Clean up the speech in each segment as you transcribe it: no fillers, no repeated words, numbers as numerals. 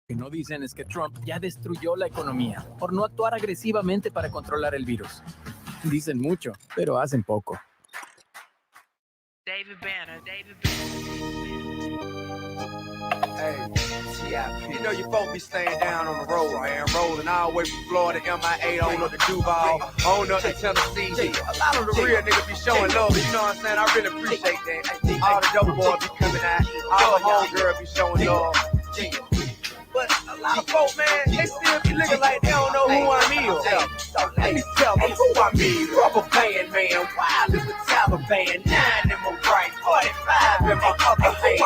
que no dicen es que Trump ya destruyó la economía por no actuar agresivamente para controlar el virus. Dicen mucho, pero hacen poco. David Banter. Hey, you know you folks be staying down on the road, man. Rolling all the way from Florida, MIA, on up to Duval, on up to Tennessee. A lot of the real niggas be showing love, you know what I'm saying? I really appreciate that. All the dope boys be coming out, all the homegirls be showing love. But a lot of folks, man, they still be looking like they don't know who I am. So let me tell them who I mean. Rubber band, man, wild as the Taliban. 9 in my right, 45 in my other hand.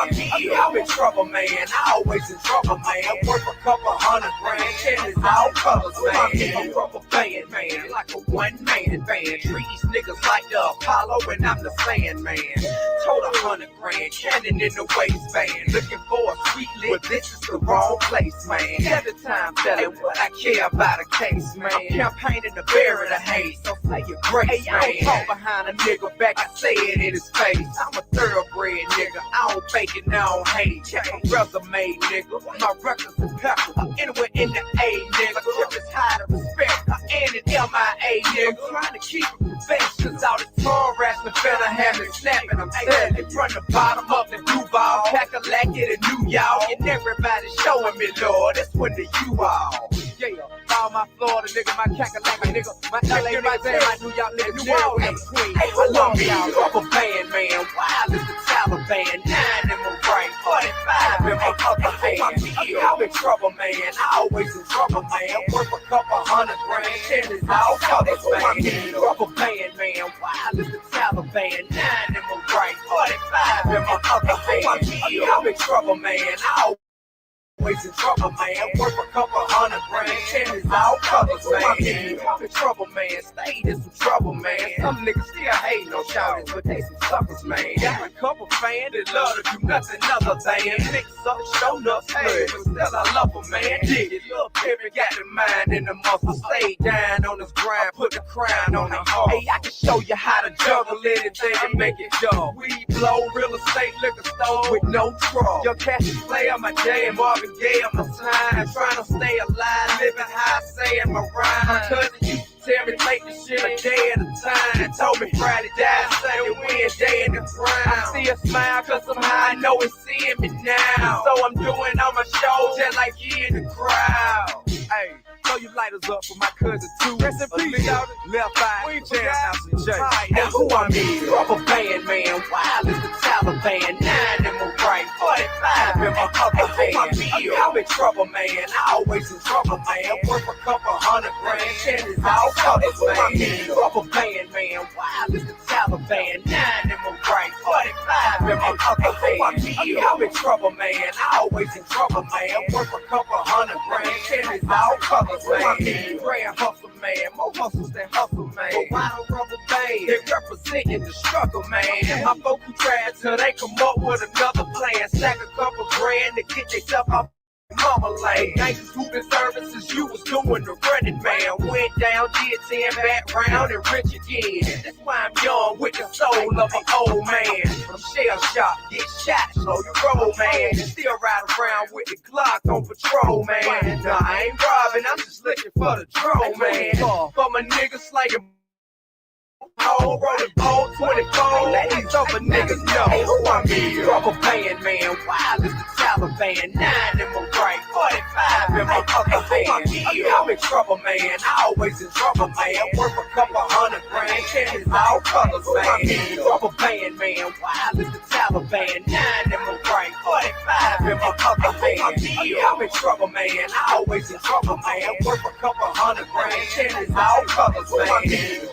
I'm in trouble, man. I always in trouble, man. Worth a couple $100 grand. Shit is all colors, man. Rubber band, man, like a one-man band. Treat these niggas like the Apollo, and I'm the Sandman. Total $100 grand, cannon in the waistband. Looking for a sweet lick, but this is the wrong place, man. Every time telling what I care about a case, man. I'm campaigning to bury the hate, so say your grace, man. I don't talk behind a nigga back, I say it in his face. I'm a thoroughbred nigga, I don't fake it, I don't hate. Check my resume, nigga, my records impeccable. Anywhere in the A, nigga, tip is high to respect. And in MIA, nigga, trying to keep it professional, cause all this tongue wrestling finna have me snapping. I'm selling it from the bottom up to Duval, Cackalack it and New York, and everybody showing me, Lord, that's when the U-All. Yeah, all my Florida nigga, my Cackalack nigga, my LA nigga, my New York nigga, New Orleans queen. I love y'all, rubber band, man, wild as the Taliban. 9 in my right, 45 in my other hand. I'm in trouble, man, I always in trouble, man. Worth a couple $100 grand, shit is all colors, man. Rubber band, man, wild as the Taliban. 9 in my right, 45 in my other hand. I'm in trouble, man, I always in trouble, man. Worth a couple $100 grand. Shit is all colors, man. I'm in trouble, man. Stayed in some trouble, man. Some niggas still hating on shouters, but they some suckers, man. Got a couple fans that love to do nothing other than mix up, show up, hey, but still I love them, man. Dig it, little Pippin got the mind and the muscle. Stay down on this grind, put the crown on the heart. Hey, I can show you how to juggle anything and make it jump. We blow real estate liquor store with no trouble. Your cash is play on my J and Marvin Gaye on my time, trying to stay alive, living how I say in my rhyme. My cousin used to tell me take this shit a day at a time. Told me Friday, die, Sunday, Wednesday in the grind. I see a smile cause somehow I know it's seeing me now. So I'm doing all my shows just like you in the crowd. Hey, throw your lighters up for my cousin too. Rest in peace, y'all. Left eye, jam out some J. Now who I mean? Rubber band, man, wild as the Taliban. 9 in my right, 45 in my other hand. I'm in trouble, man. I always in trouble, man. Worth a couple $100 grand. Shit is all colors, man. Rubber band, man, wild as the Taliban. 9 in my right, 45 in my other hand. I'm in trouble, man. I always in trouble, man. Worth a couple $100 grand. Shit is all colors, man. Grand hustle, man. More hustles than hustle, man. But why the rubber band? They representing the struggle, man. My folks who tried till they come up with another plan. Stack a couple grand to get themselves off mama lane. Nice hooping services, you was doing the running, man. Went down, did 10 back round and rich again. That's why I'm young with the soul of an old man. I'm shell shocked, get shot, slow your roll, man. Still ride around with the Glock on patrol, man. Nah, I ain't robbing, I'm just looking for the troll, man. For my niggas slaying Pole, rolling pole, 24, let these other niggas know who I mean. Rubber band, man, wild as the Taliban. 9 in my right, 45 in my other hand. I'm in trouble, man, I always in trouble, man. Worth a couple $100 grand, shit is all colors, man. Rubber band, man, wild as the Taliban. 9 in my right, 45 in my other hand. I'm in trouble, man, I always in trouble, man. Worth a couple $100 grand, shit is all colors, man.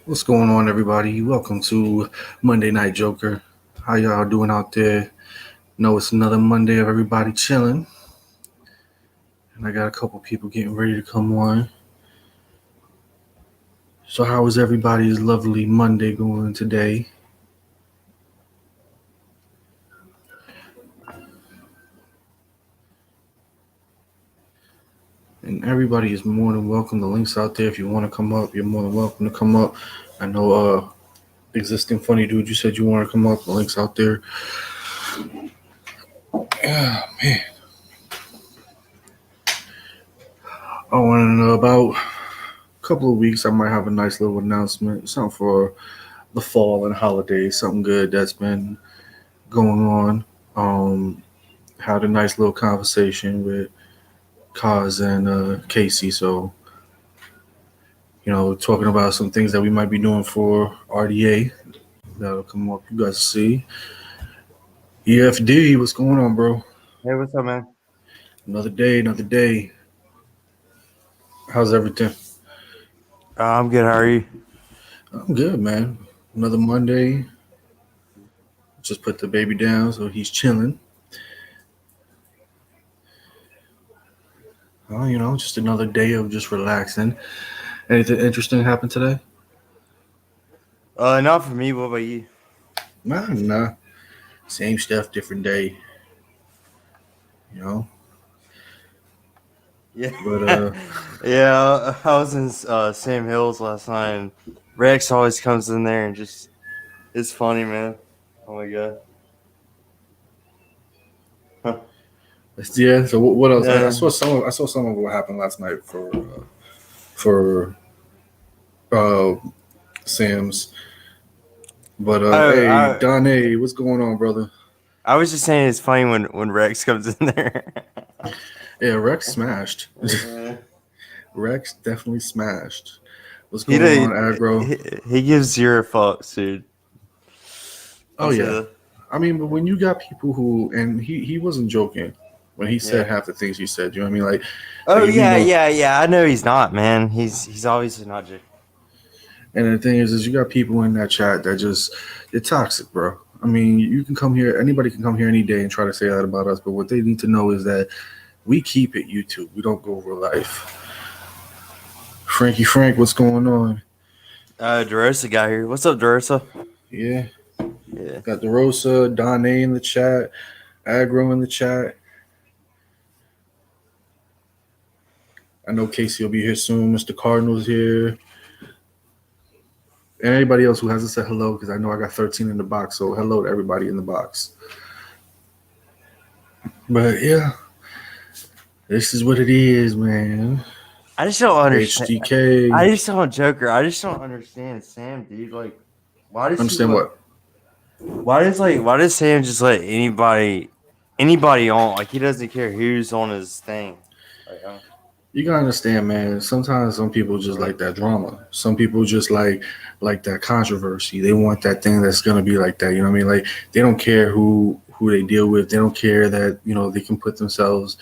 What's going on, everybody? Welcome to Monday Night Joker. How y'all doing out there? Know it's another Monday of everybody chilling. And I got a couple people getting ready to come on. So, how is everybody's lovely Monday going today? And everybody is more than welcome. The link's out there. If you want to come up, you're more than welcome to come up. I know, existing funny dude, you said you want to come up. The link's out there. Yeah, man. I want to know about a couple of weeks. I might have a nice little announcement, something for the fall and holidays, something good that's been going on. Had a nice little conversation with Kaz and Casey. So, talking about some things that we might be doing for RDA that'll come up. You guys see. EFD, what's going on, bro? Hey, what's up, man? Another day, another day. How's everything? I'm good. How are you? I'm good, man. Another Monday. Just put the baby down, so he's chilling. Just another day of just relaxing. Anything interesting happened today? Not for me. What about you? Nah. Same stuff, different day. Yeah. But Yeah, I was in Sam Hills last night, and Rex always comes in there and it's funny, man. Oh my god. yeah. So what else? I Yeah. saw some of what happened last night for Sam's. But hey, Donnie, what's going on, brother? I was just saying it's funny when Rex comes in there. Yeah, Rex smashed. Rex definitely smashed. What's He going on, Aggro? He gives 0 fucks, dude. Oh yeah. I mean, but when you got people who, and he wasn't joking when he said half the things he said. You know what I mean? Like, oh yeah. I know he's not, man. He's obviously not joking. And the thing is you got people in that chat that they're toxic, bro. I mean, you can come here, anybody can come here any day and try to say that about us, but what they need to know is that we keep it YouTube. We don't go over life. Frankie Frank, what's going on? DeRosa got here. What's up, DeRosa? Yeah. Got DeRosa, Don A in the chat, Aggro in the chat. I know Casey will be here soon. Mr. Cardinal's here. And anybody else who hasn't said hello, because I know I got 13 in the box. So hello to everybody in the box. But yeah, this is what it is, man. I just don't understand. HDK. I just don't Jok3r. I just don't understand Sam, dude. Like, why does understand what? Why does Sam just let anybody on? Like, he doesn't care who's on his thing. Like, you gotta understand, man. Sometimes some people just like that drama. Some people just like that controversy. They want that thing that's gonna be like that. You know what I mean? Like, they don't care who they deal with. They don't care that they can put themselves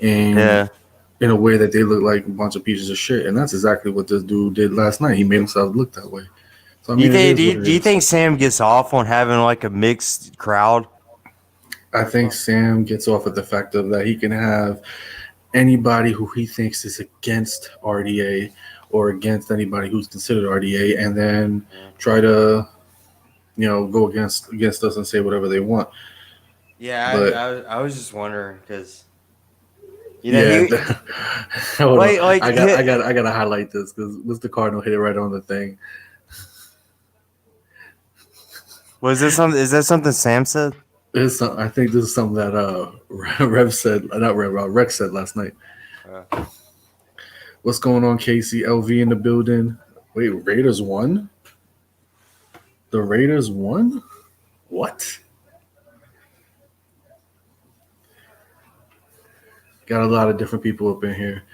in a way that they look like a bunch of pieces of shit. And that's exactly what this dude did last night. He made himself look that way. So, I mean, do you think Sam gets off on having like a mixed crowd? I think Sam gets off at the fact of that he can have anybody who he thinks is against RDA or against anybody who's considered RDA, and then try to, go against us and say whatever they want. Yeah, but, I was just wondering because, I gotta highlight this because Mr. Cardinal hit it right on the thing. Was this something? Is that something Sam said? I think this is something that Rex said last night. What's going on, Casey? LV in the building. Wait, Raiders won? The Raiders won? What? Got a lot of different people up in here.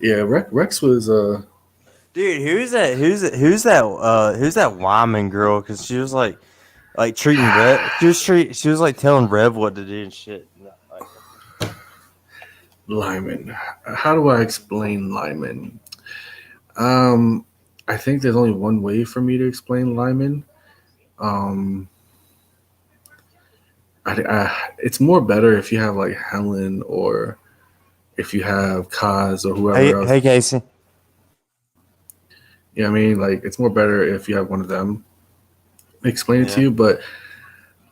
Yeah, Rex was Dude, who's that Wyman girl? Because she was like treating Rev. She was like telling Rev what to do and shit. Lyman. How do I explain Lyman? I think there's only one way for me to explain Lyman. It's more better if you have like Helen or if you have Kaz or whoever else. Hey, Casey. You know what I mean? Like it's more better if you have one of them explain it to Yeah. you. But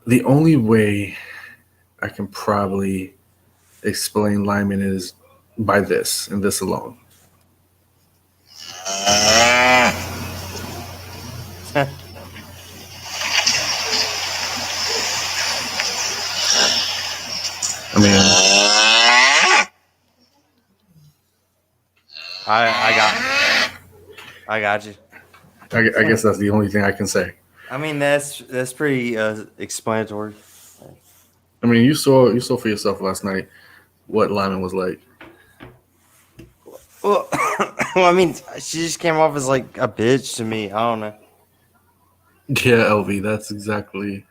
the only way I can probably explain Lyman is by this and this alone. I mean, I got you. I guess that's the only thing I can say. I mean, that's pretty explanatory. I mean, you saw for yourself last night what Lyman was like. Well, well, I mean, she just came off as like a bitch to me. I don't know. Yeah, LV, that's exactly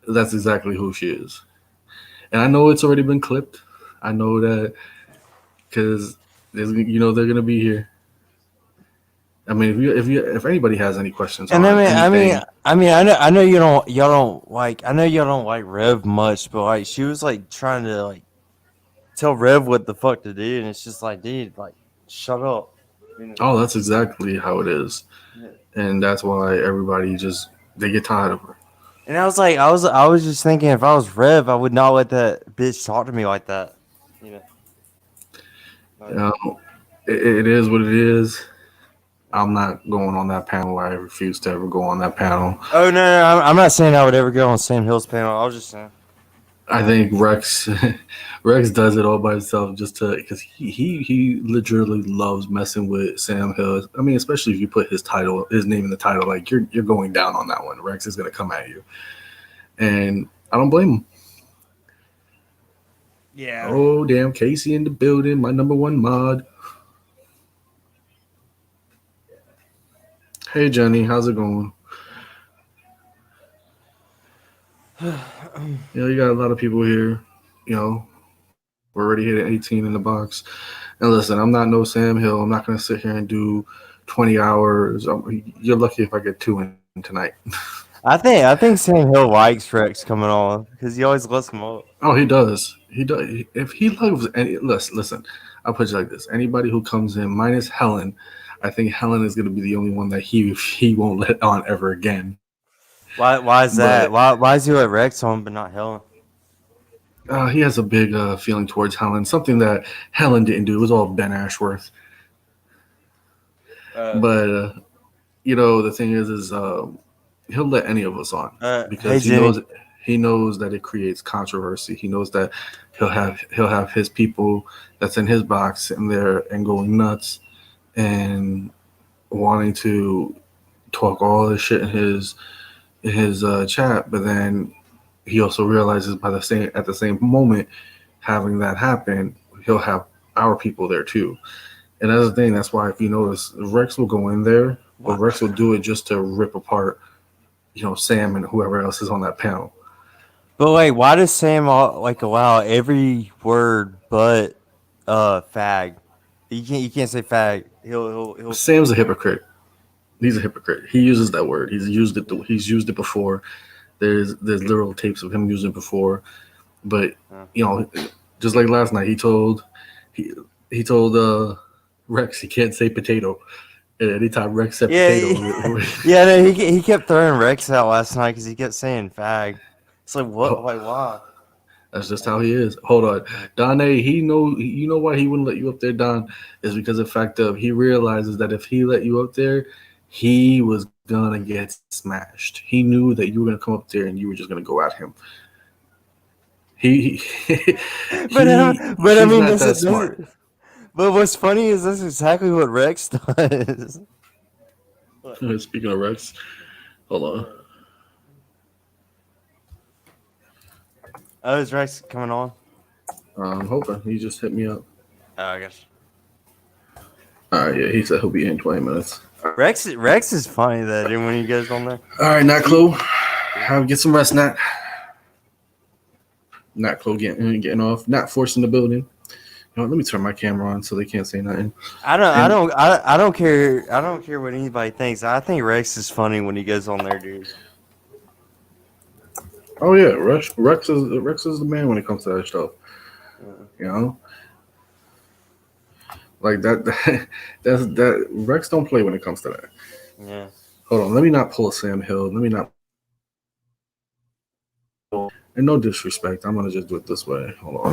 who she is. And I know it's already been clipped. I know that because they're gonna be here. I mean, if anybody has any questions And on anything, I know y'all don't like, I know y'all don't like Rev much, but like she was like trying to like tell Rev what the fuck to do, and it's just like, dude, like, shut up. You know? oh, that's exactly how it is, Yeah. and that's why everybody just they get tired of her. And I was like, I was just thinking, if I was Rev, I would not let that bitch talk to me like that. You know. Like, It is what it is. I'm not going on that panel. I refuse to ever go on that panel. oh no, I'm not saying I would ever go on Sam Hill's panel. I was just saying. I think Rex does it all by himself just to because he literally loves messing with Sam Hill. I mean, especially if you put his name in the title, like you're going down on that one. Rex is gonna come at you, and I don't blame him. Yeah. Oh damn, Casey in the building, my number one mod. Hey Jenny, how's it going? You got a lot of people here. You know, we're already hitting 18 in the box. And listen, I'm not no Sam Hill. I'm not going to sit here and do 20 hours. You're lucky if I get 2 in tonight. I think Sam Hill likes Rex coming on because he always lets him up. Oh, he does. He does. If he loves any, listen. I'll put it like this: anybody who comes in, minus Helen, I think Helen is going to be the only one that he won't let on ever again. Why is that? But Why is he let Rex on but not Helen? he has a big feeling towards Helen, something that Helen didn't do. It was all Ben Ashworth. But the thing is he'll let any of us on because hey, he knows that it creates controversy. He knows that he'll have his people that's in his box sitting there and going nuts and wanting to talk all this shit in his chat, but then he also realizes at the same moment having that happen, he'll have our people there too. And that's the thing. That's why if you notice, Rex will go in there, but Rex will do it just to rip apart, Sam and whoever else is on that panel. But wait, why does Sam allow every word but fag? You can't say fag. He'll Sam's a hypocrite. He's a hypocrite. He uses that word. He's used it before. There's literal tapes of him using it before. But just like last night, he told Rex he can't say potato. And anytime Rex said potato, no, he kept throwing Rex out last night because he kept saying fag. It's like what? Like why? That's just how he is. Hold on, Don A. You know why he wouldn't let you up there, Don, is because of the fact of he realizes that if he let you up there, he was gonna get smashed. He knew that you were gonna come up there and you were just gonna go at him. But I mean, this is smart. But what's funny is that's exactly what Rex does. Speaking of Rex, hold on. Oh, is Rex coming on? I'm hoping. He just hit me up. Oh, I guess. All right, yeah, he said he'll be in 20 minutes. Rex is funny though, dude, when he goes on there. All right, Nat Clo. Get some rest, Nat. Nat Clo getting off. Not forcing the building. Let me turn my camera on so they can't say nothing. I don't care. I don't care what anybody thinks. I think Rex is funny when he goes on there, dude. Oh yeah, Rex is the man when it comes to that stuff. Like that Rex don't play when it comes to that. Yeah. Hold on, let me not pull a Sam Hill. Let me not. And no disrespect, I'm gonna just do it this way. Hold on.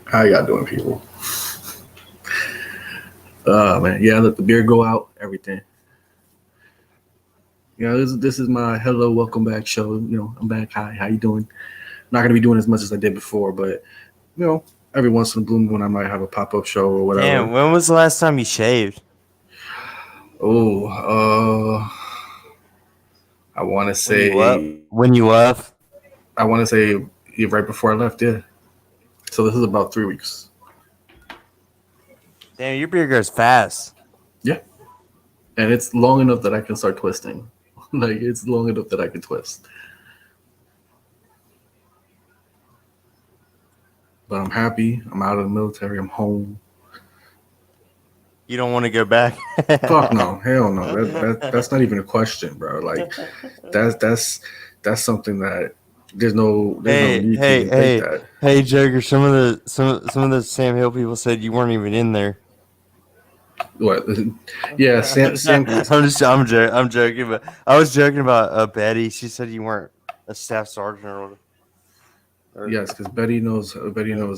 How y'all doing, people? Man, yeah, let the beard go out. Everything. You know, this is my hello, welcome back show. You know, I'm back. Hi, how you doing? Not gonna be doing as much as I did before, but you know, every once in a blue moon, I might have a pop up show or whatever. Damn, when was the last time you shaved? Oh, I want to say When you left? I want to say right before I left. Yeah. So this is about 3 weeks. Damn, your beard grows fast. Yeah, and it's long enough that I can start twisting. Like it's long enough that I can twist. But I'm happy. I'm out of the military. I'm home. You don't want to go back? Fuck no, hell no. That's not even a question, bro. Like that's something that there's no need to even think that. Hey, Jok3r. Some of the Sam Hill people said you weren't even in there. What? Yeah, Sam. I'm joking, but I was joking about Betty. She said you weren't a staff sergeant or Yes, because Betty knows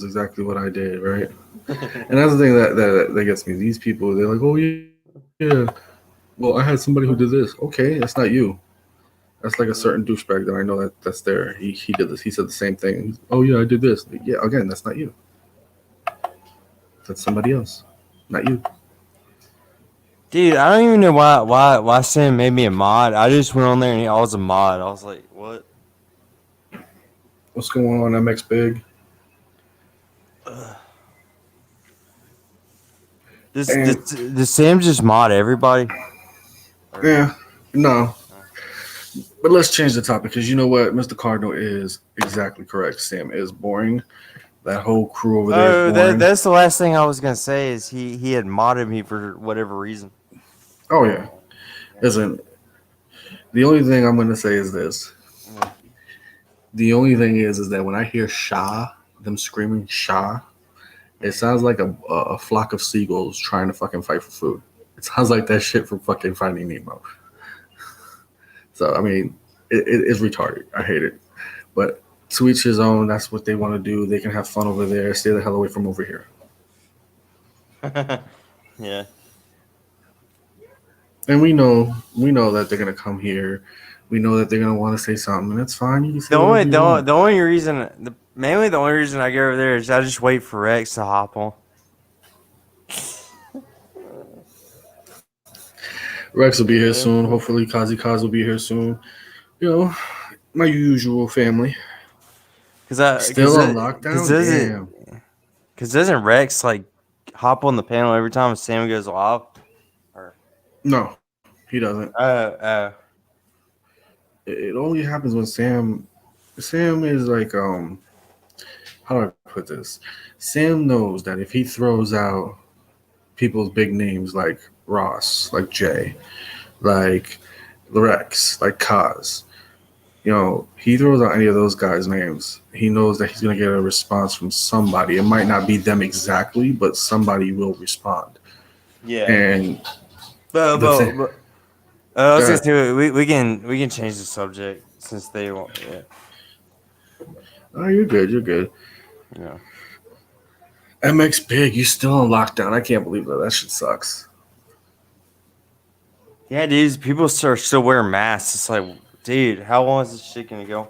exactly what I did, right? And that's the thing that gets me. These people, they're like, oh yeah. Well, I had somebody who did this. Okay, that's not you. That's like a certain douchebag that I know that's there. He did this. He said the same thing. Oh yeah, I did this. Like, yeah, again, that's not you. That's somebody else, not you. Dude, I don't even know why Sam made me a mod. I just went on there and I was a mod. I was like, what? What's going on, MX Big? Does Sam just mod everybody? Yeah, no. But let's change the topic because you know what, Mr. Cardinal is exactly correct. Sam is boring. That whole crew over there is boring. That's the last thing I was gonna say. Is he had modded me for whatever reason? Oh yeah, listen. The only thing I'm gonna say is this. The only thing is that when I hear Shah, them screaming Shah, it sounds like a flock of seagulls trying to fucking fight for food. It sounds like that shit from fucking Finding Nemo. So I mean, it's retarded. I hate it. But to each his own. That's what they want to do. They can have fun over there. Stay the hell away from over here. Yeah. And we know that they're gonna come here. We know that they're gonna want to say something, and it's fine. You can say The only reason I go over there is I just wait for Rex to hop on. Rex will be here soon. Hopefully, Kaz will be here soon. You know, my usual family. Still on lockdown. Damn. Because doesn't Rex like hop on the panel every time Sam goes live? No, he doesn't. It only happens when Sam is like how do I put this? Sam knows that if he throws out people's big names like Ross, like Jay, like Rex, like Kaz, you know, he throws out any of those guys' names, he knows that he's gonna get a response from somebody. It might not be them exactly, but somebody will respond. Yeah. And I was gonna say we can change the subject since they won't. Yeah. Oh, you're good. You're good. Yeah. MX Big, you still on lockdown? I can't believe that. That shit sucks. Yeah, dude. People are still wearing masks. It's like, dude, how long is this shit gonna go?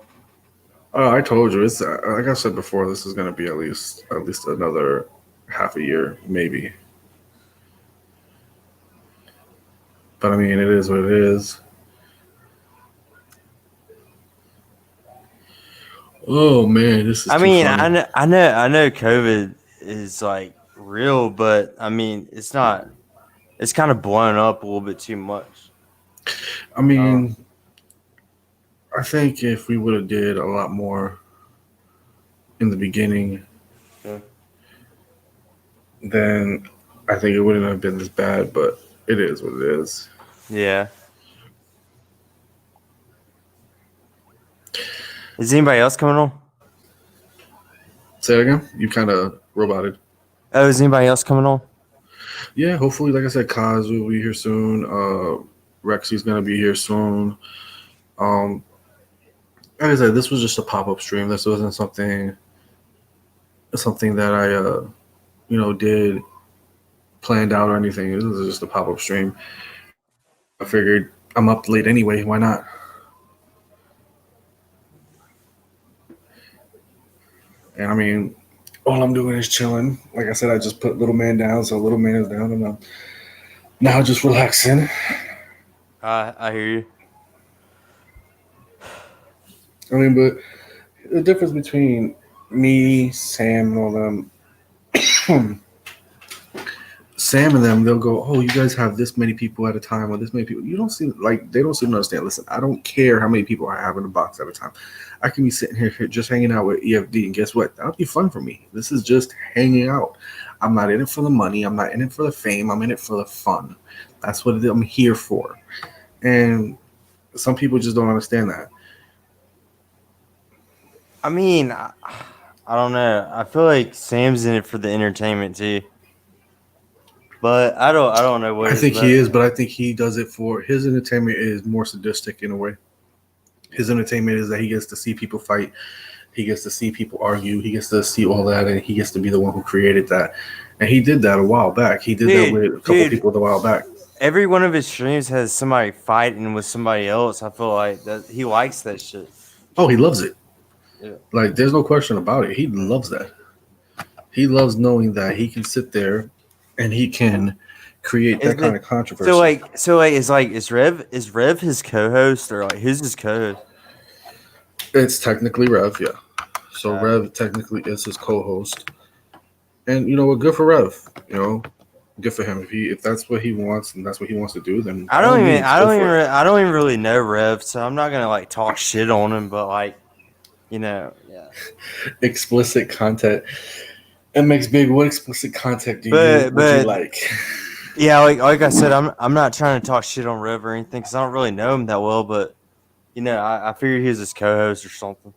Oh, I told you. It's like I said before. This is gonna be at least another half a year, maybe. But I mean, it is what it is. Oh man, this is. I mean, funny. I know COVID is like real, but I mean, it's not. It's kind of blown up a little bit too much. I mean, I think if we would have did a lot more in the beginning, then I think it wouldn't have been this bad. But it is what it is. Yeah. Is anybody else coming on? Say it again. You kind of roboted. Oh, is anybody else coming on? Yeah, hopefully, like I said, Kaz will be here soon. Rexy's gonna be here soon. Like I said, this was just a pop up stream. This wasn't something that I did planned out or anything. This was just a pop up stream. I figured I'm up late anyway. Why not? And I mean, all I'm doing is chilling. Like I said, I just put little man down, so little man is down, and I'm now just relaxing. I hear you. I mean, but the difference between me, Sam, and all them, Sam and them, they'll go, "Oh, you guys have this many people at a time, or this many people." You don't seem like they don't seem to understand. Listen, I don't care how many people I have in the box at a time. I can be sitting here just hanging out with EFD, and guess what? That'll be fun for me. This is just hanging out. I'm not in it for the money. I'm not in it for the fame. I'm in it for the fun. That's what I'm here for. And some people just don't understand that. I mean, I don't know. I feel like Sam's in it for the entertainment too. But I don't know what I think he is, but I think he does it for his entertainment is more sadistic in a way. His entertainment is that he gets to see people fight, he gets to see people argue, he gets to see all that, and he gets to be the one who created that. And he did that a while back. He did that with a couple people a while back. Every one of his streams has somebody fighting with somebody else. I feel like that he likes that shit. Oh, he loves it. Yeah. Like, there's no question about it. He loves that. He loves knowing that he can sit there and he can create that kind of controversy. So is Rev his co-host, or like who's his co-host? It's technically Rev, yeah. So Rev technically is his co-host, and you know what? Good for Rev. You know, good for him. If that's what he wants and that's what he wants to do, then I don't even really know Rev, so I'm not gonna like talk shit on him. But like, yeah. Explicit content. It makes big. What explicit content do you like? Yeah, like I said, I'm not trying to talk shit on Rev or anything because I don't really know him that well. But I figured he was his co-host or something.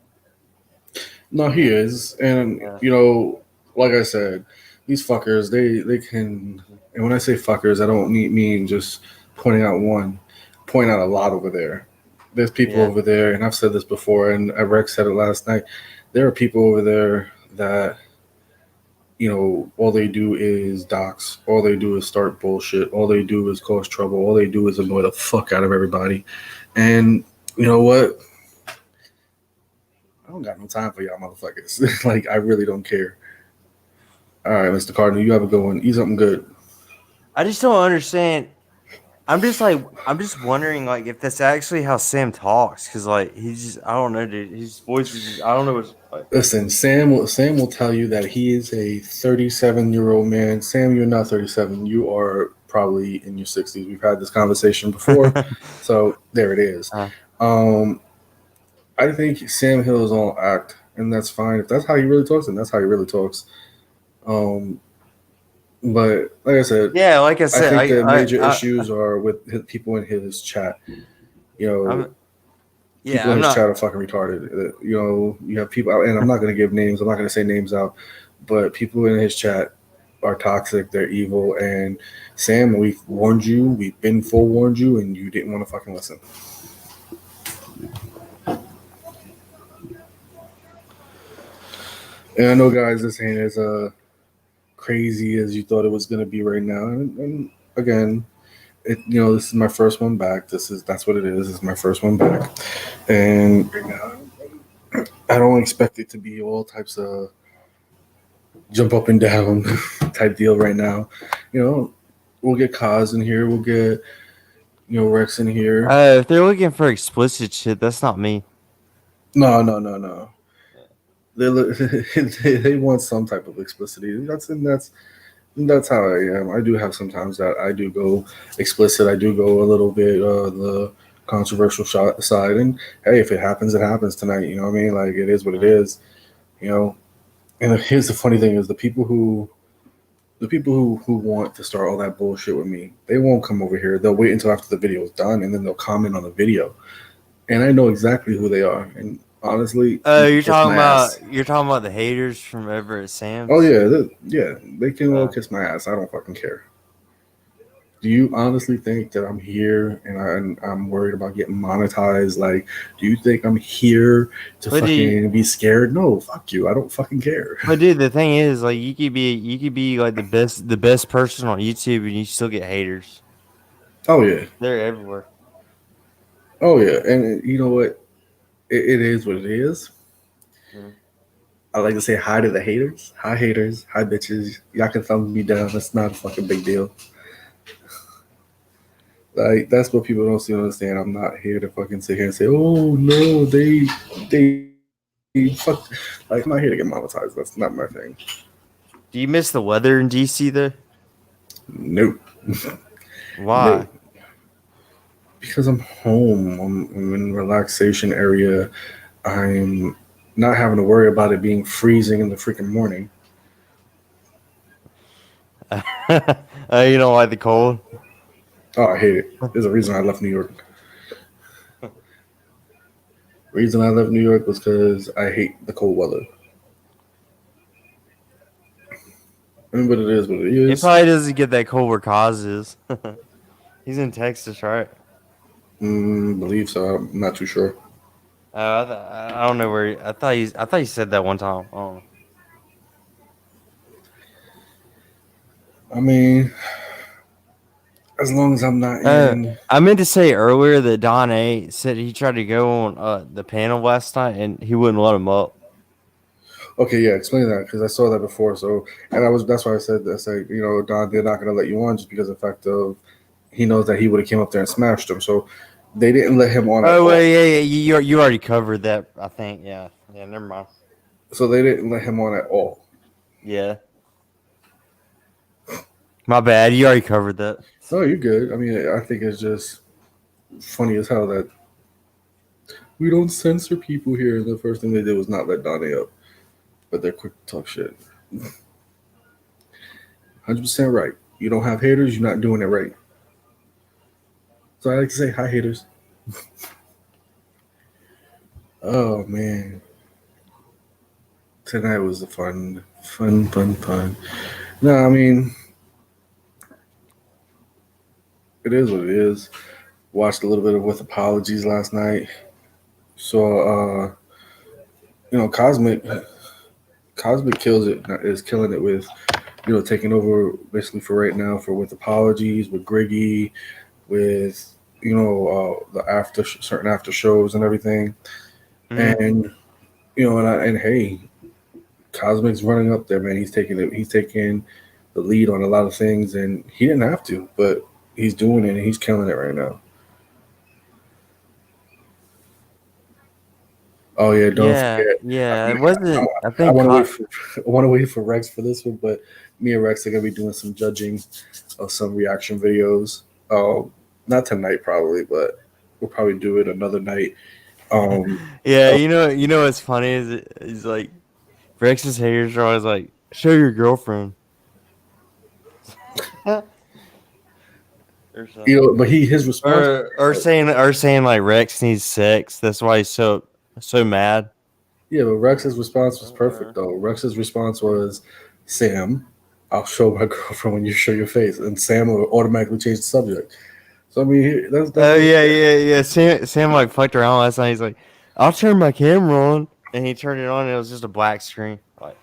No, he is, and like I said, these fuckers, they can. And when I say fuckers, I don't mean just pointing out one, point out a lot over there. There's people over there, and I've said this before, and Rex said it last night. There are people over there that. All they do is dox. All they do is start bullshit. All they do is cause trouble. All they do is annoy the fuck out of everybody. And you know what? I don't got no time for y'all motherfuckers. Like, I really don't care. All right, Mr. Cardinal, you have a good one. Eat something good. I just don't understand. I'm just wondering, like, if that's actually how Sam talks, because like I don't know, dude. His voice is I don't know what's like. Listen, Sam will tell you that he is a 37-year-old man. Sam, you're not 37. You are probably in your 60s. We've had this conversation before, so there it is. I think Sam Hill is all act, and that's fine. If that's how he really talks, then that's how he really talks. But like I said, I think the major issues are with people in his chat. People in his chat are fucking retarded. You have people, and I'm not going to give names. I'm not going to say names out, but people in his chat are toxic. They're evil. And Sam, we've warned you. We've been forewarned you, and you didn't want to fucking listen. And I know, guys, this ain't as crazy as you thought it was going to be right now. And again, this is my first one back. That's what it is. It's my first one back. And I don't expect it to be all types of jump up and down type deal right now. We'll get Kaz in here. We'll get, Rex in here. If they're looking for explicit shit, that's not me. No. They want some type of explicitity. That's how I am. I do have sometimes that I do go explicit. I do go a little bit the controversial side. And hey, if it happens, it happens tonight. You know what I mean? Like, it is what it is. And here's the funny thing: is the people who want to start all that bullshit with me, they won't come over here. They'll wait until after the video is done, and then they'll comment on the video. And I know exactly who they are. And Honestly, Oh, you can kiss my ass. you're talking about the haters from over at Oh Sam's. yeah, yeah, they can all kiss my ass. I don't fucking care. Do you honestly think that I'm here and I'm worried about getting monetized? Like, do you think I'm here to But dude, fucking be scared? No, fuck you. I don't fucking care. but dude, the thing is, like, you could be like the best person on YouTube, and you still get haters. Oh yeah, They're everywhere. oh yeah, and you know what? It is what it is. Mhm. I like to say hi to the haters. Hi haters. Hi bitches. Y'all can thumb me down. That's not a fucking big deal. Like that's what people don't seem to understand. I'm not here to fucking sit here and say, oh no, they fuck. Like I'm not here to get monetized. That's not my thing. Do you miss the weather in DC though? Nope. Why? No. Because I'm home. I'm in relaxation area. I'm not having to worry about it being freezing in the freaking morning. You don't like the cold? Oh, I hate it. There's a reason I left New York. Reason I left New York was because I hate the cold weather. I mean, but it is what it He is. probably doesn't get that cold where Kaz is. He's in Texas, right? Believe so. I'm not too sure. I don't know where. I thought he said that one time. Oh, I mean, as long as I'm not in. I meant to say earlier that Don A said he tried to go on the panel last night and he wouldn't let him up. Okay, yeah, explain that because I saw that before. So, and I was that's why I said that. Say, Don, they're not going to let you on just because of the fact of he knows that he would have came up there and smashed him. So they didn't let him on at Oh well, all. yeah, you already covered that. I think, yeah. Never mind. So they didn't let him on at all. Yeah, my bad. You already covered that. No, you're good. I mean, I think it's just funny as hell that we don't censor people here. And the first thing they did was not let Donnie up, but they're quick to talk shit. 100% right. You don't have haters, you're not doing it right. So I like to say hi, haters. Oh man, tonight was a fun. No, I mean it is what it is. Watched a little bit of With Apologies last night. So Cosmic kills it. Is killing it with taking over basically for right now for With Apologies with Griggy with the certain after shows and everything. Mm-hmm. And and hey, Cosmic's running up there, man. He's taking it. He's taking the lead on a lot of things, and he didn't have to, but he's doing it, and he's killing it right now. Oh yeah, don't Yeah, forget. yeah. It I, wasn't. I I think. want to wait for I want to wait for Rex for this one, but me and Rex are gonna be doing some judging of some reaction videos. Not tonight probably, but we'll probably do it another night. Yeah, Uh, you know what's funny is like Rex's haters are always like, "Show your girlfriend," or something. but his response. Or saying like Rex needs sex. That's why he's so mad. Yeah, but Rex's response was perfect though. Rex's response was, "Sam, I'll show my girlfriend when you show your face," and Sam will automatically change the subject. So I mean, that's Oh what yeah. Sam like fucked around last night. He's like, "I'll turn my camera on," and he turned it on, and it was just a black screen. Like,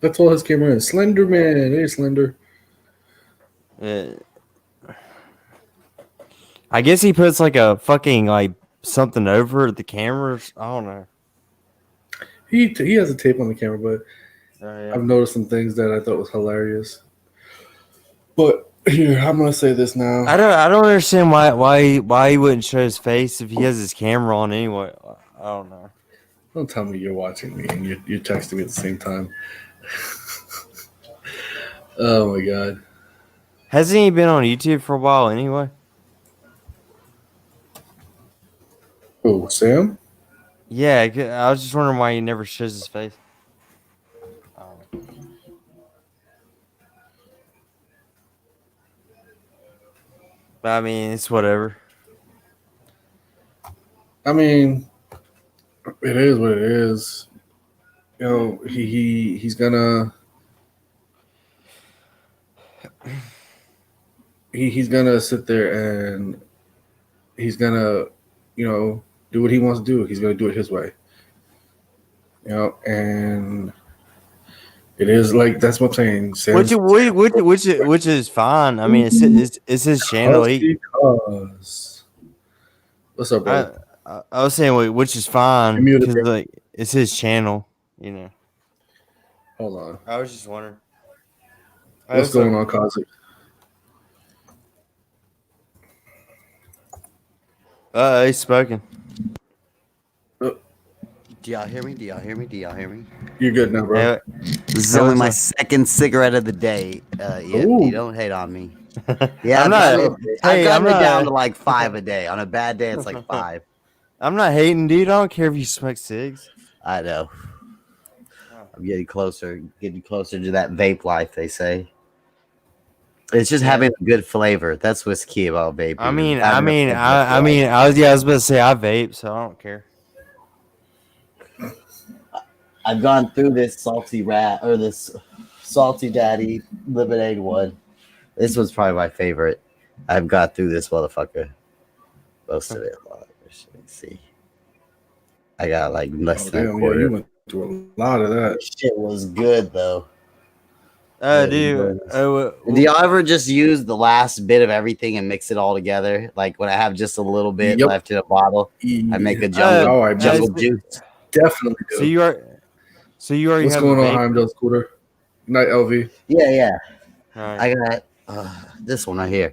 that's all his camera is. Slender man, hey Slender. uh, I guess he puts like a fucking like something over the cameras. I don't know. He has a tape on the camera, but Oh yeah. I've noticed some things that I thought was hilarious. But here, I'm gonna say this now. I don't understand why he wouldn't show his face if he has his camera on anyway. I don't know. Don't tell me you're watching me and you're texting me at the same time. Oh my god. Hasn't he been on YouTube for a while anyway? Oh, Sam? Yeah, I was just wondering why he never shows his face. I don't know. But I mean, it's whatever. I mean, It is what it is. You know, he's gonna sit there and he's gonna, do what he wants to do. He's gonna do it his way. And it is like that's what I'm saying. Which is fine. I mean, it's his channel. Because what's up, brother? I was saying which is fine You're muted, because bro. like it's his channel. Hold on. I was just wondering. What's going on, Kazik? He's spoken. Do y'all hear me? Do y'all hear me? Do y'all hear me? You're good now, bro. Yeah. This is Hey, only what's my up? second cigarette of the day. Ooh. You don't hate on me. Yeah, I'm I've not. gotten I'm it down to not. like 5 a day. On a bad day, it's like 5. I'm not hating, dude. I don't care if you smoke cigs. I know. I'm getting closer to that vape life, they say. It's just having a good flavor. That's what's key about vaping. I was about to say I vape, so I don't care. I've gone through this salty rat or this salty daddy lemonade one. This was probably my favorite. I've got through this motherfucker. Most of it. Let's see. I got like less than a quarter. You went through a lot of that. This shit was good though. Dude. Do y'all ever just use the last bit of everything and mix it all together? Like when I have just a little bit left in a bottle, I make a jungle juice. Definitely do. So you already What's have going a on, vape? Heimdall Scooter? Night, LV. Yeah. Right. I got this one right here.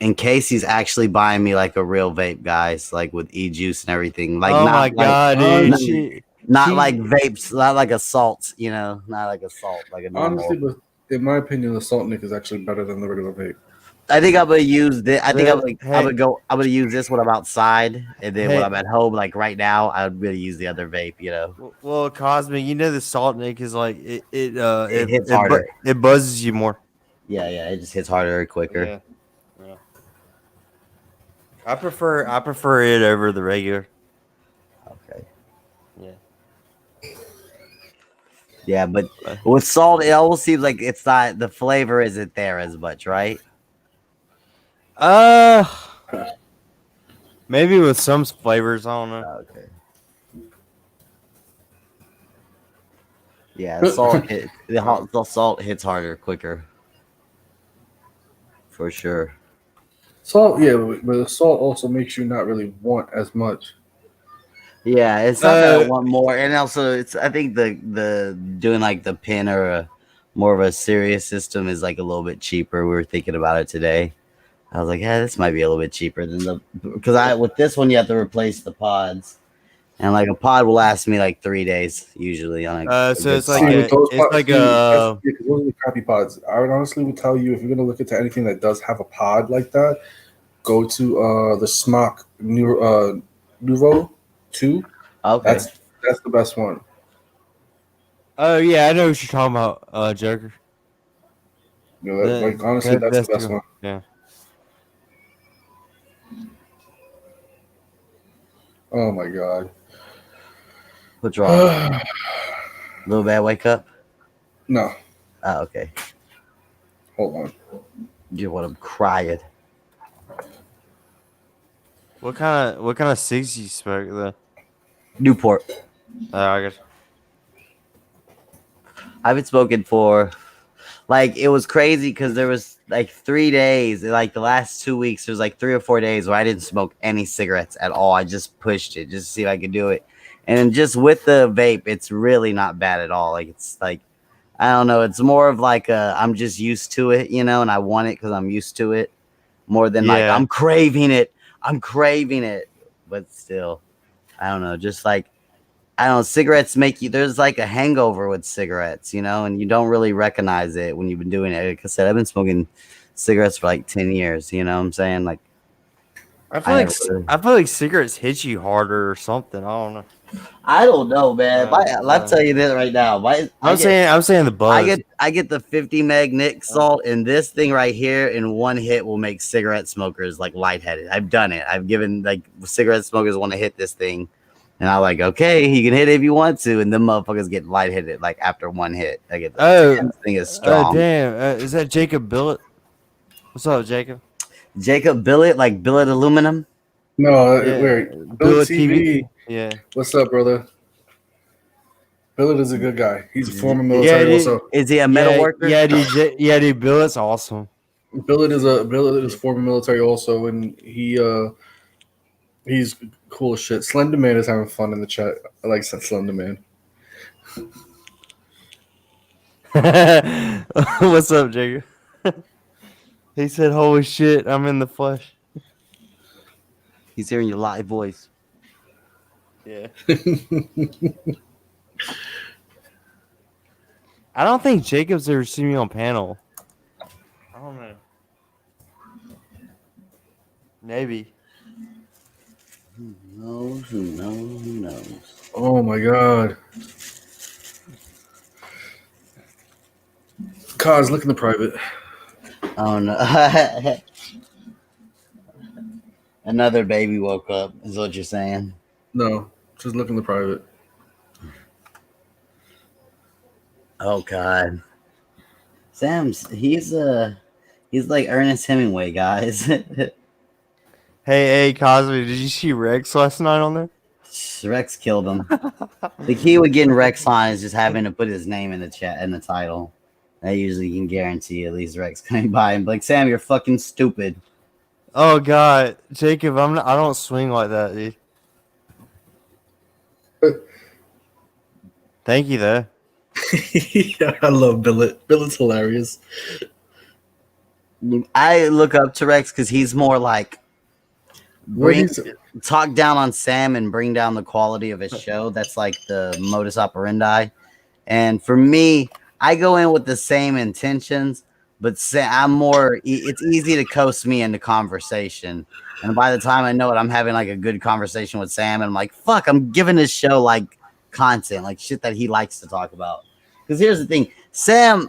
In case he's actually buying me like a real vape, guys, like with e-juice and everything. Like, oh not my god, dude! Not like vapes, not like a salt, not like a salt, like a normal. Honestly, but in my opinion, the Salt Nick is actually better than the regular vape. I think I'm gonna use this. I'm gonna use this when I'm outside, and then when I'm at home, like right now, I would really use the other vape. Well, Cosmic, the Salt Nick is like it hits harder. It buzzes you more. Yeah, it just hits harder and quicker. Yeah. I prefer it over the regular. Okay. Yeah. Yeah, but with salt, it almost seems like it's not, the flavor isn't there as much, right? Maybe with some flavors, I don't know. Okay. Yeah, the salt hits harder, quicker. For sure. Salt, yeah, but the salt also makes you not really want as much. Yeah, it's not that I want more, and also I think the doing like the pin or more of a serious system is like a little bit cheaper. We were thinking about it today. I was like, yeah, this might be a little bit cheaper than because with this one you have to replace the pods, and like a pod will last me like 3 days usually on. So it's like those are the crappy pods. I would honestly would tell you if you're gonna look into anything that does have a pod like that, go to the Smock Nouveau 2. Okay, that's the best one. Oh yeah, I know what you're talking about, Jok3r. Honestly, that's the best one. Yeah. Oh my god. What's wrong? Little bad wake up? No. Oh, okay. Hold on. You want him crying. What kind of cigs you smoke though? Newport. I guess. I haven't spoken for it was crazy because there was like 3 days, like the last 2 weeks, there's like 3 or 4 days where I didn't smoke any cigarettes at all. I just pushed it just to see if I could do it. And just with the vape, it's really not bad at all. Like it's like, I don't know, it's more of like I'm just used to it, and I want it because I'm used to it more than like I'm craving it. But still, I don't know, just like, I don't know, cigarettes make you, there's like a hangover with cigarettes, and you don't really recognize it when you've been doing it. Like I said, I've been smoking cigarettes for like 10 years, you know what I'm saying? Like, I feel like cigarettes hit you harder or something. I don't know. I don't know, man. I'll tell you this right now. I'm saying the buzz. I get the 50 meg Nick salt, and this thing right here in one hit will make cigarette smokers like lightheaded. I've done it. I've given like cigarette smokers want to hit this thing And I like, okay, he can hit it if you want to, and them motherfuckers get lightheaded like after one hit. I get the thing is strong. Damn, is that Jacob Billet? What's up, Jacob? Jacob Billet, like billet aluminum. No, Yeah, wait. Billet TV. TV. Yeah. What's up, brother? Billet is a good guy. He's a former Yeah, military dude. also. Is he a metal Yeah, worker? yeah, dude. Billet's awesome. Billet is former military also, and he's cool as shit. Slender Man is having fun in the chat. I like Slender Man. What's up, Jacob? He said, "Holy shit, I'm in the flesh." He's hearing your live voice. Yeah. I don't think Jacob's ever seen me on panel. I don't know. Maybe. Who knows? Who knows? Who knows? Oh my god. Cause, look in the private. Oh no. Another baby woke up, is what you're saying. No, just look in the private. Oh god. He's like Ernest Hemingway, guys. Hey, Cosby, did you see Rex last night on there? Rex killed him. The key with getting Rex on is just having to put his name in the title. That usually can guarantee at least Rex coming by and be like, Sam, you're fucking stupid. Oh god, Jacob, I don't swing like that, dude. Thank you, though. Yeah, I love Billet. Billet's hilarious. I look up to Rex because he's more like talk down on Sam and bring down the quality of his show. That's like the modus operandi. And for me, I go in with the same intentions, but I'm more. It's easy to coast me into conversation, and by the time I know it, I'm having like a good conversation with Sam, and I'm like, "Fuck!" I'm giving this show like content, like shit that he likes to talk about. Because here's the thing, Sam.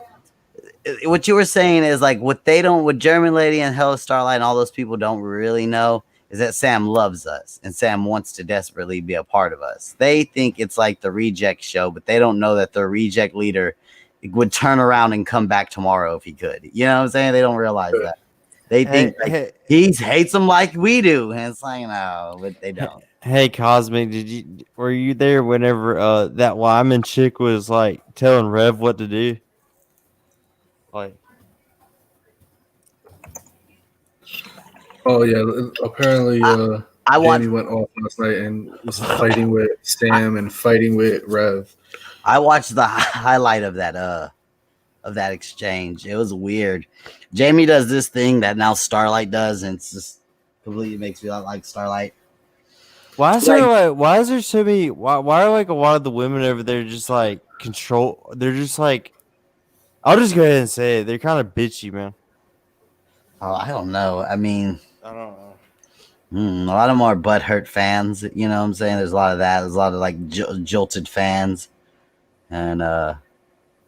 What you were saying is like what German Lady and Hello Starlight and all those people don't really know is that Sam loves us and Sam wants to desperately be a part of us. They think it's like the reject show, but they don't know that the reject leader would turn around and come back tomorrow if he could. You know what I'm saying? They don't realize that. They think he hates them like we do, and it's like no, but they don't. Hey, Cosmic, were you there whenever that Wyman chick was like telling Rev what to do? Like, oh yeah, apparently Jamie went off last night and was fighting with Sam and fighting with Rev. I watched the highlight of that exchange. It was weird. Jamie does this thing that now Starlight does, and it's just completely makes me like Starlight. why is there so many? Why are like a lot of the women over there just like control? They're just like, I'll just go ahead and say it. They're kind of bitchy, man. Oh, I don't know. I mean, I don't know. A lot of more butthurt fans. You know what I'm saying? There's a lot of that. There's a lot of like jolted fans, and I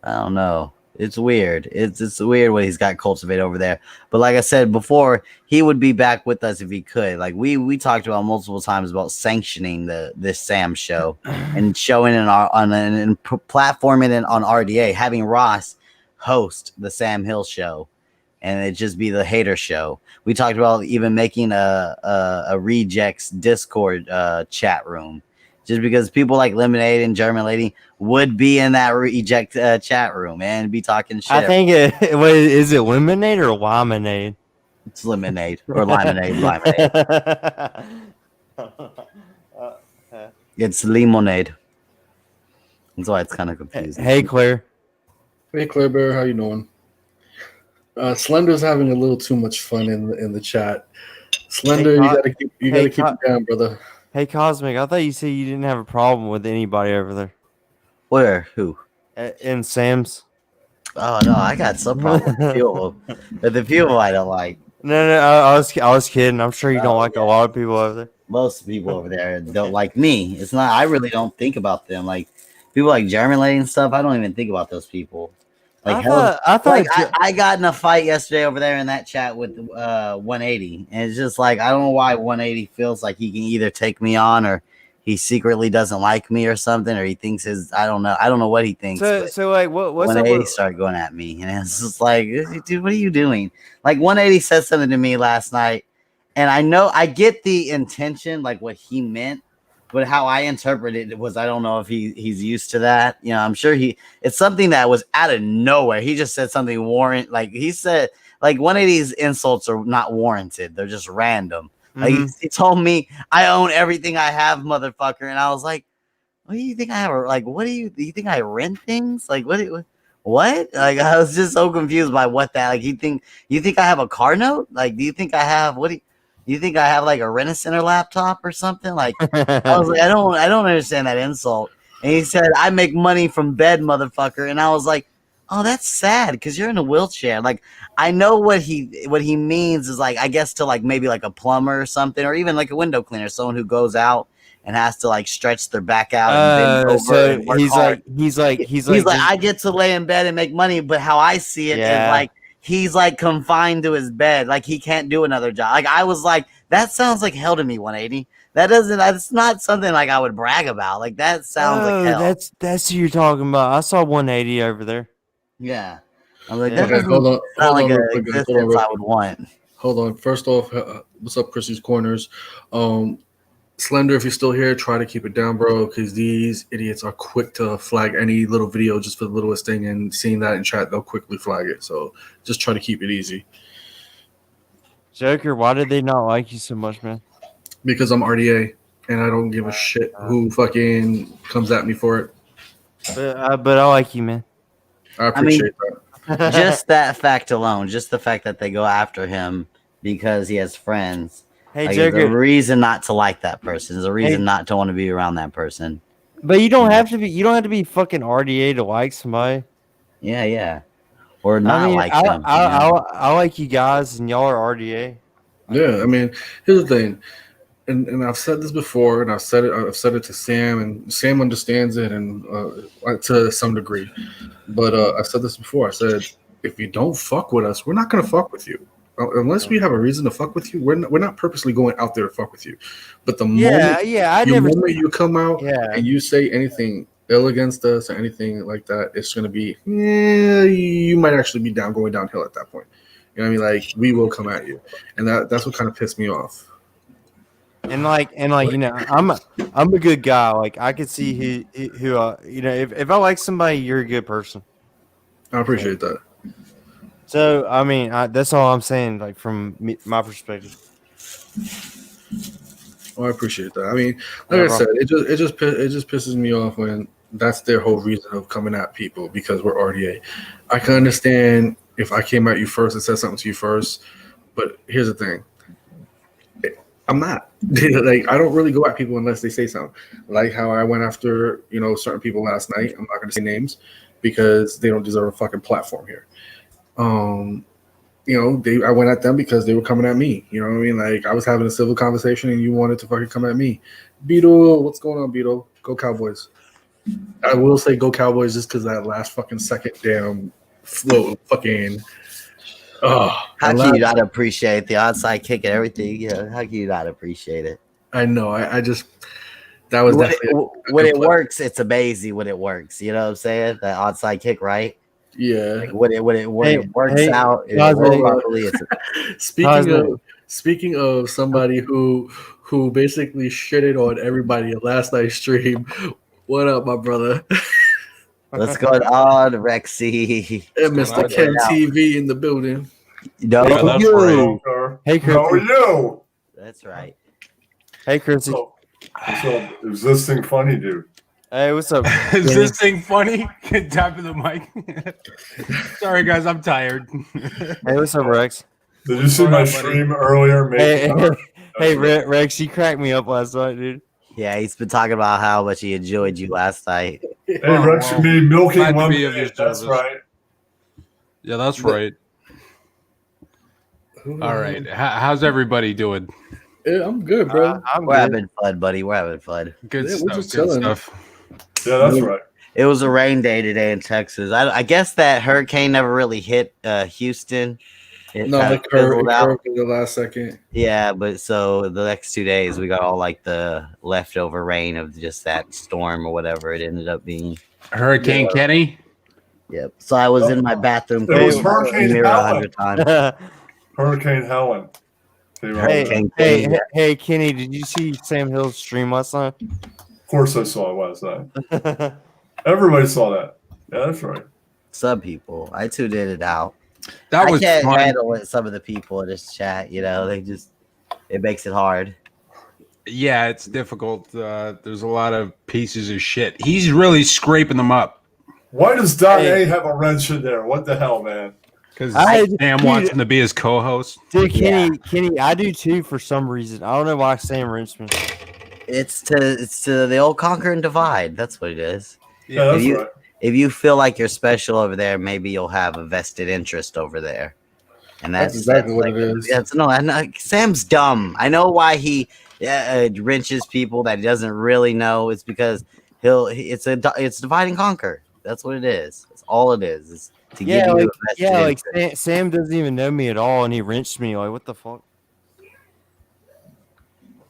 don't know. It's weird. It's weird what he's got cultivated over there. But like I said before, he would be back with us if he could. Like we talked about multiple times about sanctioning this Sam show and showing it and platforming it on RDA, having Ross host the Sam Hill show, and it just be the hater show. We talked about even making a rejects Discord chat room. Just because people like Lemonade and German Lady would be in that reject chat room and be talking shit. I think is it Lemonade or Lemonade? It's Lemonade or Limonade. It's Lemonade. That's why it's kind of confusing. Hey, Claire. Hey, Claire Bear, how you doing? Slender's having a little too much fun in the chat. Slender, you gotta keep it down, brother. Hey, Cosmic, I thought you said you didn't have a problem with anybody over there. Where? Who? In Sam's. Oh no, I got some problem with people. But the people I don't like. No, I was kidding. I'm sure you don't like a lot of people over there. Most people over there don't like me. It's not. I really don't think about them. Like people like German Lady and stuff. I don't even think about those people. Like I got in a fight yesterday over there in that chat with 180, and it's just like I don't know why 180 feels like he can either take me on or he secretly doesn't like me or something, or he thinks I don't know what he thinks. So like, what's up 180 with? started going at me, and it's just like, dude, what are you doing? Like 180 said something to me last night, and I get the intention, like what he meant, but how I interpreted it was I don't know if he's used to that. You know, I'm sure it's something that was out of nowhere. He just said something like he said like 180's insults are not warranted. They're just random. Like he told me I own everything I have, motherfucker, and I was like, what do you think I have? Like, do you think I rent things? Like, what? Like, I was just so confused by what that. Like, you think I have a car note? Like, do you think I have you think I have like a Rent-A-Center laptop or something? Like, I was like, I don't understand that insult. And he said, I make money from bed, motherfucker. And I was like, oh, that's sad because you're in a wheelchair. Like, I know what he means is like, I guess to like maybe like a plumber or something, or even like a window cleaner, someone who goes out and has to like stretch their back out and bend over so and work he's hard. like I get to lay in bed and make money, but how I see it is like he's like confined to his bed, like he can't do another job. Like I was like, that sounds like hell to me, 180. That's not something like I would brag about. Like that sounds like hell. That's who you're talking about. I saw 180 over there. Yeah. I'm like, Yeah. that doesn't sound like an existence I would want. Hold on. First off, what's up, Chrissy's Corners? Slender, if you're still here, try to keep it down, bro, because these idiots are quick to flag any little video just for the littlest thing, and seeing that in chat, they'll quickly flag it. So just try to keep it easy. Jok3r, why did they not like you so much, man? Because I'm RDA, and I don't give a shit who fucking comes at me for it. But I like you, man. I appreciate that. Just that fact alone, just the fact that they go after him because he has friends. Hey, like, Jok3r, there's a reason not to like that person. There's a reason not to want to be around that person. But you don't have to be fucking RDA to like somebody. Yeah. Or not like them. I like you guys, and y'all are RDA. Yeah, I mean, here's the thing, and I've said this before, and I've said it to Sam, and Sam understands it, and to some degree. But I said this before. I said, if you don't fuck with us, we're not gonna fuck with you. Unless we have a reason to fuck with you, we're not purposely going out there to fuck with you. But the moment you come out and you say anything ill against us or anything like that, it's gonna be you might actually be going downhill at that point. You know what I mean? Like we will come at you, and that's what kind of pissed me off. And like you know, I'm a good guy. Like I could see who you know, if I like somebody, you're a good person. I appreciate that. So I mean, that's all I'm saying. Like from my perspective. Oh, I appreciate that. I mean, like I said, it just pisses me off when that's their whole reason of coming at people because we're RDA. I can understand if I came at you first and said something to you first, but here's the thing. I'm not. Like I don't really go at people unless they say something. Like how I went after, you know, certain people last night. I'm not gonna say names because they don't deserve a fucking platform here. You know, I went at them because they were coming at me. You know what I mean? Like I was having a civil conversation and you wanted to fucking come at me. Beetle, what's going on, Beetle? Go Cowboys. I will say go Cowboys just because that last fucking second damn flow fucking. How can you not appreciate the onside kick and everything? Yeah, how can you not appreciate it? I know. I just that was definitely when it works. It's amazing when it works. You know what I'm saying? That onside kick, right? Yeah. Like when it works out. Speaking of somebody who basically shitted on everybody at last night's stream. What up, my brother? What's going on, Rexy? And Mr. Ken TV in the building. No, yeah, that's right. Hey, Chris. How are you? That's right. Hey, Chrissy. So, is this thing funny, dude? Hey, what's up? Is this thing funny? Tap in the mic. Sorry, guys, I'm tired. Hey, what's up, Rex? Did you see my stream earlier? Hey, Rex, you cracked me up last night, dude. Yeah, he's been talking about how much he enjoyed you last night. Hey, Rex, you need milking glad to one be of your minute. That's service. right. Yeah, that's right. All right. How's everybody doing? Yeah, I'm good, bro. We're having fun, buddy. We're having fun. Good Yeah, we're just stuff. Good chilling. stuff. Yeah, that's right. It was a rain day today in Texas. I guess that hurricane never really hit Houston. It No, kind it of curved, fizzled it out. curved in the last second. Yeah, but so the next 2 days we got all like the leftover rain of just that storm or whatever it ended up being. Hurricane Yeah. Kenny. Yep. So I was in my bathroom. It was cleaning my Hurricane mirror Helen. 100 times. Hurricane Helen. Came out Hey, of that. hey, Kenny, hey, Kenny, did you see Sam Hill's stream last night? Of course I saw it last night. Everybody saw that. Yeah, that's right. Some people. I tuned it out. That I was can't fun. handle it. Some of the people in this chat, it makes it hard. Yeah, it's difficult. There's a lot of pieces of shit. He's really scraping them up Why does Don Hey. A have a wrench in there? What the hell, man? because I- Sam wants him to be his co-host. Dude, Kenny, I do too for some reason. I don't know why Sam rinsed me. It's to the old conquer and divide. That's what it is. Yeah, that's you- right. If you feel like you're special over there, maybe you'll have a vested interest over there. And That's exactly what it is. Sam's dumb. I know why he wrenches people that he doesn't really know. It's because it's divide and conquer. That's what it is. That's all it is. It's to give you a vested interest. Sam doesn't even know me at all, and he wrenched me. Like, what the fuck?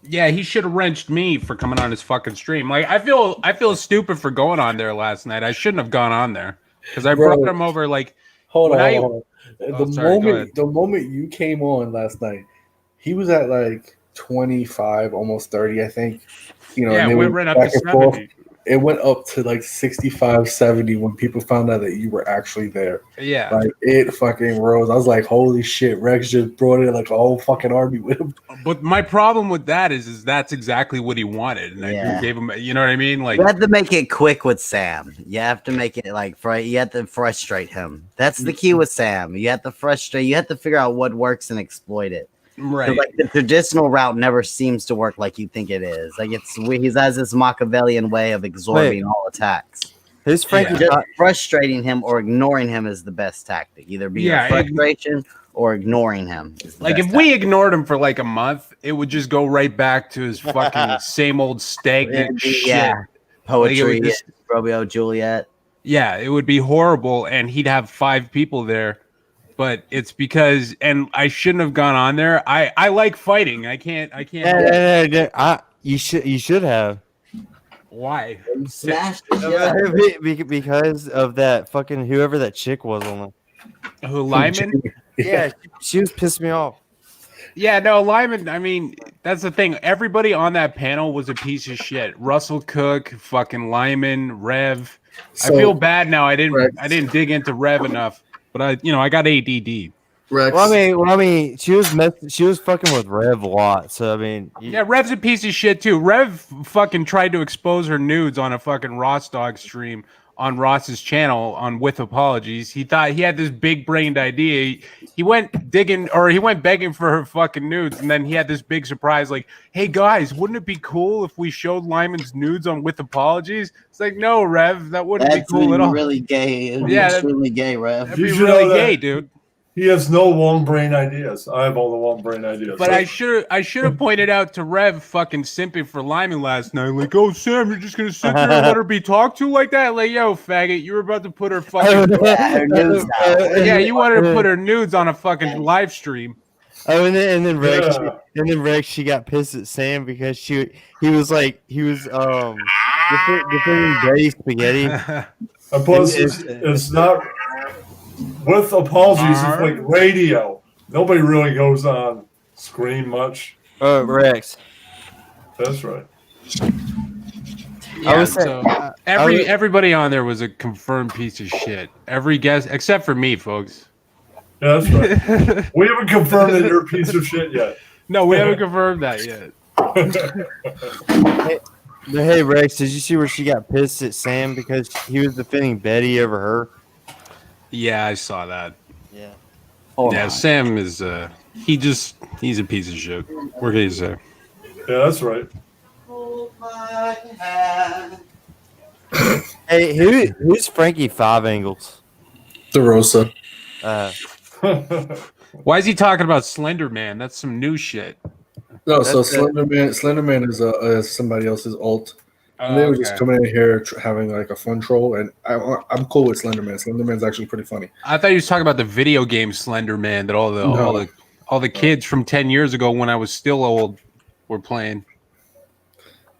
Yeah, he should have wrenched me for coming on his fucking stream. Like, I feel stupid for going on there last night. I shouldn't have gone on there because I brought him over. Like, Hold When on, I- hold on. Oh, sorry, go ahead. The moment you came on last night, he was at like 25, almost 30, I think. You know, yeah, and they we went ran up back to and forth. 70. It went up to like 65, 70 when people found out that you were actually there. Yeah, Like it fucking rose. I was like, holy shit, Rex just brought in like a whole fucking army with him. but my problem with that is that's exactly what he wanted, and I Yeah. just gave him. You know what I mean? Like, You have to make it quick with Sam. You have to make it you have to frustrate him. That's the key with Sam. You have to frustrate. You have to figure out what works and exploit it. 'Cause, right? like the traditional route never seems to work like you think it is. Like he has this Machiavellian way of absorbing all attacks. His Frankie, Just frustrating him or ignoring him is the best tactic. Either be Yeah, frustration or ignoring him. Is the Like, best if we ignored him for like a month, it would just go right back to his fucking same old stagnant tactic. shit. Yeah, poetry, Like, it would just- Romeo Juliet. Yeah, it would be horrible, and he'd have 5 people there. But it's because, and I shouldn't have gone on there. I like fighting. I can't. you should have. Why? Smashed the shit. Because of that fucking whoever that chick was on Who, Lyman? the. Yeah, she was pissing me off. Yeah, no, Lyman. I mean, that's the thing. Everybody on that panel was a piece of shit. Russell Cook, fucking Lyman, Rev. I So, feel bad now. I Rex. didn't dig into Rev enough, but I got ADD. Rex, Well, I mean, she was fucking with Rev a lot. So I mean, Yeah, Rev's a piece of shit too. Rev fucking tried to expose her nudes on a fucking Ross Dog stream on Ross's channel on With Apologies. He thought he had this big brained idea. He went digging, or he went begging for her fucking nudes, and then he had this big surprise like, hey guys, wouldn't it be cool if we showed Lyman's nudes on With Apologies? It's like, no, Rev, that wouldn't be cool at all. Really gay. It'd be Yeah, extremely gay, Rev. That'd be You should really know that. gay, dude. He has no long brain ideas. I have all the long brain ideas. But I should have pointed out to Rev fucking simping for Lyman last night. Like, oh Sam, you're just gonna sit there and let her be talked to like that? Like, yo, faggot, you were about to put her fucking yeah, you wanted to put her nudes on a fucking live stream. Oh, and then Rex, Yeah. she got pissed at Sam because he was defending Betty Spaghetti. And plus, it's not with apologies. It's like radio. Nobody really goes on screen much. Rex. That's right. Yeah, was saying- so everybody on there was a confirmed piece of shit. Every guest except for me, folks. Yeah, that's right. We haven't confirmed that you're a piece of shit yet. No, we haven't confirmed that yet. But hey, Rex, did you see where she got pissed at Sam because he was defending Betty over her? Yeah, I saw that. Yeah. Yeah, Sam is he's a piece of shit. What can you say? Yeah, that's right. Hey, who's Frankie Five Angles? DeRosa. Why is he talking about Slender Man? That's some new shit. No, so That's it. Slenderman is somebody else's alt. And they were just coming in here having like a fun troll, and I'm cool with Slenderman. Slenderman's actually pretty funny. I thought you was talking about the video game Slender Man that all the kids from 10 years ago when I was still old were playing.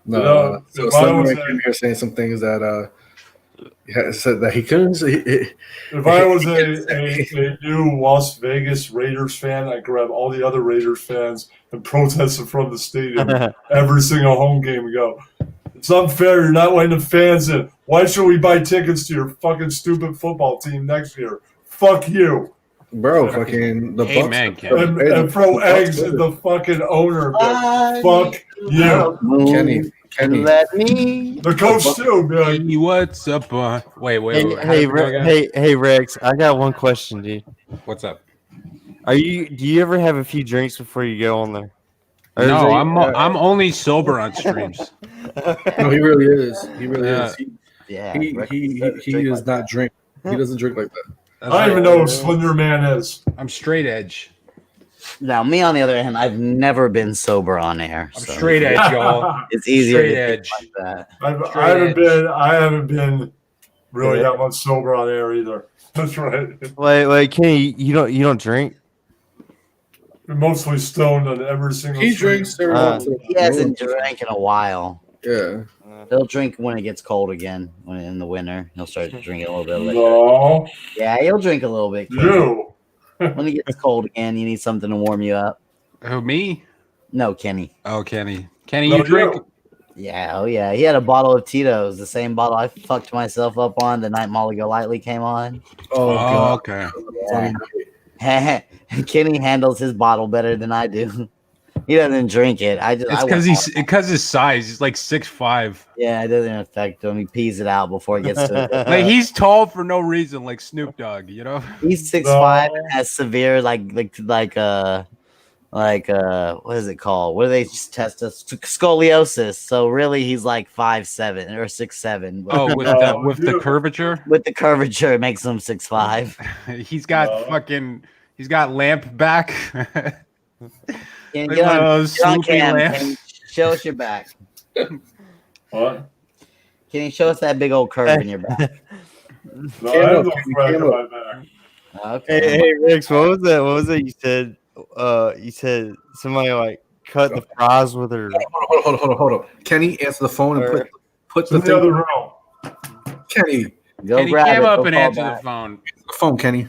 No, so Slenderman came here saying some things that said that he couldn't. If I was a new Las Vegas Raiders fan, I'd grab all the other Raiders fans and protest them from the stadium every single home game and go, it's unfair. You're not letting the fans in. Why should we buy tickets to your fucking stupid football team next year? Fuck you. Bro, fucking the Bucks. Man, and throw eggs at the fucking owner. Fuck you. Kenny. Let me. The coach too. Be like, Hey, what's up? Wait. Hey, Rex. I got one question, dude. What's up? Do you ever have a few drinks before you go on there? No, I'm only sober on streams. No, he really is. He really is. He does not drink. He doesn't drink like that. I don't even know who Slender Man is. I'm straight edge. Now, me on the other hand, I've never been sober on air. I'm straight edge, y'all. It's easier Straight to edge. think like that. I haven't been really that much sober on air either. That's right. Wait, Kenny, you don't drink? We're mostly stoned on every single. He drinks. He hasn't drank in a while. Yeah. He'll drink when it gets cold again. When in the winter, he'll start drinking a little bit of liquor. No. Yeah, he'll drink a little bit. You. When it gets cold again, you need something to warm you up. Who, me? No, Kenny. Oh, Kenny. Kenny, you drink? Yeah, oh yeah. He had a bottle of Tito's, the same bottle I fucked myself up on the night Molly Golightly came on. Oh, God. Okay. Yeah. Kenny handles his bottle better than I do. He doesn't drink it. It's because his size. He's like 6'5". Yeah, it doesn't affect him. He pees it out before it gets to it. Like he's tall for no reason, like Snoop Dogg. You know. He's 6'5" and has severe like what is it called? What do they test us? Scoliosis. So really, he's like 5'7" or 6'7". Oh, with the curvature. With the curvature, it makes him 6'5". He's got lamp back. Can Like get one of on, those get on Snoopy cam, lamps. Kenny. Show us your back. What? Can you show us that big old curve in your back? No, I have no crack in my back. Okay. Hey, Rex, what was that? What was it you said? You said somebody like cut the fries with her. Hold up. Kenny, answer the phone and put It's in the other room. Kenny, Go Kenny, grab came it. up Go and call answer back. the phone. the phone, Kenny.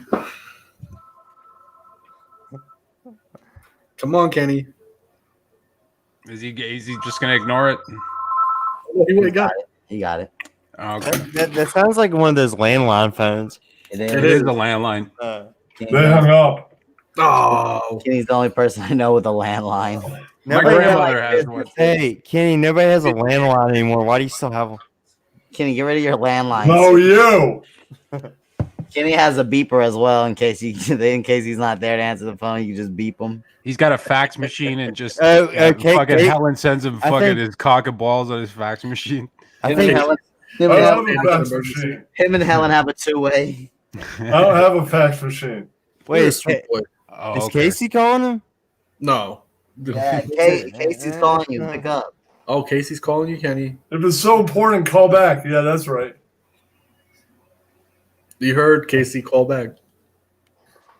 Come on, Kenny. Is he just gonna ignore it? He got it. He got it. Okay. That sounds like one of those landline phones. It It is. is a landline. They hung up. Oh, Kenny's the only person I know with a landline. My Nobody grandmother has one. Hey, Kenny, nobody has a landline anymore. Why do you still have one? Kenny, get rid of your landline. No, you. Kenny has a beeper as well in case he's not there to answer the phone. You just beep him. He's got a fax machine and just Okay, fucking Kate, Helen sends him I fucking think- his cock and balls on his fax machine. I Him and think Helen, I him and don't Helen, have a fax machine. him and Helen have a two-way. I don't have a fax machine. wait, is sweet boy. Oh, is okay. Casey calling him? No. Yeah, Casey's calling you. Pick up. Oh, Casey's calling you, Kenny. If it's so important, call back. Yeah, that's right. You heard Casey call back.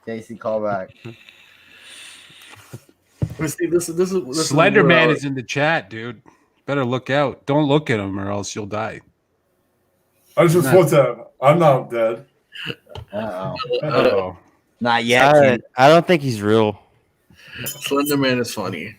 Casey, call back. See, this is Slender Man where is in the chat, dude. Better look out. Don't look at him or else you'll die. I just looked at him. I'm not dead. Uh-oh. Oh. Not yet. Kenny. I don't think he's real. Slender Man is funny.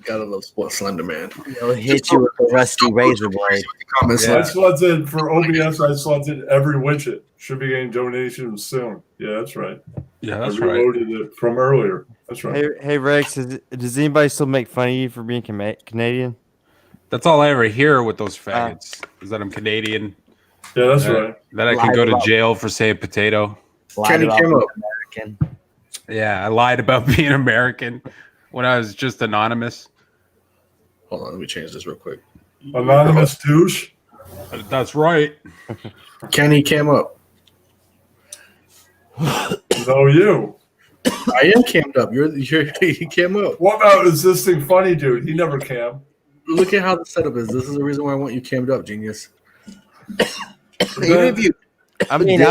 Gotta love Slender Man. He'll hit you with a rusty razor blade. Comments I selected for OBS. I selected every widget. Should be getting donations soon. Yeah, that's right. Yeah, that's I right. reloaded it from earlier. That's right. Hey Rex, does anybody still make fun of you for being Canadian? That's all I ever hear with those faggots is that I'm Canadian. Yeah, that's right. That I can go to jail for saying potato. Kenny came up. American. Yeah, I lied about being American when I was just anonymous. Hold on, let me change this real quick. Anonymous douche. That's right. Kenny came up. No, you. I am cammed up. He came up. What about existing funny dude? He never cam. look at how the setup is. This is the reason why I want you cammed up, genius. Even if you, I mean,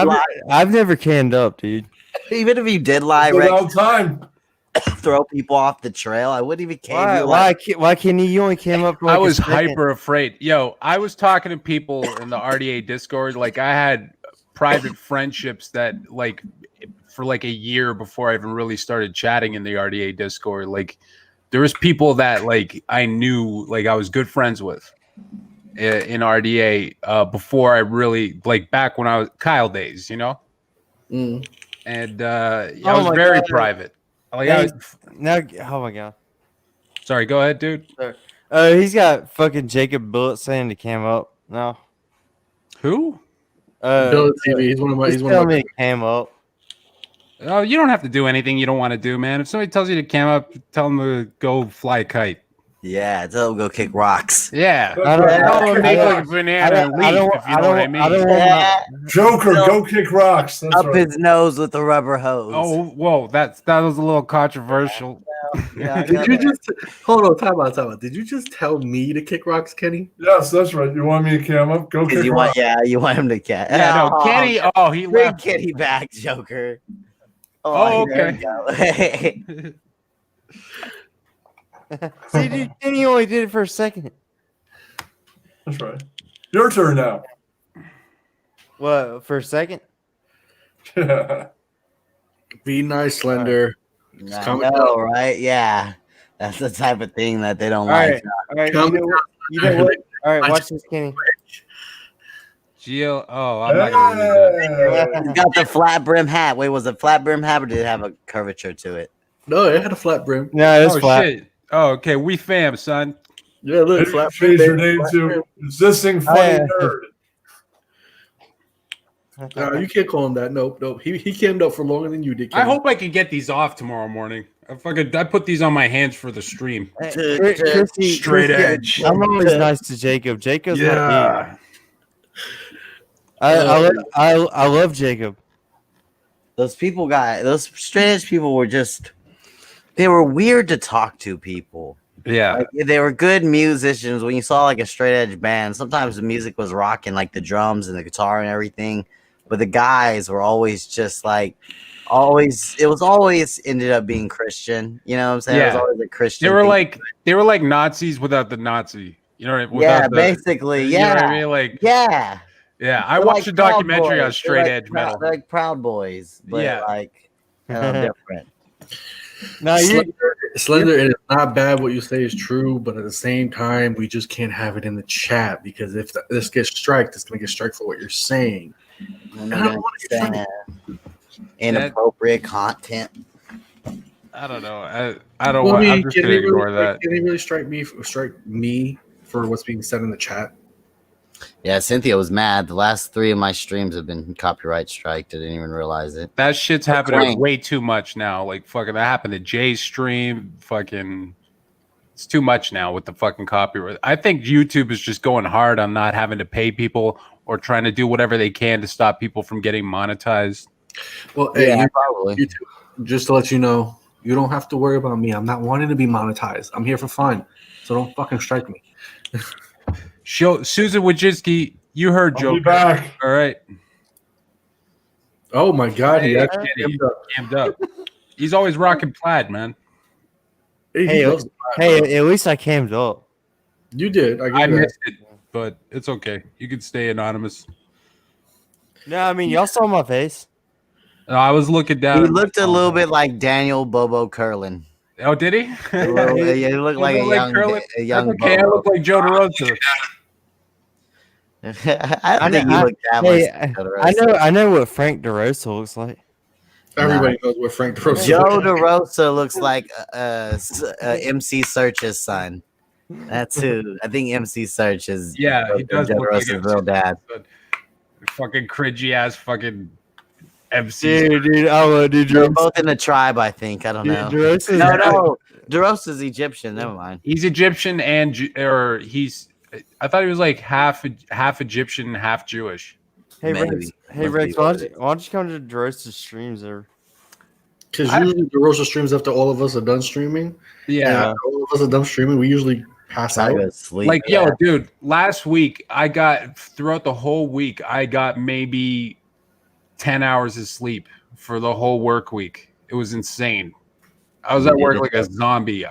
I've never canned up, dude. even if you did lie, Good Rex, old time. throw people off the trail, I wouldn't even care. You like, Why can you only came up? For like I was a second? hyper afraid. Yo, I was talking to people in the RDA Discord. Like, I had private friendships that, like, for like a year before I even really started chatting in the RDA Discord. Like, there was people that like I knew, like I was good friends with in RDA before I really, like, back when I was Kyle days, you know. Mm. And I was very private. Like, Now, oh my god. sorry, go ahead, dude. He's got fucking Jacob Bullet saying to cam up now. Who? Bill TV. He's one of my. He's He's one of telling my. me to cam up. Oh, you don't have to do anything you don't want to do, man. If somebody tells you to cam up, tell them to go fly a kite. yeah, tell them go kick rocks. Yeah. I don't- Tell them to make I like a banana and leaf, if you know what I mean. Yeah, Joker, go kick rocks. That's up right. his nose with the rubber hose. Oh, whoa, that was a little controversial. yeah, Did you just hold on? Time out. Did you just tell me to kick rocks, Kenny? Yes, that's right. You want me to cam up? Go kick you rocks. want, you want him to catch. Yeah, no, Kenny. Oh, he Bring left. Kenny back, Joker. Oh, there okay. we go. See, dude, Kenny only did it for a second. That's right. Your turn now. What, for a second? Be nice, Slender. I coming know, right? Yeah, that's the type of thing that they don't All like. right, all right. Come You know what? All right, watch this, Kenny. Gio. Oh, I'm not gonna read that. He's got the flat brim hat. Wait, was it flat brim hat or did it have a curvature to it? No, it had a flat brim. No, it's Oh flat. shit. Oh, okay. We fam, son. Yeah, look, Maybe flat change brim. your name Flat to brim. Existing Funny yeah. Nerd. No, you can't call him that. Nope. He came up for longer than you did. I Kenny. hope I can get these off tomorrow morning. I put these on my hands for the stream. Straight edge. I'm always nice to Jacob. Jacob's my Yeah. dude. I love Jacob. Those straight edge people were they were weird to talk to. People, Yeah. like, they were good musicians. When you saw like a straight edge band, sometimes the music was rocking, like the drums and the guitar and everything, but the guys were always just like it was always ended up being Christian. You know what I'm saying? It was Yeah. always a Christian. They were like Nazis without the Nazi. You know, yeah, basically, You know what I mean? Like, yeah. yeah. I They're watched like a documentary Proud on Boys. straight They're like edge metal. They're like Proud Boys, but Yeah. like different. No, you. Slender, it is not bad. What you say is true, but at the same time, we just can't have it in the chat because if this gets striked, it's going to get striked for what you're saying. I'm I don't want to get saying inappropriate content. I don't know. I don't Well, want. I I'm mean, just can gonna they ignore really, that. can they really strike me for what's being said in the chat? Yeah, Cynthia was mad. The last 3 of my streams have been copyright striked. I didn't even realize it. That shit's happening Clank. way too much now. Like, fucking, that happened to Jay's stream. Fucking, it's too much now with the fucking copyright. I think YouTube is just going hard on not having to pay people or trying to do whatever they can to stop people from getting monetized. Well, hey, Yeah, you, probably. YouTube, just to let you know, you don't have to worry about me. I'm not wanting to be monetized. I'm here for fun, so don't fucking strike me. Susan Wojcicki, you heard I'll be Joker. back. All right. Oh my god, he Hey, actually Kenny, cammed up. cammed up. He's always rocking plaid, man. He Hey, loves- Hey, at least I cammed up. you did. I, give I you that. missed it, but it's okay. You can stay anonymous. No, I mean y'all saw my face. No, I was looking down. He at my looked a phone. little bit like Daniel Bobo Curlin. Oh, did he? He looked like look like Curlin? a young Okay, I Bobo. look like Joe DeRosa. I don't think he looked that much. Hey, like Joe DeRosa. I know what Frank DeRosa looks like. Everybody knows what Frank DeRosa Joe is. DeRosa looks like MC Search's son. That's who. I think MC Search is. Yeah, he does Joe look like DeRosa's MC real dad. Fucking cringy ass fucking MC. Dude, dude, They're both in the tribe, I think. I don't know. DeRosa's No, DeRosa's Egyptian. Never mind. He's Egyptian or he's. I thought he was like half Egyptian, half Jewish. Hey Maybe. Rex, why don't you come to DeRosa's streams or? Because usually DeRosa streams after all of us are done streaming. And Yeah, after all of us are done streaming, we usually pass I out. go to sleep. Like, yo, dude, last week throughout the whole week, I got maybe 10 hours of sleep for the whole work week. It was insane. I was at work like a zombie.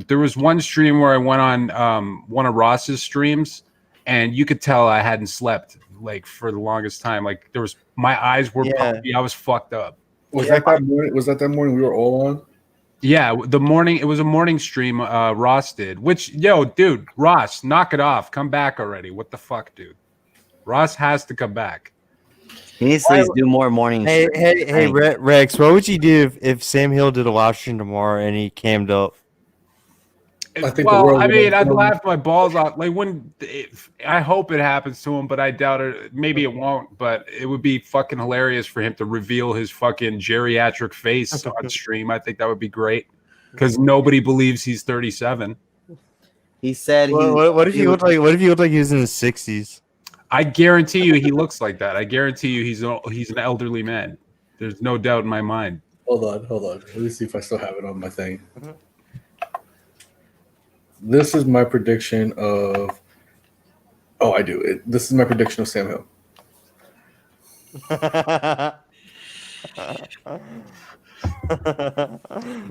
There was one stream where I went on one of Ross's streams, and you could tell I hadn't slept like for the longest time. Like my eyes were puffy. I was fucked up. Was that morning? Was that morning we were all on? Yeah, it was a morning stream Ross did, which, yo, dude, Ross, knock it off. Come back already. What the fuck, dude? Ross has to come back. He needs to do more morning. Hey, Rex, what would you do if Sam Hill did a live stream tomorrow and he cammed up? I'd laugh my balls off. Like I hope it happens to him, but I doubt it. Maybe it won't, but it would be fucking hilarious for him to reveal his fucking geriatric face on stream. I think that would be great because nobody believes he's 37. He said, what if he looked like he was in his 60s? I guarantee you he looks like that. I guarantee you he's an elderly man. There's no doubt in my mind. Hold on. Let me see if I still have it on my thing. This is my prediction of. Oh, I do. This is my prediction of Sam Hill.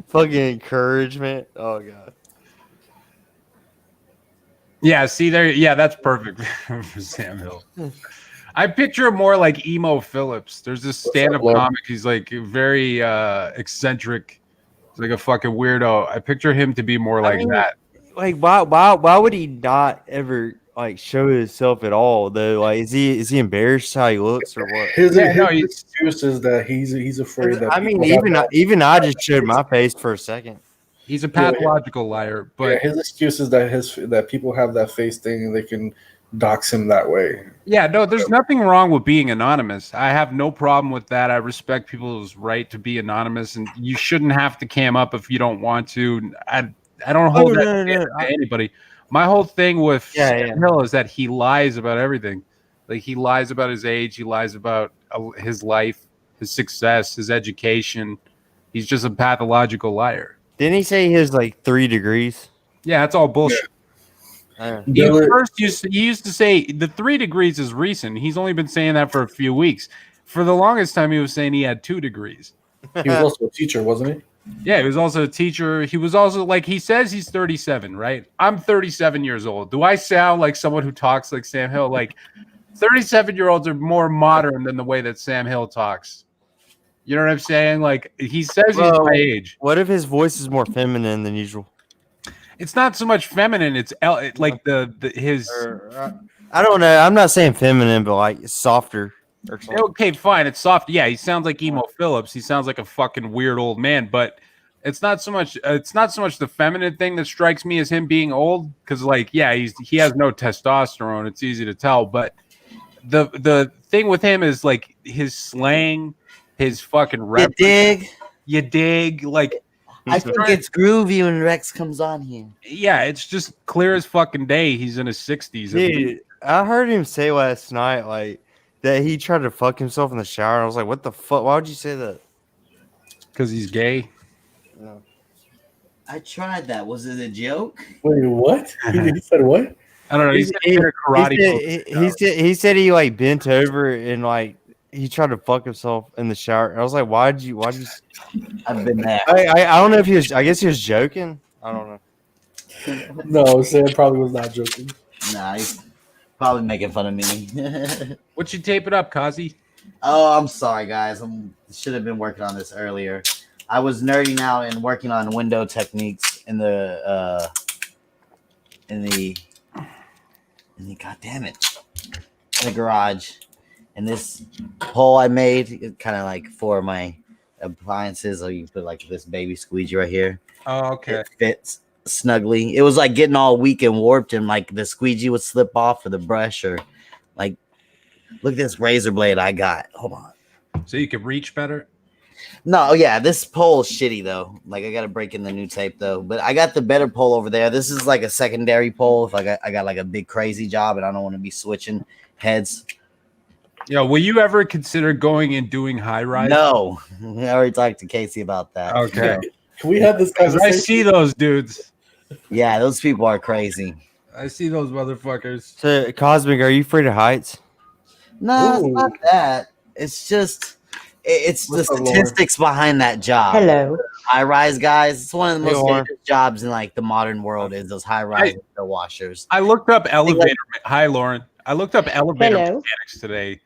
Fucking encouragement. Oh god. Yeah, see there. Yeah, that's perfect for Sam Hill. I picture him more like Emo Phillips. There's this stand-up comic. He's like very eccentric. He's like a fucking weirdo. I picture him to be more like that. Like why would he not ever like show himself at all though? Like is he embarrassed how he looks or what? His excuse is that he's afraid that. I mean, even I just showed my face for a second. He's a pathological liar, but his excuse is that people have that face thing and they can dox him that way. Yeah, no, there's nothing wrong with being anonymous. I have no problem with that. I respect people's right to be anonymous, and you shouldn't have to cam up if you don't want to. I don't hold to anybody. My whole thing with Sam Hill is that he lies about everything. Like he lies about his age, he lies about his life, his success, his education. He's just a pathological liar. Didn't he say he has like 3 degrees? Yeah, that's all bullshit. Yeah. He used to say the 3 degrees is recent. He's only been saying that for a few weeks. For the longest time, he was saying he had 2 degrees. He was also a teacher, wasn't he? Yeah, he was also a teacher. He was also like he says he's 37, right? I'm 37 years old. Do I sound like someone who talks like Sam Hill? Like 37-year-olds are more modern than the way that Sam Hill talks. You know what I'm saying? Like he says he's my age. What if his voice is more feminine than usual? It's not so much feminine. It's like his. I don't know. I'm not saying feminine, but like softer. Okay, fine. It's soft. Yeah, he sounds like Emo Phillips. He sounds like a fucking weird old man. But it's not so much. It's not so much the feminine thing that strikes me as him being old. Because like, yeah, he has no testosterone. It's easy to tell. But the thing with him is like his slang, his fucking rep. You dig? Like. I think it's groovy when Rex comes on here. Yeah, it's just clear as fucking day. He's in his 60s. Dude, I heard him say last night like that he tried to fuck himself in the shower. And I was like, what the fuck? Why would you say that? Because he's gay. No. I tried that. Was it a joke? Wait, what? He said what? I don't know. He said he like bent over and like he tried to fuck himself in the shower. I was like, why'd you? I've been there. I don't know if he was. I guess he was joking. I don't know. No, Sam probably was not joking. Nah, he's probably making fun of me. What you tape it up, Kazi? Oh, I'm sorry, guys. Should have been working on this earlier. I was nerding out and working on window techniques in the goddamn it, in the garage. And this hole I made, kind of like for my appliances, or you put like this baby squeegee right here. Oh, okay. It fits snugly. It was like getting all weak and warped, and like the squeegee would slip off or the brush, or like, look at this razor blade I got. Hold on. So you can reach better? No, yeah, this pole is shitty though. Like I got to break in the new tape though. But I got the better pole over there. This is like a secondary pole if I got like a big crazy job and I don't want to be switching heads. Yo, will you ever consider going and doing high rise? No, I already talked to Casey about that. Okay. Can we have this conversation? I see those dudes. Yeah, those people are crazy. I see those motherfuckers. So, Cosmic, are you afraid of heights? No, it's Ooh. not that. It's just it's the What's up, Lauren? statistics behind that job. Hello. High rise guys. It's one of the Hey, most Lauren. dangerous jobs in like the modern world is those high rise window washers. I looked up elevator. Hi, Lauren. I looked up elevator Hello. mechanics today.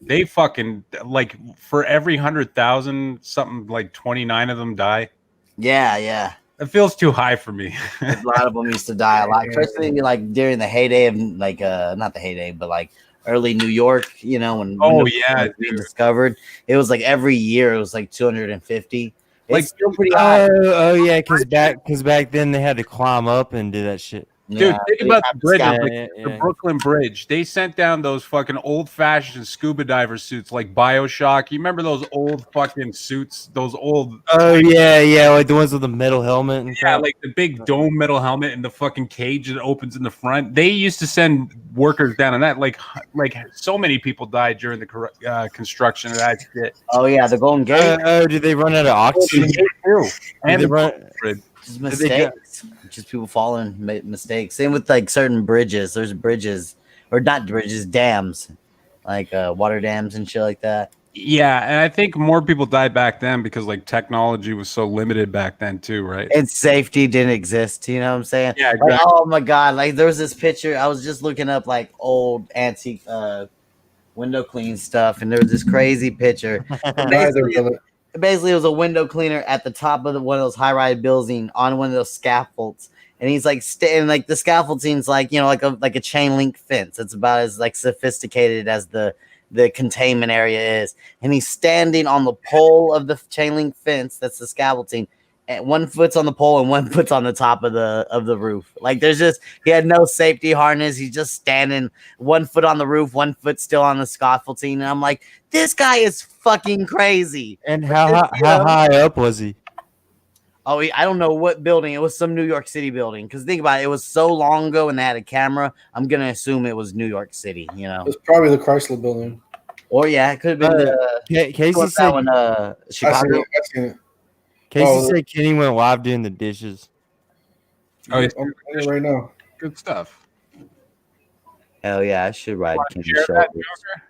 They fucking like for every 100,000, something like 29 of them die. Yeah, yeah. It feels too high for me. A lot of them used to die a lot, especially like during the heyday of like not the heyday, but like early New York, you know, when Oh, windows yeah, were being discovered. It was like every year it was like 250. Like, It's still pretty high. Oh yeah, because back then they had to climb up and do that shit. Dude, Yeah, think they about have the bridge, scalp- like the Brooklyn Bridge. They sent down those fucking old-fashioned scuba diver suits, like Bioshock. You remember those old fucking suits? Those old, Oh yeah, like the ones with the metal helmet and yeah, crap. like the big dome metal helmet and the fucking cage that opens in the front. They used to send workers down on that. Like so many people died during the construction of that shit. Oh yeah, the Golden Gate. Did they run out of oxygen? And they the run? Bridge. Just Did they go- mistakes. Just people falling mistakes. Same with like certain bridges. There's bridges or not bridges, dams, like water dams and shit like that. Yeah, and I think more people died back then because like technology was so limited back then too, right? And safety didn't exist. You know what I'm saying? Yeah, Like, exactly. oh my god! Like there was this picture. I was just looking up like old antique window clean stuff, and there was this crazy picture. Basically, it was a window cleaner at the top of one of those high-rise buildings on one of those scaffolds, and he's like standing like the scaffolding's like like a chain link fence. It's about as like sophisticated as the containment area is, and he's standing on the pole of the chain link fence. That's the scaffolding, and one foot's on the pole and one foot's on the top of the roof. Like he had no safety harness. He's just standing, one foot on the roof, one foot still on the scaffolding, and I'm like, this guy is fucking crazy. And how high up was he? Oh, I don't know what building. It was some New York City building. Because think about it, it was so long ago and they had a camera. I'm going to assume it was New York City, you know. It's probably the Chrysler building. Or, yeah, it could have been Casey what's said. that one, Chicago. I seen it. Casey said Kenny went live doing the dishes. Oh, I'm doing it right now. good stuff. Hell yeah, I should ride Kenny's Share shoulders. that, Joker?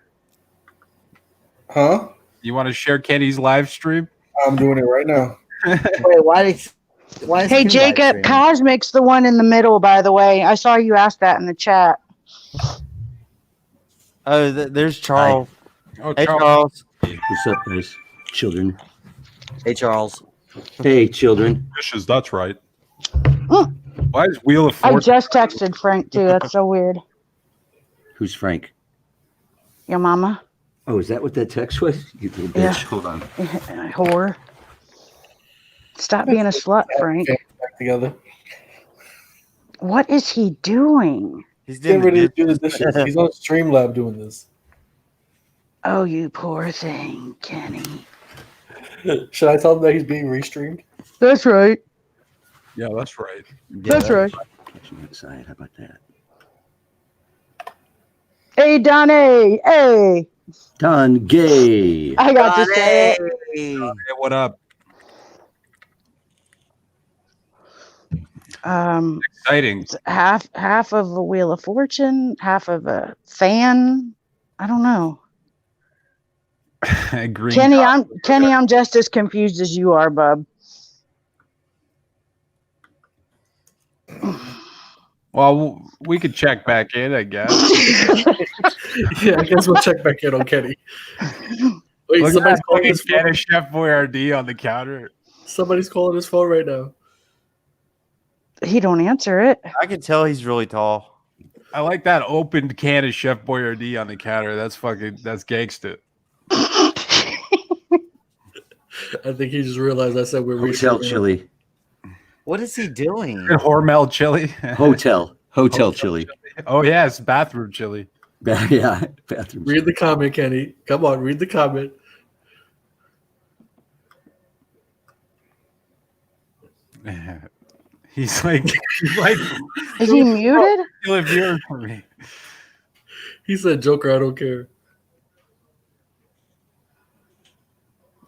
Huh? You want to share Kenny's live stream? I'm doing it right now. Wait, why is Hey, Kenny live Jacob, streaming? Cosmic's the one in the middle, by the way. I saw you ask that in the chat. Oh, there's Charles. Oh, Hey, Charles. Charles. What's up, guys? Children. Hey, Charles. Hey, children. Dishes, that's right. Why is Wheel of I Fortune? just texted Frank, too. That's so weird. Who's Frank? Your mama? Oh, is that what that text was? You little bitch. Yeah. Hold on. Whore. Stop being a slut, Frank. Back together. What is he doing? He's Get doing ready the to do the dishes. He's on Streamlab doing this. Oh, you poor thing, Kenny. Should I tell him that he's being restreamed? That's right. Yeah, that's right. That's right. Catch me outside. How about that? Hey, Donnie. Hey. Done gay. I got to say it. Hey. Hey, what up? Exciting. It's half of a Wheel of Fortune, half of a fan. I don't know. Green Kenny, I'm just as confused as you are, bub. Well, we could check back in, I guess. Yeah, I guess we'll check back in on Kenny. Wait, Look somebody's at calling that his phone. fucking Chef Boyardee on the counter. Somebody's calling his phone right now. He don't answer it. I can tell he's really tall. I like that opened can of Chef Boyardee on the counter. That's gangsta. I think he just realized I said we're Hotel restreaming. chili. What is he doing? Hormel chili. Hotel chili. Oh yes, bathroom chili. Yeah, bathroom. Read the comment, Kenny. Come on, read the comment. He's like Is he muted? still a viewer for me. He said, Joker, I don't care.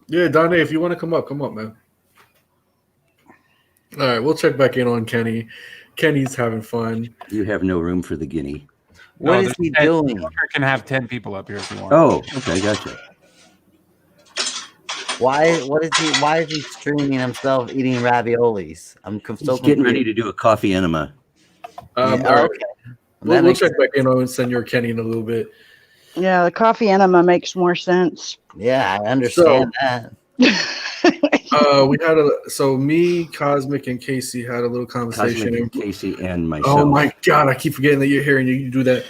Yeah, Donnie, if you want to come up, man. All right, we'll check back in on Kenny. Kenny's having fun. You have no room for the guinea. What is there's he 10 doing? Joker can have 10 people up here if you want. Oh, okay, gotcha. Why? What is he? Why is he streaming himself eating raviolis? I'm so He's getting ready confused. to do a coffee enema. Yeah, All right, okay. we'll makes check back in on Senor Kenny in a little bit. Yeah, the coffee enema makes more sense. Yeah, I understand that. We had me, Cosmic, and Casey had a little conversation. Cosmic, Casey, and myself. Oh my God, I keep forgetting that you're here and you do that.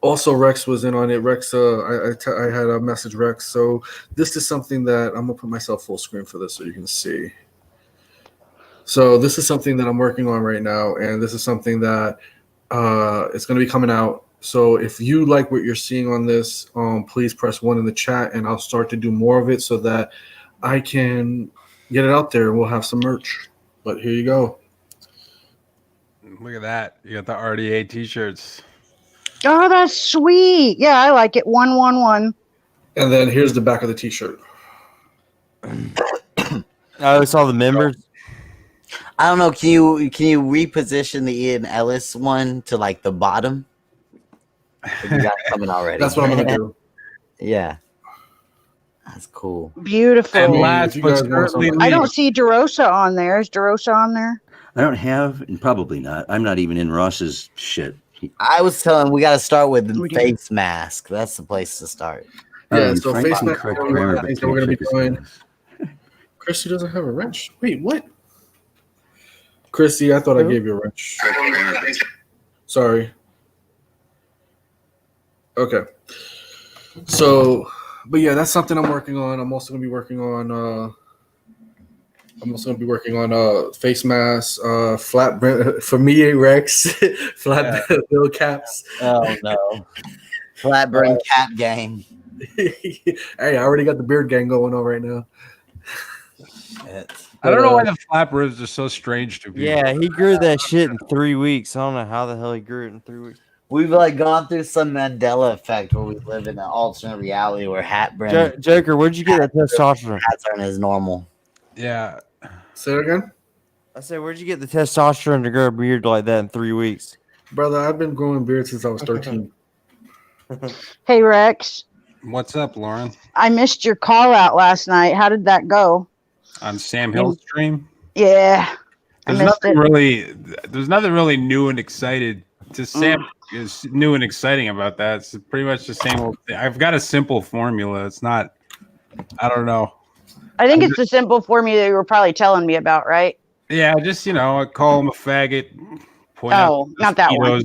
Also, Rex was in on it. Rex, I had a message, Rex. So this is something that I'm gonna put myself full screen for this so you can see. So this is something that I'm working on right now, and this is something that it's gonna be coming out. So if you like what you're seeing on this, please press 1 in the chat, and I'll start to do more of it so that I can get it out there. We'll have some merch. But here you go. Look at that. You got the RDA t-shirts. Oh, that's sweet. Yeah, I like it. 111. And then here's the back of the t-shirt. Oh, it's all the members. I don't know. Can you reposition the Ian Ellis one to like the bottom? You got it coming already. That's what I'm gonna do. Yeah, that's cool. Beautiful. And if last you but guys want certainly something- I least, don't see DeRosa on there. Is DeRosa on there? I don't have, and probably not. I'm not even in Ross's shit. I was telling we got to start with the We do. face mask. That's the place to start. Yeah, so Frank face can mask, correct we're grammar, gonna but be can't check doing. his Christy doesn't have a wrench. Wait, what? Christy, I thought I gave you a wrench. Sorry. Okay. So, but yeah, that's something I'm working on. I'm also gonna be working on. Face masks, flat brim for me, Rex, flat bill caps. Oh no, flat brim cap game. Hey, I already got the beard gang going on right now. I don't know why the flap ribs are so strange to people. Yeah, he grew that shit in 3 weeks. I don't know how the hell he grew it in 3 weeks. We've like gone through some Mandela effect where we live in an alternate reality where hat brim Joker, where'd you get that testosterone? hats aren't as normal. Yeah. Say it again, I said, where'd you get the testosterone to grow a beard like that in 3 weeks? brother. I've been growing beard since I was 13. Hey, Rex. What's up, Lauren? I missed your call out last night. How did that go? On Sam Hill's stream? Yeah, I There's missed nothing it. really. There's nothing really new and excited. To Sam is new and exciting about that. It's pretty much the same old thing. I've got a simple formula. It's not. I don't know. I think it's the simple formula you were probably telling me about, right? Yeah, just I call him a faggot. Point Oh, not that one.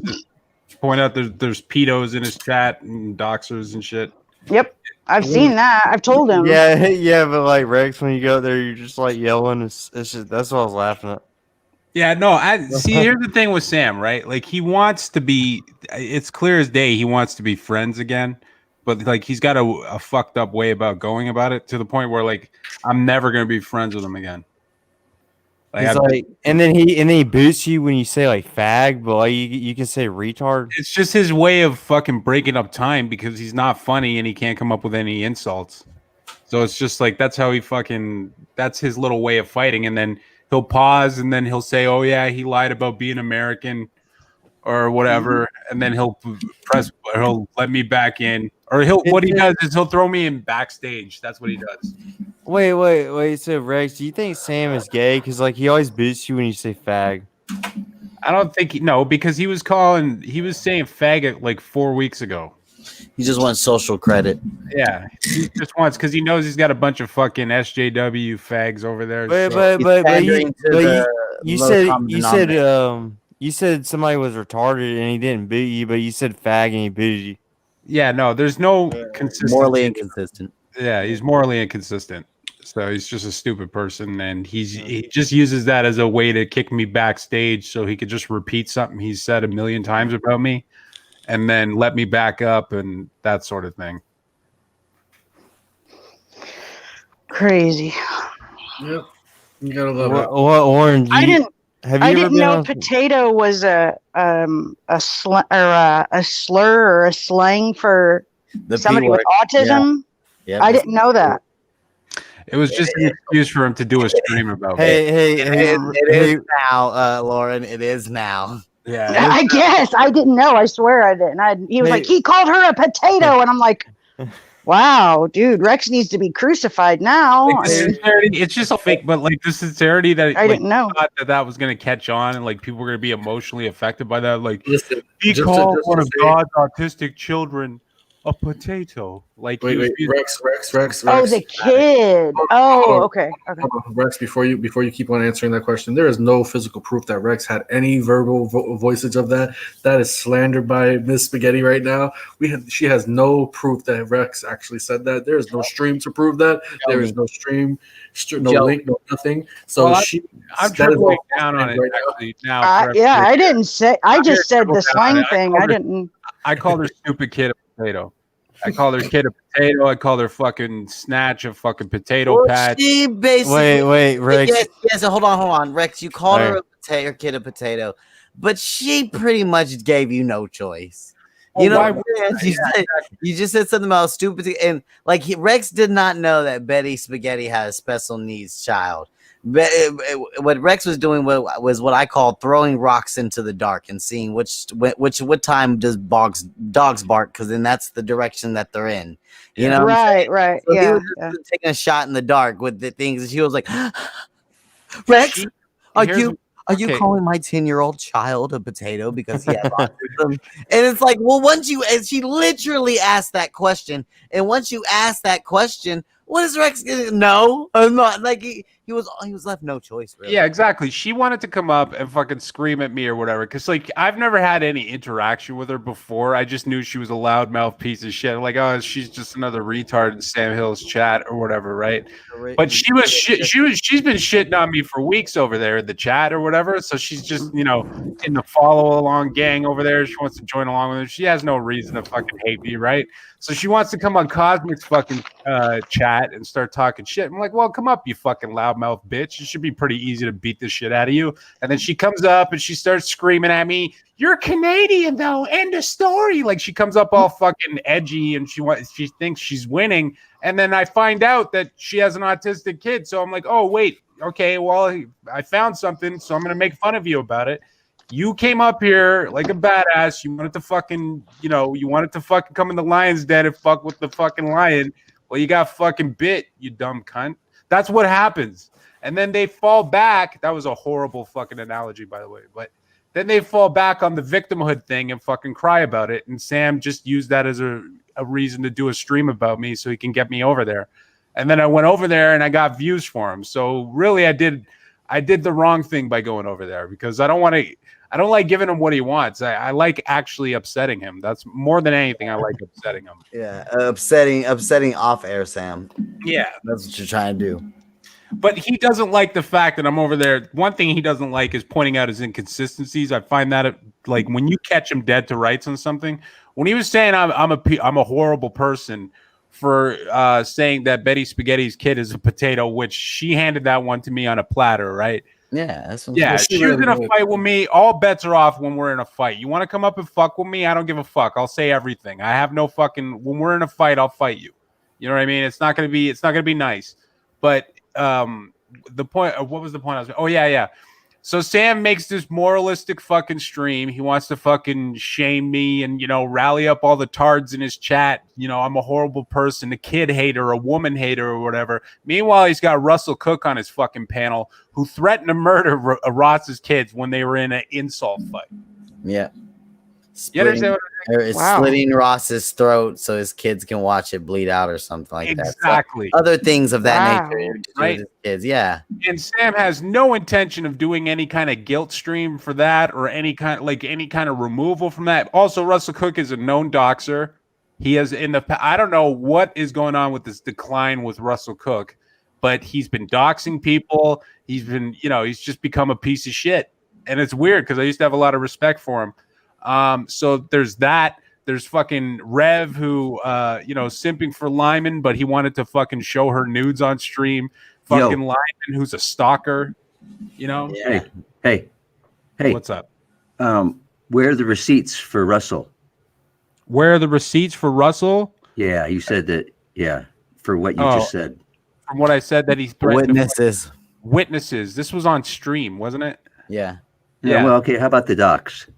Point out there's pedos in his chat and doxers and shit. Yep, I've seen that. I've told him. Yeah, but like Rex, when you go there, you're just like yelling. It's just that's what I was laughing at. Yeah, no, I see. Here's the thing with Sam, right? Like he wants to be. It's clear as day. He wants to be friends again, but like he's got a fucked up way about going about it to the point where like I'm never gonna be friends with him again. And then he boosts you when you say like fag, but like you can say retard. It's just his way of fucking breaking up time because he's not funny and he can't come up with any insults. So it's just like that's how that's his little way of fighting. And then he'll pause and then he'll say, "Oh yeah, he lied about being American or whatever." And then he'll let me back in. Or what he does is he'll throw me in backstage. That's what he does. Wait. So Rex, do you think Sam is gay? Because like he always boosts you when you say fag. I don't think because he was saying faggot like 4 weeks ago. He just wants social credit. Yeah, he just wants because he knows he's got a bunch of fucking SJW fags over there. You said somebody was retarded and he didn't boot you, but you said fag and he booted you. Yeah, no, there's no consistency. Morally inconsistent. Yeah, he's morally inconsistent. So he's just a stupid person, and he just uses that as a way to kick me backstage so he could just repeat something he's said a million times about me, and then let me back up and that sort of thing. Crazy. Yep, you gotta love it. What orange? I didn't know on... potato was a slur or a slang for The somebody P with word. autism. Yeah. I didn't know that. It was just an excuse for him to do a stream about me. It is now, Lauren. It is now. Yeah, I guess I didn't know. I swear I didn't. He was like, he called her a potato, and I'm like, wow, dude, Rex needs to be crucified now. Like, the sincerity, it's just a fake, but like the sincerity that I didn't know that was going to catch on, and like people were going to be emotionally affected by that. Like, Listen, he just called to one of say- God's autistic children a potato. Like, Wait, Rex. Oh, the kid. Oh, okay. Rex, before you keep on answering that question, there is no physical proof that Rex had any verbal voicage of that. That is slander by Miss Spaghetti right now. She has no proof that Rex actually said that. There is no stream to prove that. There is no stream, no link, no nothing. So well, I'm tripling that is down on it right actually now. Yeah, I didn't say. I just said the slang thing. I didn't. I called her stupid kid a potato. I called her kid a potato. I called her fucking snatch a fucking potato patch. She basically wait, Rex. Yes, hold on. Rex, you called her a kid a potato, but she pretty much gave you no choice. You know, you just said something about stupid, and like Rex did not know that Betty Spaghetti had a special needs child. What Rex was doing was what I call throwing rocks into the dark and seeing what time does dogs bark, because then that's the direction that they're in. You know, right. So Yeah, he was just taking a shot in the dark with the things, and she was like, "Rex, are you calling my 10-year-old child a potato because he has autism?" And it's like, well, and she literally asked that question, and once you ask that question, what is Rex gonna know? I'm not like he was left no choice, really. Yeah, exactly. She wanted to come up and fucking scream at me or whatever, because like I've never had any interaction with her before. I just knew she was a loudmouth piece of shit. Like, oh, she's just another retard in Sam Hill's chat or whatever, right? But she's been shitting on me for weeks over there in the chat or whatever. So she's just, in the follow along gang over there. She wants to join along with her. She has no reason to fucking hate me, right? So she wants to come on Cosmic's fucking chat and start talking shit. I'm like, well, come up, you fucking loudmouth bitch. It should be pretty easy to beat the shit out of you. And then she comes up and she starts screaming at me, "You're Canadian, though. End of story." Like, she comes up all fucking edgy and she thinks she's winning. And then I find out that she has an autistic kid. So I'm like, oh, wait. Okay, well, I found something, so I'm going to make fun of you about it. You came up here like a badass. You wanted to fucking, come in the lion's den and fuck with the fucking lion. Well, you got fucking bit, you dumb cunt. That's what happens. And then they fall back. That was a horrible fucking analogy, by the way. But then they fall back on the victimhood thing and fucking cry about it. And Sam just used that as a reason to do a stream about me so he can get me over there. And then I went over there and I got views for him. So really, I did the wrong thing by going over there, because I don't like giving him what he wants. I like actually upsetting him. That's more than anything. I like upsetting him. Yeah, upsetting off air, Sam. Yeah, that's what you're trying to do. But he doesn't like the fact that I'm over there. One thing he doesn't like is pointing out his inconsistencies. I find that like when you catch him dead to rights on something. When he was saying I'm a horrible person for saying that Betty Spaghetti's kid is a potato, which she handed that one to me on a platter, right? Yeah, that's what she was in a fight with me. All bets are off when we're in a fight. You want to come up and fuck with me? I don't give a fuck. I'll say everything. I have no fucking. When we're in a fight, I'll fight you. You know what I mean? It's not gonna be nice. But the point. What was the point? I was. Oh yeah. So Sam makes this moralistic fucking stream. He wants to fucking shame me and, rally up all the tards in his chat. I'm a horrible person, a kid hater, a woman hater or whatever. Meanwhile, he's got Russell Cook on his fucking panel who threatened to murder Ross's kids when they were in an insult fight. Yeah. Splitting Ross's throat so his kids can watch it bleed out or something like that. Exactly. So other things of that nature. Right. Kids, yeah. And Sam has no intention of doing any kind of guilt stream for that or any kind of removal from that. Also, Russell Cook is a known doxer. He has I don't know what is going on with this decline with Russell Cook, but he's been doxing people. He's been, he's just become a piece of shit. And it's weird because I used to have a lot of respect for him. So there's that. There's fucking Rev who, simping for Lyman, but he wanted to fucking show her nudes on stream. Fucking Lyman, who's a stalker, Yeah. Hey. What's up? Where are the receipts for Russell? Where are the receipts for Russell? Yeah, you said that. Yeah, for what you just said. from what I said that he threatened Witnesses. This was on stream, wasn't it? Yeah. Yeah. Well, okay. How about the docs?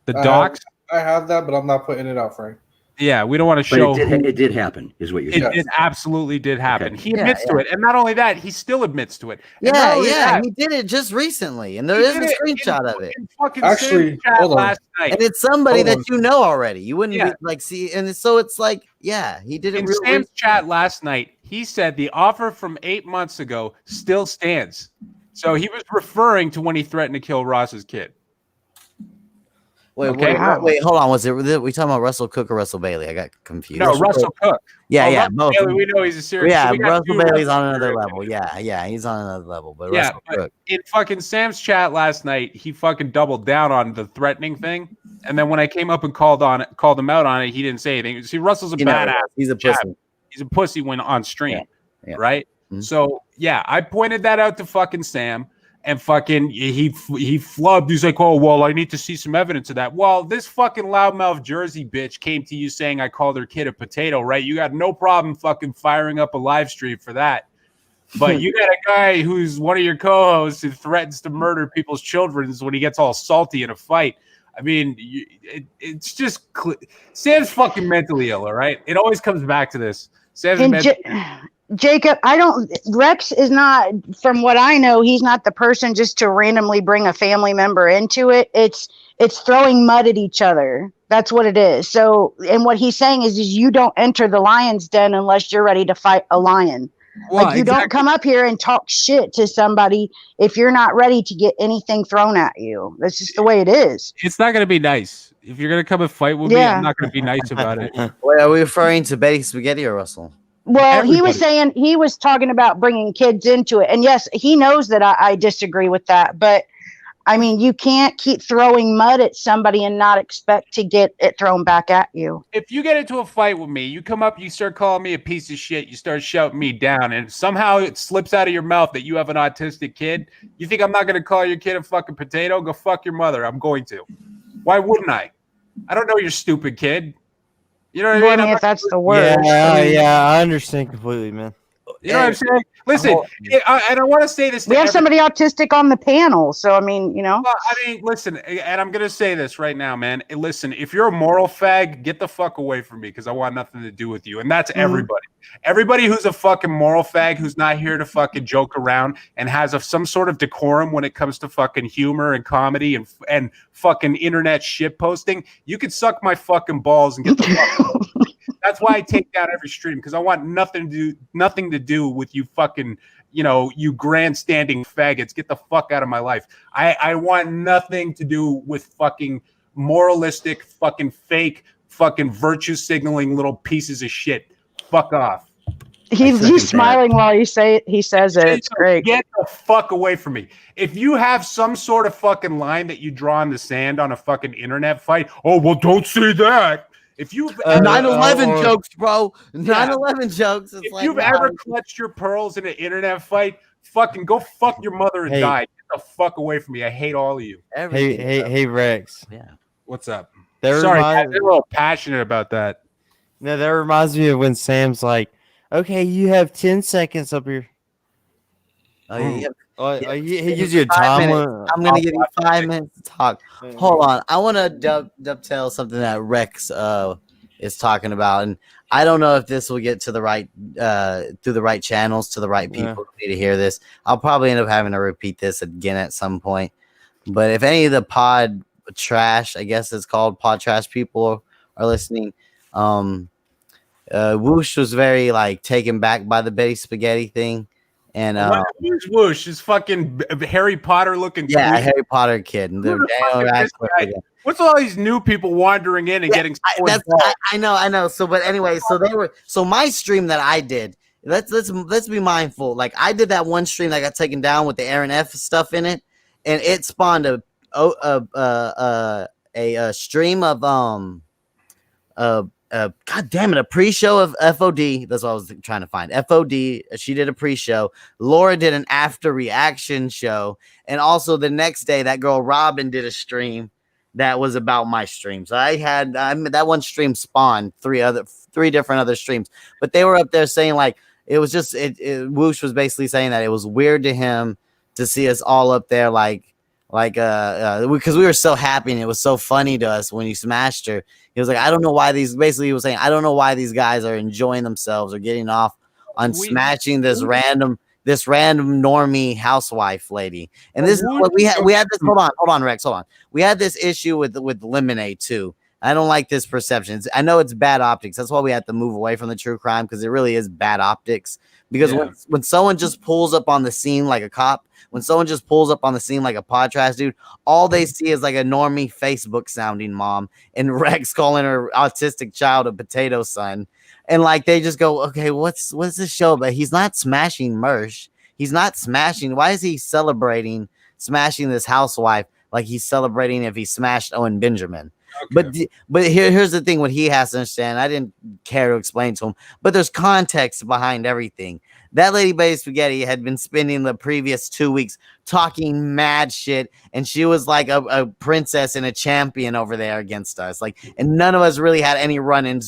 The docs. I have that, but I'm not putting it out, Frank. Yeah, we don't want to But show. it did happen, is what you're saying. It absolutely did happen. Okay. He admits to it, and not only that, he still admits to it. And He did it just recently, and there is a screenshot of it. Actually, hold on. Last night. And it's somebody that you know already. You wouldn't be like see, and so it's like, yeah, he did it. In Sam's chat last night, he said the offer from 8 months ago still stands. So he was referring to when he threatened to kill Ross's kid. Wait, hold on. Was we talking about Russell Cook or Russell Bailey? I got confused. No, Russell Cook. Yeah, Russell Bailey, we know he's a serious. Yeah, so Russell Bailey's on another level. Yeah, he's on another level. But Russell Cook. In fucking Sam's chat last night, he fucking doubled down on the threatening thing, and then when I came up and called him out on it, he didn't say anything. See, Russell's a badass. He's a pussy. He's a pussy when on stream, right? Mm-hmm. So yeah, I pointed that out to fucking Sam. And fucking he flubbed. He's like, oh, well, I need to see some evidence of that. Well, this fucking loudmouth Jersey bitch came to you saying I called her kid a potato, right? You got no problem fucking firing up a live stream for that. But you got a guy who's one of your co-hosts who threatens to murder people's children when he gets all salty in a fight. I mean, it's just Sam's fucking mentally ill, all right? It always comes back to this. Sam's mentally Jacob, Rex is not, from what I know, he's not the person just to randomly bring a family member into it. It's throwing mud at each other. That's what it is. So, and what he's saying is you don't enter the lion's den unless you're ready to fight a lion. Well, like you don't come up here and talk shit to somebody if you're not ready to get anything thrown at you. That's just the way it is. It's not going to be nice. If you're going to come and fight with me, I'm not going to be nice about it. Wait, are we referring to Betty Spaghetti or Russell? Well, he was talking about bringing kids into it. And yes, he knows that I disagree with that. But I mean, you can't keep throwing mud at somebody and not expect to get it thrown back at you. If you get into a fight with me, you come up, you start calling me a piece of shit, you start shouting me down, and somehow it slips out of your mouth that you have an autistic kid. You think I'm not going to call your kid a fucking potato? Go fuck your mother. I'm going to. Why wouldn't I? I don't know you're stupid, kid. You know what I mean? If that's the word. Yeah, I understand completely, man. You know what I'm saying? Listen, and I want to say this. We have somebody autistic on the panel, so I mean, you know. Well, I mean, listen, and I'm gonna say this right now, man. Listen, if you're a moral fag, get the fuck away from me because I want nothing to do with you, and that's everybody. Everybody who's a fucking moral fag, who's not here to fucking joke around and has some sort of decorum when it comes to fucking humor and comedy and fucking internet shit posting, you can suck my fucking balls and get the fuck. That's why I take down every stream because I want nothing to do with you fucking, you grandstanding faggots. Get the fuck out of my life. I want nothing to do with fucking moralistic, fucking fake, fucking virtue signaling little pieces of shit. Fuck off. He's smiling while he says it. It's great. Get the fuck away from me. If you have some sort of fucking line that you draw in the sand on a fucking internet fight, oh well, don't say that. If you've 9/11 jokes, bro. 9/11 jokes. It's if you've ever clutched your pearls in an internet fight, fucking go fuck your mother and die. Get the fuck away from me. I hate all of you. Hey, Rex. Yeah. What's up? Sorry, I'm a little passionate about that. No, that reminds me of when Sam's like, "Okay, you have 10 seconds up here." He gives you a time. I'm gonna give you 5 minutes to talk. Hold on, I want to dovetail something that Rex is talking about, and I don't know if this will get to the right through the right channels to the right people who need to hear this. I'll probably end up having to repeat this again at some point. But if any of the pod trash, I guess it's called pod trash people are listening, Whoosh was very taken back by the Betty Spaghetti thing. And Whoosh is fucking Harry Potter looking. Yeah, cool. Harry Potter kid. And what's all these new people wandering in and getting? I know. So, but anyway, so my stream that I did. Let's be mindful. I did that one stream that got taken down with the Aaron F stuff in it, and it spawned a stream of God damn it, a pre-show of FOD. That's what I was trying to find. FOD, she did a pre-show. Laura did an after reaction show. And also the next day, that girl Robin did a stream that was about my stream. So I had that one stream spawned three different other streams. But they were up there saying it was just Whoosh was basically saying that it was weird to him to see us all up there because we were so happy and it was so funny to us when he smashed her. He was like, I don't know why these basically he was saying, I don't know why these guys are enjoying themselves or getting off on smashing this random normie housewife lady. And this is what we had this hold on Rex, hold on. We had this issue with Lemonade too. I don't like this perception. I know it's bad optics. That's why we have to move away from the true crime, because it really is bad optics. Because when someone just pulls up on the scene like a cop, when someone just pulls up on the scene like a pod trash dude, all they see is like a normie Facebook sounding mom and Rex calling her autistic child a potato son. And like they just go, okay, what's this show about? He's not smashing Mersh. He's not smashing. Why is he celebrating smashing this housewife like he's celebrating if he smashed Owen Benjamin? Okay. But here's the thing: what he has to understand. I didn't care to explain to him, but there's context behind everything. That Lady Betty Spaghetti had been spending the previous 2 weeks talking mad shit, and she was like a princess and a champion over there against us. Like, and none of us really had any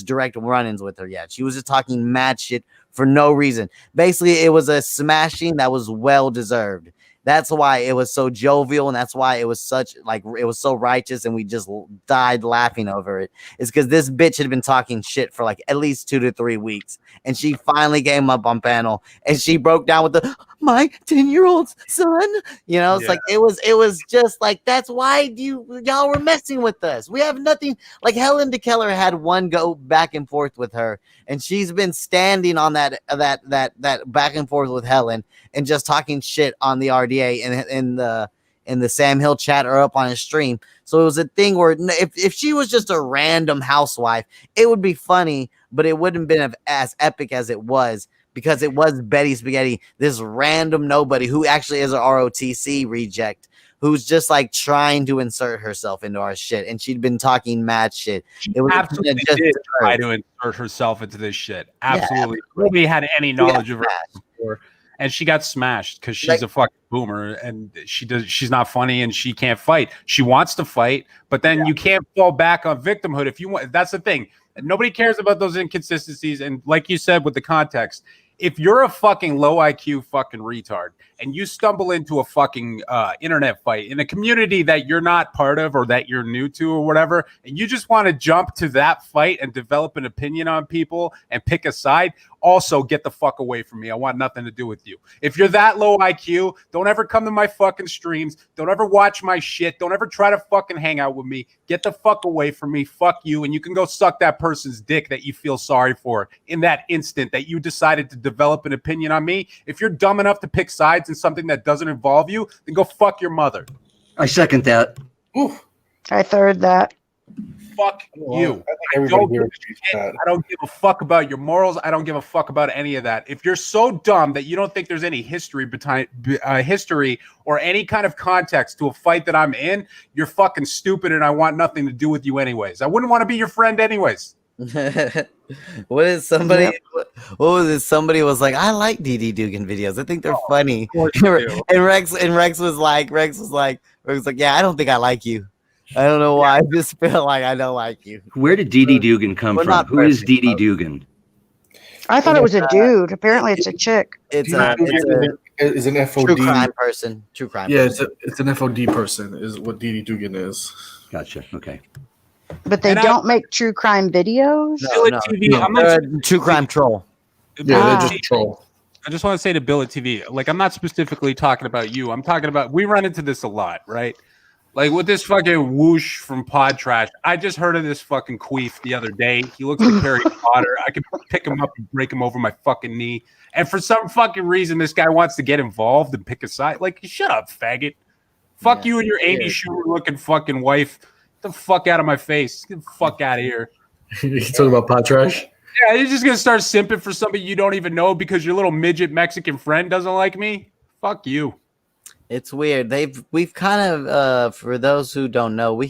direct run-ins with her yet. She was just talking mad shit for no reason. Basically, it was a smashing that was well deserved. That's why it was so jovial, and that's why it was it was so righteous, and we just died laughing over it. It's because this bitch had been talking shit for like at least 2 to 3 weeks, and she finally came up on panel, and she broke down with my 10-year-old son. You know, it's like it was just like, that's why y'all were messing with us. We have nothing. Like Helen DeKellar had one go back and forth with her, and she's been standing on that back and forth with Helen and just talking shit on the RDA and in the Sam Hill chat or up on his stream. So it was a thing where if she was just a random housewife, it would be funny, but it wouldn't have been as epic as it was, because it was Betty Spaghetti, this random nobody who actually is a ROTC reject, who's just like trying to insert herself into our shit, and she'd been talking mad shit. It was absolutely did try to insert herself into this shit. Absolutely, nobody had any knowledge of her before, and she got smashed because she's a fucking boomer, and she's not funny, and she can't fight. She wants to fight, but then you can't fall back on victimhood if you want. That's the thing. Nobody cares about those inconsistencies, and like you said with the context, if you're a fucking low IQ fucking retard and you stumble into a fucking internet fight in a community that you're not part of or that you're new to or whatever, and you just want to jump to that fight and develop an opinion on people and pick a side, also get the fuck away from me. I want nothing to do with you. If you're that low IQ, don't ever come to my fucking streams. Don't ever watch my shit. Don't ever try to fucking hang out with me. Get the fuck away from me. Fuck you. And you can go suck that person's dick that you feel sorry for in that instant that you decided to develop an opinion on me. If you're dumb enough to pick sides in something that doesn't involve you, then go fuck your mother. I second that. Ooh. I third that. Fuck you. I don't give a fuck about your morals. I don't give a fuck about any of that. If you're so dumb that you don't think there's any history or any kind of context to a fight that I'm in, you're fucking stupid, and I want nothing to do with you anyways. I wouldn't want to be your friend anyways. What is somebody? What was it? Somebody was like, "I like DD Dugan videos. I think they're funny." And Rex was like, "Yeah, I don't think I like you. I don't know why. I just feel like I don't like you." Where did DD Dugan come from? Who is DD Dugan? I thought it was a dude. Apparently, it's a chick. It's an FOD true crime person. True crime. Yeah, person. it's an FOD person. Is what DD Dugan is. Gotcha. Okay. But they don't make true crime videos? No. I'm not true crime troll. Yeah, they're just troll. I just want to say to Billet TV, like, I'm not specifically talking about you. I'm talking about, we run into this a lot, right? Like with this fucking Whoosh from Pod Trash. I just heard of this fucking queef the other day. He looks like Harry Potter. I could pick him up and break him over my fucking knee. And for some fucking reason, this guy wants to get involved and pick a side. Like, shut up, faggot. Fuck you and your Amy Schumer looking fucking wife. Get the fuck out of my face. Get the fuck out of here. You talking about Pod Trash? Yeah, you're just gonna start simping for somebody you don't even know because your little midget Mexican friend doesn't like me. Fuck you. It's weird. We've kind of for those who don't know,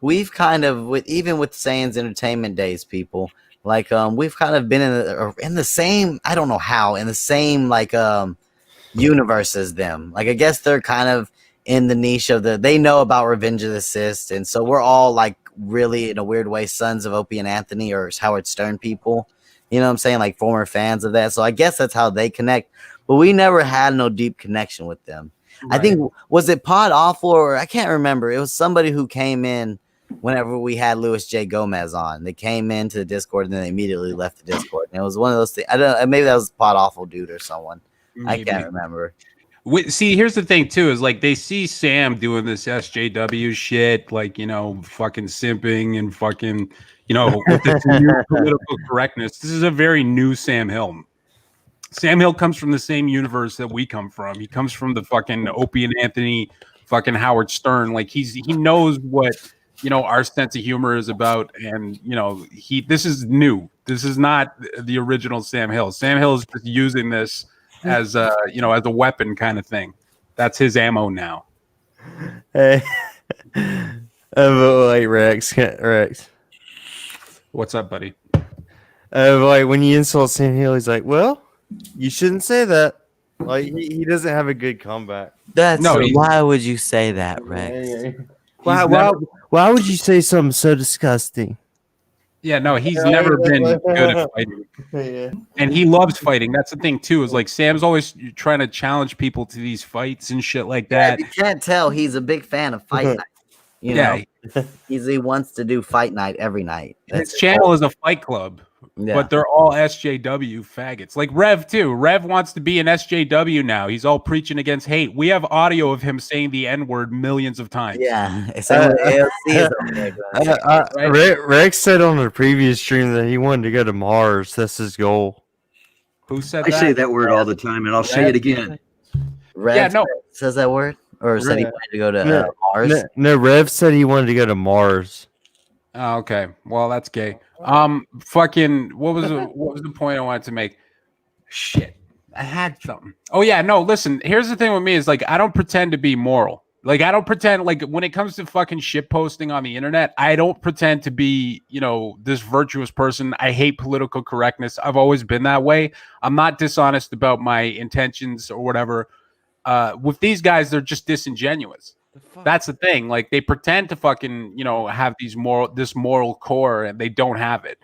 we've kind of even with Sans Entertainment Days people, like we've kind of been in the same, I don't know how, in the same like universe as them. Like I guess they're kind of in the niche of they know about Revenge of the Sith, and so we're all like really in a weird way sons of Opie and Anthony or Howard Stern people, You know what I'm saying? Like former fans of that. So I guess that's how they connect. But we never had no deep connection with them. Right. I think, was it Pod Awful or I can't remember. It was somebody who came in whenever we had Louis J. Gomez on. They came into the Discord and then they immediately left the Discord. And it was one of those things. I don't know. Maybe that was Pod Awful dude or someone. Maybe. I can't remember. See, here's the thing too, is like they see Sam doing this SJW shit, like, you know, fucking simping and fucking, you know, with this new political correctness. This is a very new Sam Hill. Sam Hill comes from the same universe that we come from. He comes from the fucking Opie and Anthony, fucking Howard Stern. Like he knows what, you know, our sense of humor is about, and you know, this is new. This is not the original Sam Hill. Sam Hill is just using this as a, you know, as a weapon kind of thing. That's his ammo now. Hey, like Rex. What's up, buddy? Like when you insult Sam Hill, he's like, "Well, you shouldn't say that." Like he doesn't have a good comeback. Why would you say that, Rex? Why would you say something so disgusting? Yeah, no, he's never been good at fighting. Yeah. And he loves fighting. That's the thing, too, is like Sam's always trying to challenge people to these fights and shit like that. You can't tell he's a big fan of fight night. You know, he wants to do fight night every night. His channel is a fight club, but they're all SJW faggots. Like Rev, too. Rev wants to be an SJW now. He's all preaching against hate. We have audio of him saying the N-word millions of times. Yeah. Rex said on the previous stream that he wanted to go to Mars. That's his goal. Who said that? I say that word all the time, and I'll say it again. Rev says that word? Or said he wanted to go to Mars? No, Rev said he wanted to go to Mars. Oh, okay. Well, that's gay. Fucking what was the point I wanted to make? Shit. I had something. Oh yeah, no, listen, here's the thing with me is like I don't pretend to be moral. Like I don't pretend, like when it comes to fucking shit posting on the internet, I don't pretend to be, you know, this virtuous person. I hate political correctness. I've always been that way. I'm not dishonest about my intentions or whatever. With these guys, they're just disingenuous. That's the thing. Like they pretend to fucking, you know, have this moral core, and they don't have it,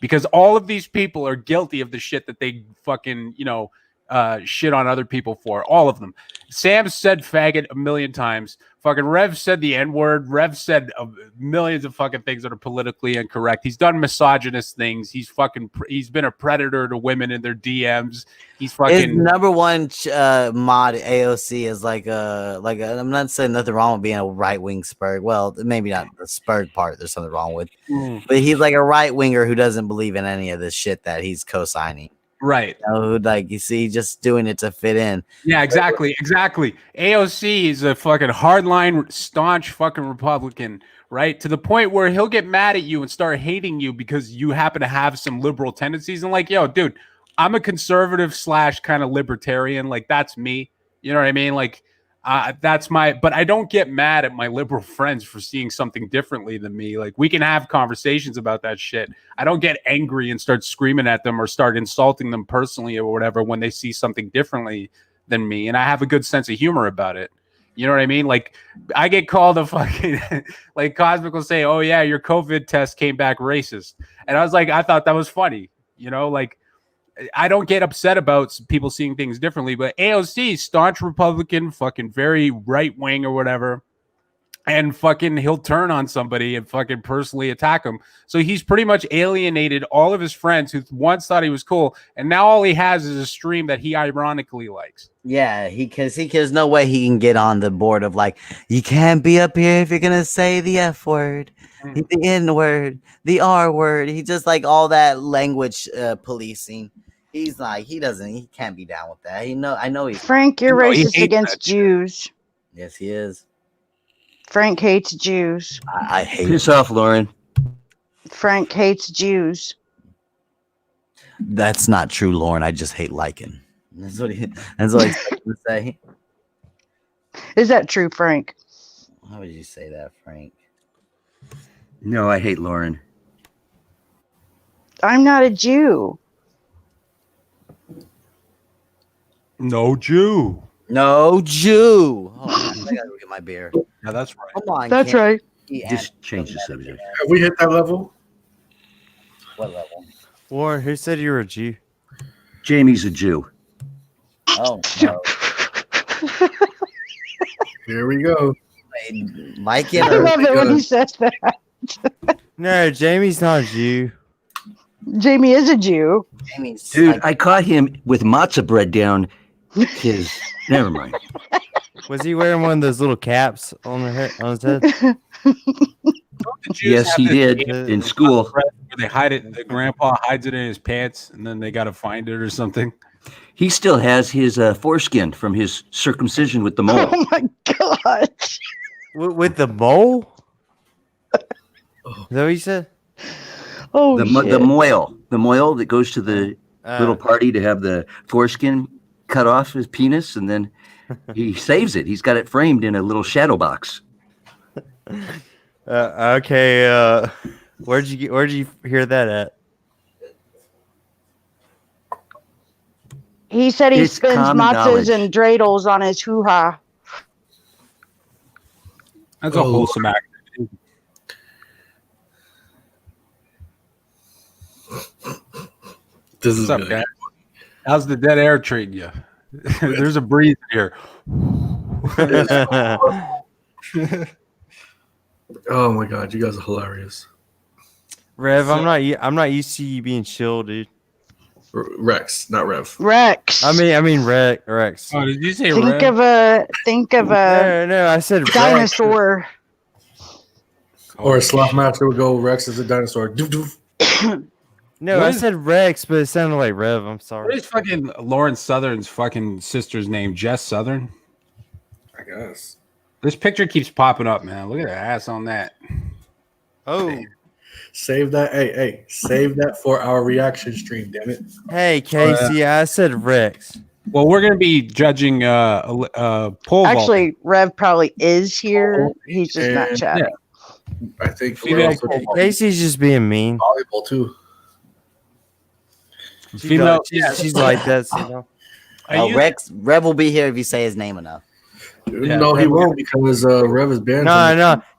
because all of these people are guilty of the shit that they fucking, you know, shit on other people for. All of them. Sam said faggot a million times. Fucking Rev said the N-word. Rev said millions of fucking things that are politically incorrect. He's done misogynist things. He's been a predator to women in their DMs. He's fucking his number one mod AOC is like I'm not saying nothing wrong with being a right wing spurg. Well, maybe not the spurg part. There's something wrong with, but he's like a right winger who doesn't believe in any of this shit that he's co-signing. Right. You know, like you see, just doing it to fit in. Yeah, exactly. AOC is a fucking hardline, staunch fucking Republican, right? To the point where he'll get mad at you and start hating you because you happen to have some liberal tendencies. And like, yo, dude, I'm a conservative / kind of libertarian. Like, that's me. You know what I mean? Like, but I don't get mad at my liberal friends for seeing something differently than me. Like, we can have conversations about that shit. I don't get angry and start screaming at them or start insulting them personally or whatever when they see something differently than me. And I have a good sense of humor about it. You know what I mean? Like, I get called a fucking, like, Cosmic will say, oh yeah, your COVID test came back racist. And I was like, I thought that was funny. You know, like, I don't get upset about people seeing things differently, but AOC, staunch Republican, fucking very right wing or whatever, and fucking he'll turn on somebody and fucking personally attack him. So he's pretty much alienated all of his friends who once thought he was cool, and now all he has is a stream that he ironically likes. Yeah, there's no way he can get on the board of like, you can't be up here if you're gonna say the F word, the N word, the R word. He just like all that language policing. He's like, he can't be down with that. I know he's Frank, you're racist against Jews. Yes, he is. Frank hates Jews. I hate Piss off, Lauren. Frank hates Jews. That's not true, Lauren. I just hate lichen. That's what he's to say. Is that true, Frank? How would you say that, Frank? No, I hate Lauren. I'm not a Jew. No Jew. No Jew. Hold on, I gotta go get my beer. Yeah, that's right. Come on, that's right. Just change the subject. Have we hit that level? What level? Warren, who said you were a Jew? Jamie's a Jew. Oh, no. Here we go. Mike I and love it when he says that. No, Jamie's not a Jew. Jamie is a Jew. Jamie's Dude, like, I caught him with matzah bread down his. Never mind. Was he wearing one of those little caps on his head? The Jews Yes, have he this did game in school. where they hide it. The grandpa hides it in his pants, and then they got to find it or something. He still has his foreskin from his circumcision with the mole. Oh my god. With the mole? Is that what you said? Oh The shit. moil that goes to the little party to have the foreskin cut off his penis, and then he saves it. He's got it framed in a little shadow box. Okay. Where'd you hear that at? He said he It's spins common matzahs knowledge. and dreidels on his hoo-ha. That's a wholesome act. This is What's up, good. guys? How's the dead air treating you? There's a breeze here. Oh my god, you guys are hilarious. Rev, I'm not used to you being chill, dude. Rex, not Rev. Rex. I mean Rex. Oh, did you say think red? of a No, I said Rex. dinosaur. Or a sloth master would go, Rex is a dinosaur. Doof, doof. No, What I is- said Rex, but it sounded like Rev. I'm What sorry. is fucking Lauren Southern's fucking sister's name? Jess Southern? I guess. This picture keeps popping up, man. Look at the ass on that. Oh, Save that. Hey, save that for our reaction stream, damn it. hey, Casey, I said Rex. Well, we're gonna be judging pole vault. Actually, Rev probably is here. He's just not And- chatting. I think Female we're also Casey's just being mean. volleyball too. female. She's like that. So, you know. oh, Rev will be here if you say his name enough. No, he won't because Rev is banned.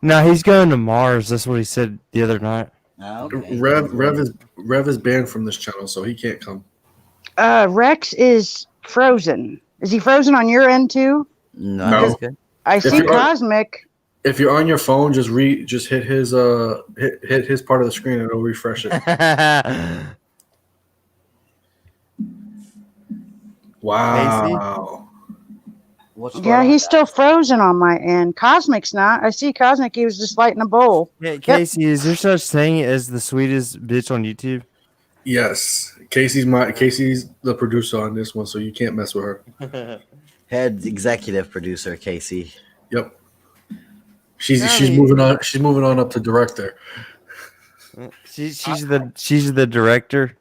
No, he's going to Mars. That's what he said the other night. Oh, okay. Rev is banned from this channel, so he can't come. Rex is frozen. Is he frozen on your end too? No, No. that's good. I see you're- Cosmic. If you're on your phone, just hit his hit his part of the screen and it'll refresh it. Wow. What's Yeah, he's still frozen on my end. Cosmic's not. I see Cosmic. He was just lighting a bowl. Hey, Casey, is there such thing as the sweetest bitch on YouTube? Yes, Casey's the producer on this one, so you can't mess with her. head executive producer Casey. Yep. She's moving on. She's moving on up to director. She's the director.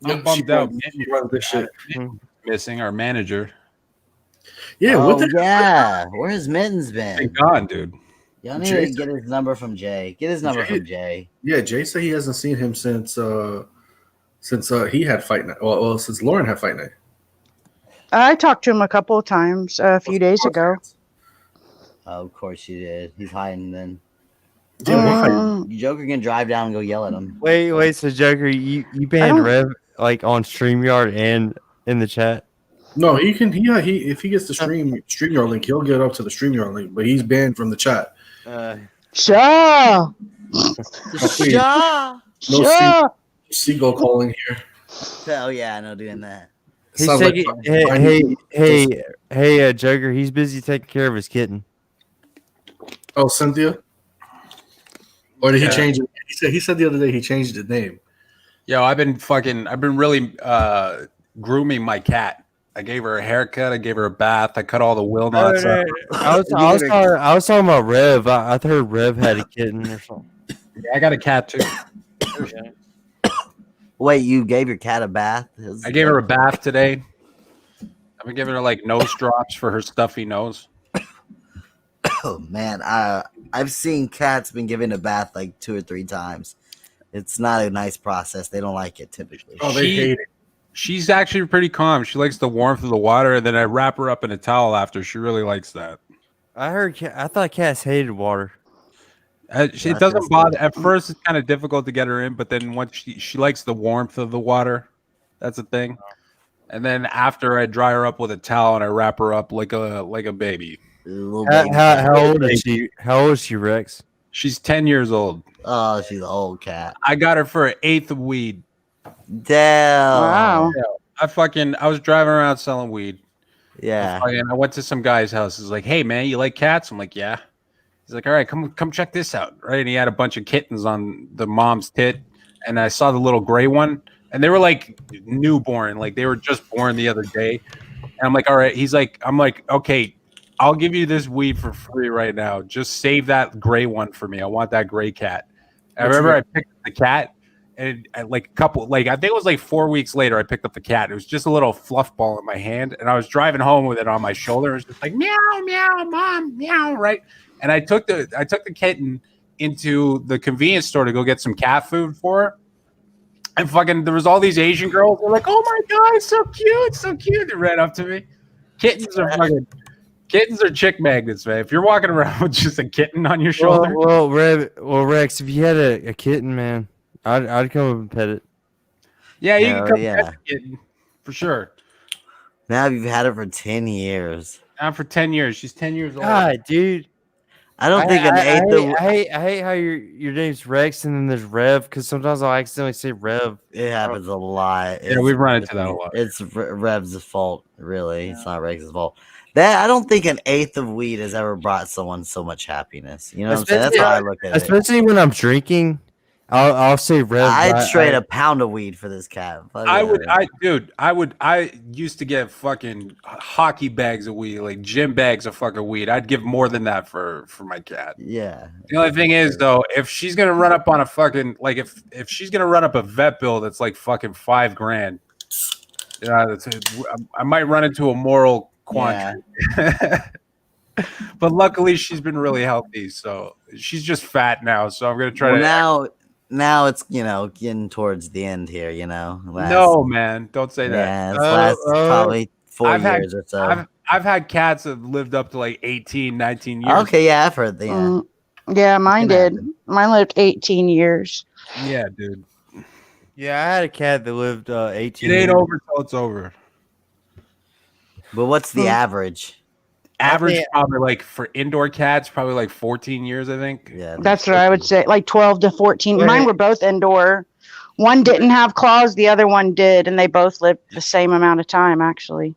I'm bummed out. She runs this shit. Missing our manager. Yeah. Oh, What the? yeah. Where's Mittens been? Thank God, dude. Y'all need to get his number from Jay. Get his number from Jay. Yeah, Jay said he hasn't seen him since he had fight night. Well, since Lauren had fight night. I talked to him a couple of times a few days ago. Oh, of course you did. He's hiding then. Yeah, why? Joker can drive down and go yell at him. Wait, so Joker, you banned Rev like on StreamYard and in the chat? No, he can. Yeah, if he gets the StreamYard link, he'll get up to the StreamYard link. But he's banned from the chat. Sure. No seagull calling here. Oh yeah, I know doing that. He's Sounds taking, like hey, Joker, he's busy taking care of his kitten. Oh, Cynthia. Or did he change it? He said the other day he changed his name. Yo, I've been really grooming my cat. I gave her a haircut. I gave her a bath. I cut all the will knots out. I was talking about Rev. I heard Rev had a kitten or something. Yeah, I got a cat too. Wait, you gave your cat a bath? I gave her a bath today. I've been giving her like nose drops for her stuffy nose. Oh man, I've seen cats been given a bath like 2 or 3 times. It's not a nice process. They don't like it typically. Oh, they hate it. She's actually pretty calm. She likes the warmth of the water, and then I wrap her up in a towel after. She really likes that. I thought cats hated water. It That's doesn't bother. At Mm. first, it's kind of difficult to get her in, but then once she likes the warmth of the water. That's the thing. And then after I dry her up with a towel and I wrap her up like a baby. Little How, baby how, cat. how old is she? How old is she, Rex? She's 10 years old. Oh, she's an old cat. I got her for an eighth of weed. Damn. Wow. I was driving around selling weed. Yeah. I went to some guy's house. He's like, "Hey man, you like cats?" I'm like, "Yeah." He's like, "All right, come check this out." Right, and he had a bunch of kittens on the mom's tit, and I saw the little gray one, and they were like newborn, like they were just born the other day. And I'm like, "All right." I'm like, "Okay, I'll give you this weed for free right now. Just save that gray one for me. I want that gray cat." I remember I picked up the cat. And like I think it was like 4 weeks later, I picked up the cat. It was just a little fluff ball in my hand, and I was driving home with it on my shoulder. It was just like meow, meow, mom, meow, right? And I took the kitten into the convenience store to go get some cat food for her. And fucking, there was all these Asian girls. They're like, "Oh my god, it's so cute, so cute!" They ran up to me. Kittens are chick magnets, man. If you're walking around with just a kitten on your shoulder, Well, Rex, if you had a kitten, man, I'd come up and pet it. yeah, you Hell can come yeah. pet the kitten for sure. Now you've had her for 10 years. Not for 10 years. She's 10 years old. God, dude. I don't think an eighth of I hate how your name's Rex and then there's Rev because sometimes I'll accidentally say Rev. it happens a lot. Yeah, we've run into that a lot. It's Rev's fault, really. It's not Rex's fault. That I don't think an eighth of weed has ever brought someone so much happiness. You know what I'm saying? That's how I look at it. Especially when I'm drinking, I'll say Rev. I'd trade a pound of weed for this cat. Fuck I yeah. would. I used to get fucking hockey bags of weed, like gym bags of fucking weed. I'd give more than that for my cat. Yeah. The only thing is, though, if she's gonna run up on a fucking like if she's gonna run up a vet bill that's like fucking $5,000, I might run into a moral quandary. Yeah. But luckily, she's been really healthy, so she's just fat now. So I'm gonna try to Now it's getting towards the end here. No, man, don't say that. Yeah, it's last probably 4 years or so. I've had cats that lived up to like 18, 19 years. Okay, yeah, I've heard that. Yeah. Yeah, mine did. Mine lived 18 years. Yeah, dude. Yeah, I had a cat that lived 18 It ain't years. over till it's over. But what's the average? Average probably like for indoor cats, probably like 14 years, I think. Yeah, That's what I would say, like 12 to 14. Wait. Mine were both indoor. One didn't have claws, the other one did, and they both lived the same amount of time, actually.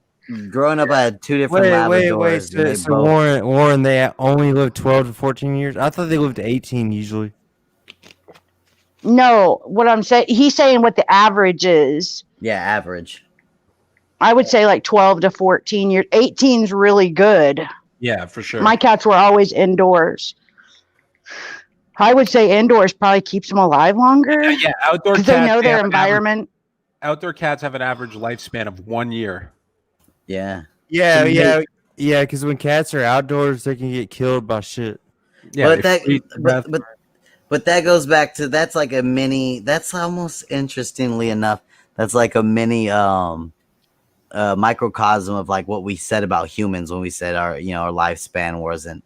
Growing up, I had two different Wait. Labradors. and they So both- Warren, they only lived 12 to 14 years? I thought they lived 18 usually. No, what I'm saying, he's saying what the average is. Yeah, average. I would say like 12 to 14 years. 18 is really good. Yeah, for sure. My cats were always indoors. I would say indoors probably keeps them alive longer. Yeah, outdoor Because cats. they know their have an environment. outdoor cats have an average lifespan of 1 year. Yeah. Yeah. Because when cats are outdoors, they can get killed by shit. Yeah, but that goes back to that's like a mini. That's almost interestingly enough. That's like a mini microcosm of like what we said about humans when we said our lifespan wasn't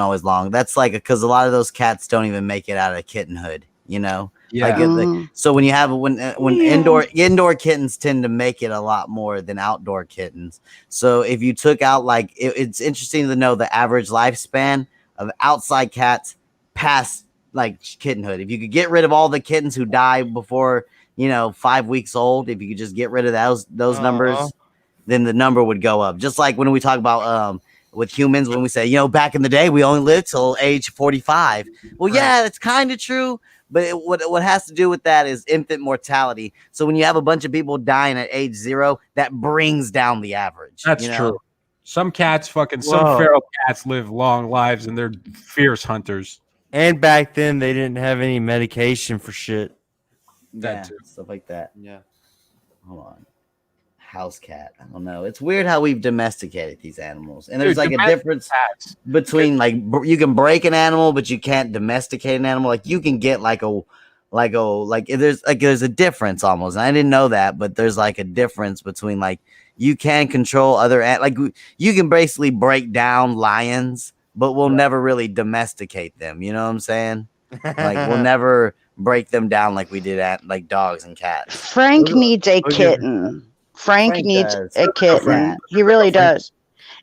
always long. That's like because a lot of those cats don't even make it out of kittenhood. Yeah. So when you have when indoor kittens tend to make it a lot more than outdoor kittens. So if you took out it's interesting to know the average lifespan of outside cats past like kittenhood. If you could get rid of all the kittens who die before 5 weeks old, if you could just get rid of those numbers, then the number would go up. Just like when we talk about with humans, when we say back in the day we only lived till age 45. Well, yeah, that's kind of true. But what has to do with that is infant mortality. So when you have a bunch of people dying at age 0, that brings down the average. That's true. Some cats some feral cats live long lives and they're fierce hunters. And back then, they didn't have any medication for shit. Yeah, stuff like that. Yeah. Hold on. House cat. I don't know. It's weird how we've domesticated these animals. And there's like a difference between you can break an animal, but you can't domesticate an animal. Like you can get there's a difference almost. And I didn't know that, but there's like a difference between you can control other you can basically break down lions, but we'll never really domesticate them. You know what I'm saying? Like we'll never break them down like we did at like dogs and cats. Frank needs a kitten. Frank needs does. a kitten. He really does.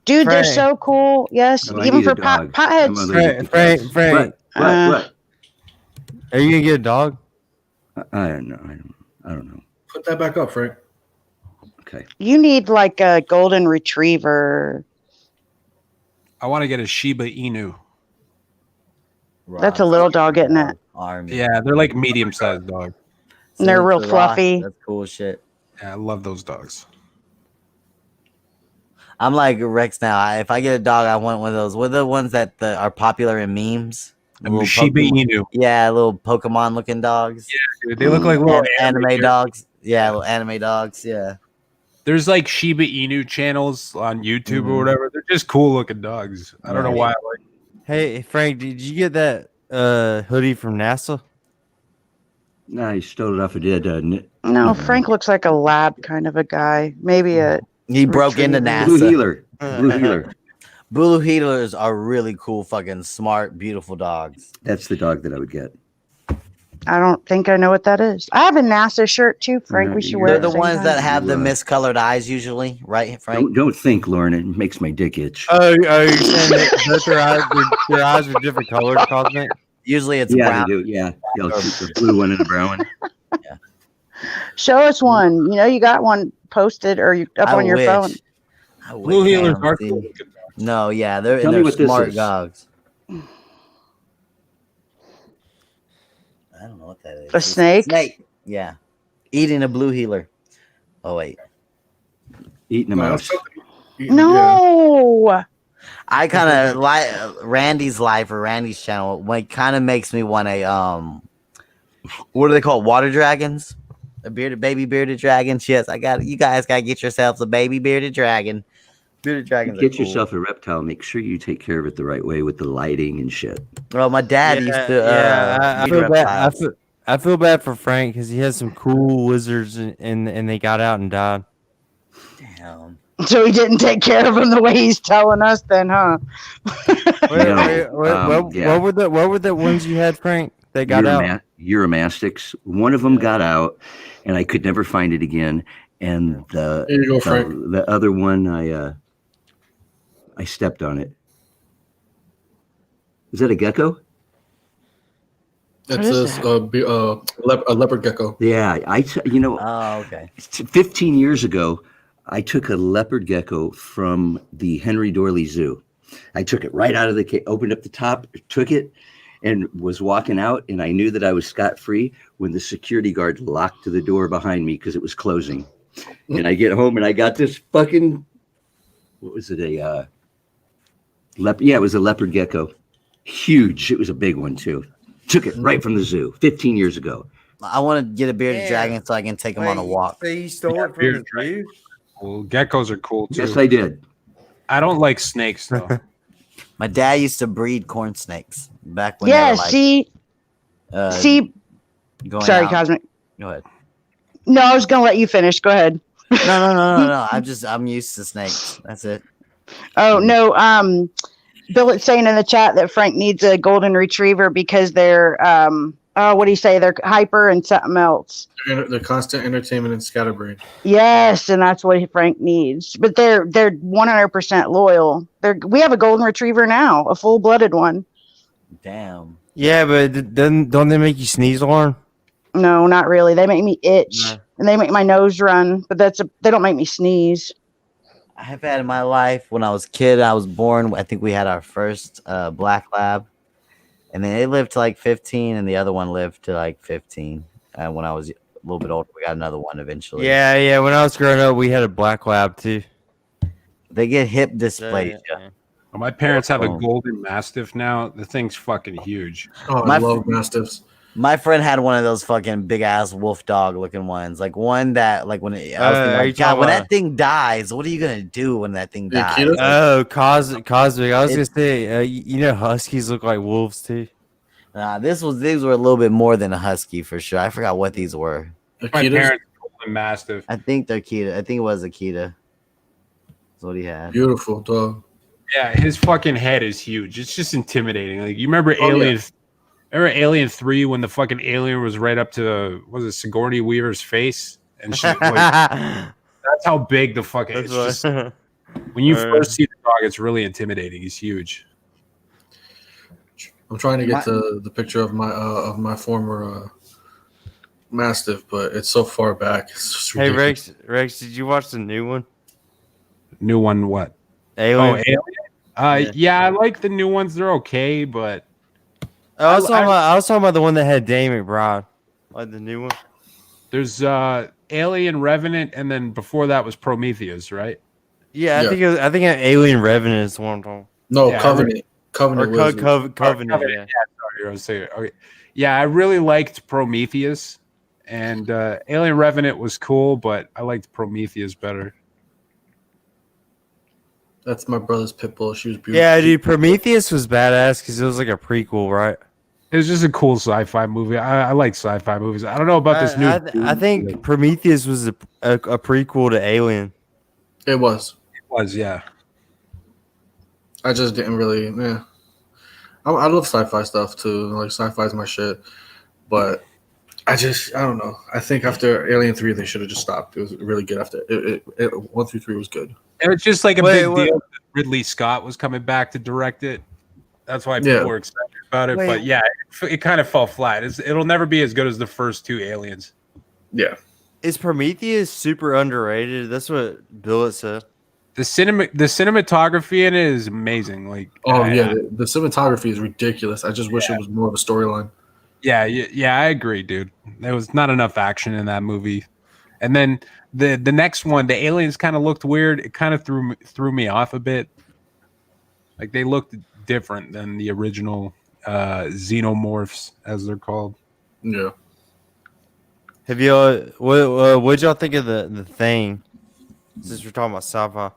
Dude, they're so cool. Yes, No, I even need a for dog. potheads. I'm allergic to Frank, cats. Frank. What? Are you gonna get a dog? I don't know. I don't know. Put that back up, Frank. Okay. You need like a golden retriever. I want to get a Shiba Inu. That's a little dog, isn't it? Army. Yeah, they're like medium-sized dogs. And they're real Ross, fluffy. That's cool shit. Yeah, I love those dogs. I'm like Rex now. If I get a dog, I want one of those. What are the ones that are popular in memes? Little Shiba Inu. Yeah, little Pokemon looking dogs. Yeah, dude, they look like little anime dogs. Yeah, little anime dogs. Yeah. There's like Shiba Inu channels on YouTube or whatever. They're just cool looking dogs. I don't know why I like. Hey Frank, did you get that hoodie from NASA? No, I stole it off a dead. No, Frank looks like a lab kind of a guy. Maybe a. He broke into retriever. NASA. Blue healer. Blue healer. Blue healers are really cool, fucking smart, beautiful dogs. That's the dog that I would get. I don't think I know what that is. I have a NASA shirt too, Frank. We should wear They're it. the at same ones time. that have the miscolored eyes usually, right, Frank? Don't think, Lauren. It makes my dick itch. Oh, you're saying that both their eyes are different colors, Cosmic? Usually it's Yeah, brown. they do. Yeah, the blue one and the brown one. Show us one. You know, you got one posted or you up on your phone. Blue healers are cool. No, yeah, they're Tell me what this smart is. dogs. I don't know what that is. A snake? Snake. Yeah. Eating a blue healer. Oh wait. Eating a mouse. No. I kind of like Randy's life or Randy's channel. Like, kind of makes me want a what do they call it? Water dragons? A baby bearded dragon. Yes, I got it. You guys gotta get yourselves a baby bearded dragon. Bearded dragons. Get yourself a reptile. Make sure you take care of it the right way with the lighting and shit. Well, my dad used to. I feel bad for Frank because he has some cool lizards and they got out and died. Damn. So he didn't take care of them the way he's telling us, then, huh? What were the ones you had, Frank? That got out. Uromastics. One of them got out, and I could never find it again. And There you go, Frank. the other one, I stepped on it. Is that a gecko? That's a leopard gecko. Yeah, Oh, okay. 15 years ago, I took a leopard gecko from the Henry Dorley Zoo. I took it right out of the cage, opened up the top, took it, and was walking out. And I knew that I was scot-free when the security guard locked the door behind me because it was closing. And I get home and I got this fucking, what was it? Yeah, it was a leopard gecko. Huge. It was a big one too. Took it right from the zoo 15 years ago. I want to get a bearded dragon so I can take him on a walk. So you stole it from the zoo? Well, geckos are cool too. Yes, I did. I don't like snakes though. My dad used to breed corn snakes back when. Yeah, they were like, see. going Sorry, out. Cosmic. Go ahead. No, I was gonna let you finish. Go ahead. No. I'm used to snakes. That's it. Oh no. Bill is saying in the chat that Frank needs a golden retriever because they're what do you say? They're hyper and something else. They're constant entertainment and scatterbrain. Yes, and that's what Frank needs. But they're 100% loyal. We have a golden retriever now, a full-blooded one. Damn. Yeah, but don't they make you sneeze, Lauren? No, not really. They make me itch and they make my nose run, but they don't make me sneeze. I have had in my life when I was a kid, I was born. I think we had our first black lab, and then it lived to like 15, and the other one lived to like 15. And when I was a little bit older, we got another one eventually. Yeah. When I was growing up, we had a black lab too. They get hip dysplasia. Yeah. Well, my parents have a golden mastiff now. The thing's fucking huge. Oh, I love mastiffs. My friend had one of those fucking big ass wolf dog looking ones, like one that, like when I was thinking, like, God, when that thing dies, what are you gonna do when that thing dies? Oh, Cosmic! I was gonna say, huskies look like wolves too. These were a little bit more than a husky for sure. I forgot what these were. My parents golden mastiff. I think they're Akita. I think it was Akita. That's what he had. Beautiful dog. Yeah, his fucking head is huge. It's just intimidating. Like you remember Oh, yeah. Alien? Remember Alien 3 when the fucking alien was right up to was it Sigourney Weaver's face, and she like that's how big the fucking. It's just when you first see the dog, it's really intimidating. He's huge. I'm trying to get to the picture of my former Mastiff, but it's so far back. It's just Hey ridiculous. Rex, did you watch the new one? New one, what? Alien. Oh, Alien. Yeah, I like the new ones. They're okay, but I was talking about the one that had Dane McBride, like the new one. there's Alien, Revenant, and then before that was Prometheus, right? Yeah, I think Alien Revenant is the one I'm talking. No, Yeah, Covenant. Covenant. Or was Covenant. Yeah. Yeah, sorry, I was saying. Okay. Yeah, I really liked Prometheus, and Alien Revenant was cool, but I liked Prometheus better. That's my brother's pit bull. She was beautiful. Yeah, dude, Prometheus was badass because it was like a prequel, right? It was just a cool sci-fi movie. I like sci-fi movies. I don't know about this new. I think Prometheus was a prequel to Alien. It was. It was, yeah. I just didn't really. Yeah. I love sci-fi stuff too. Like sci-fi is my shit, but I don't know. I think after Alien 3, they should have just stopped. It was really good after it 1 through 3 was good. And it's just like a big deal that Ridley Scott was coming back to direct it. That's why people were excited about it. But yeah, it kind of fell flat. It'll never be as good as the first two Aliens. Yeah. Is Prometheus super underrated? That's what Billet said. The cinematography in it is amazing. Like, the cinematography is ridiculous. I just wish it was more of a storyline. Yeah, I agree, dude. There was not enough action in that movie. And then the next one, the aliens kind of looked weird. It kind of threw me off a bit. Like they looked different than the original xenomorphs, as they're called. Yeah. Have y'all what'd y'all think of the Thing? Since we're talking about sci-fi.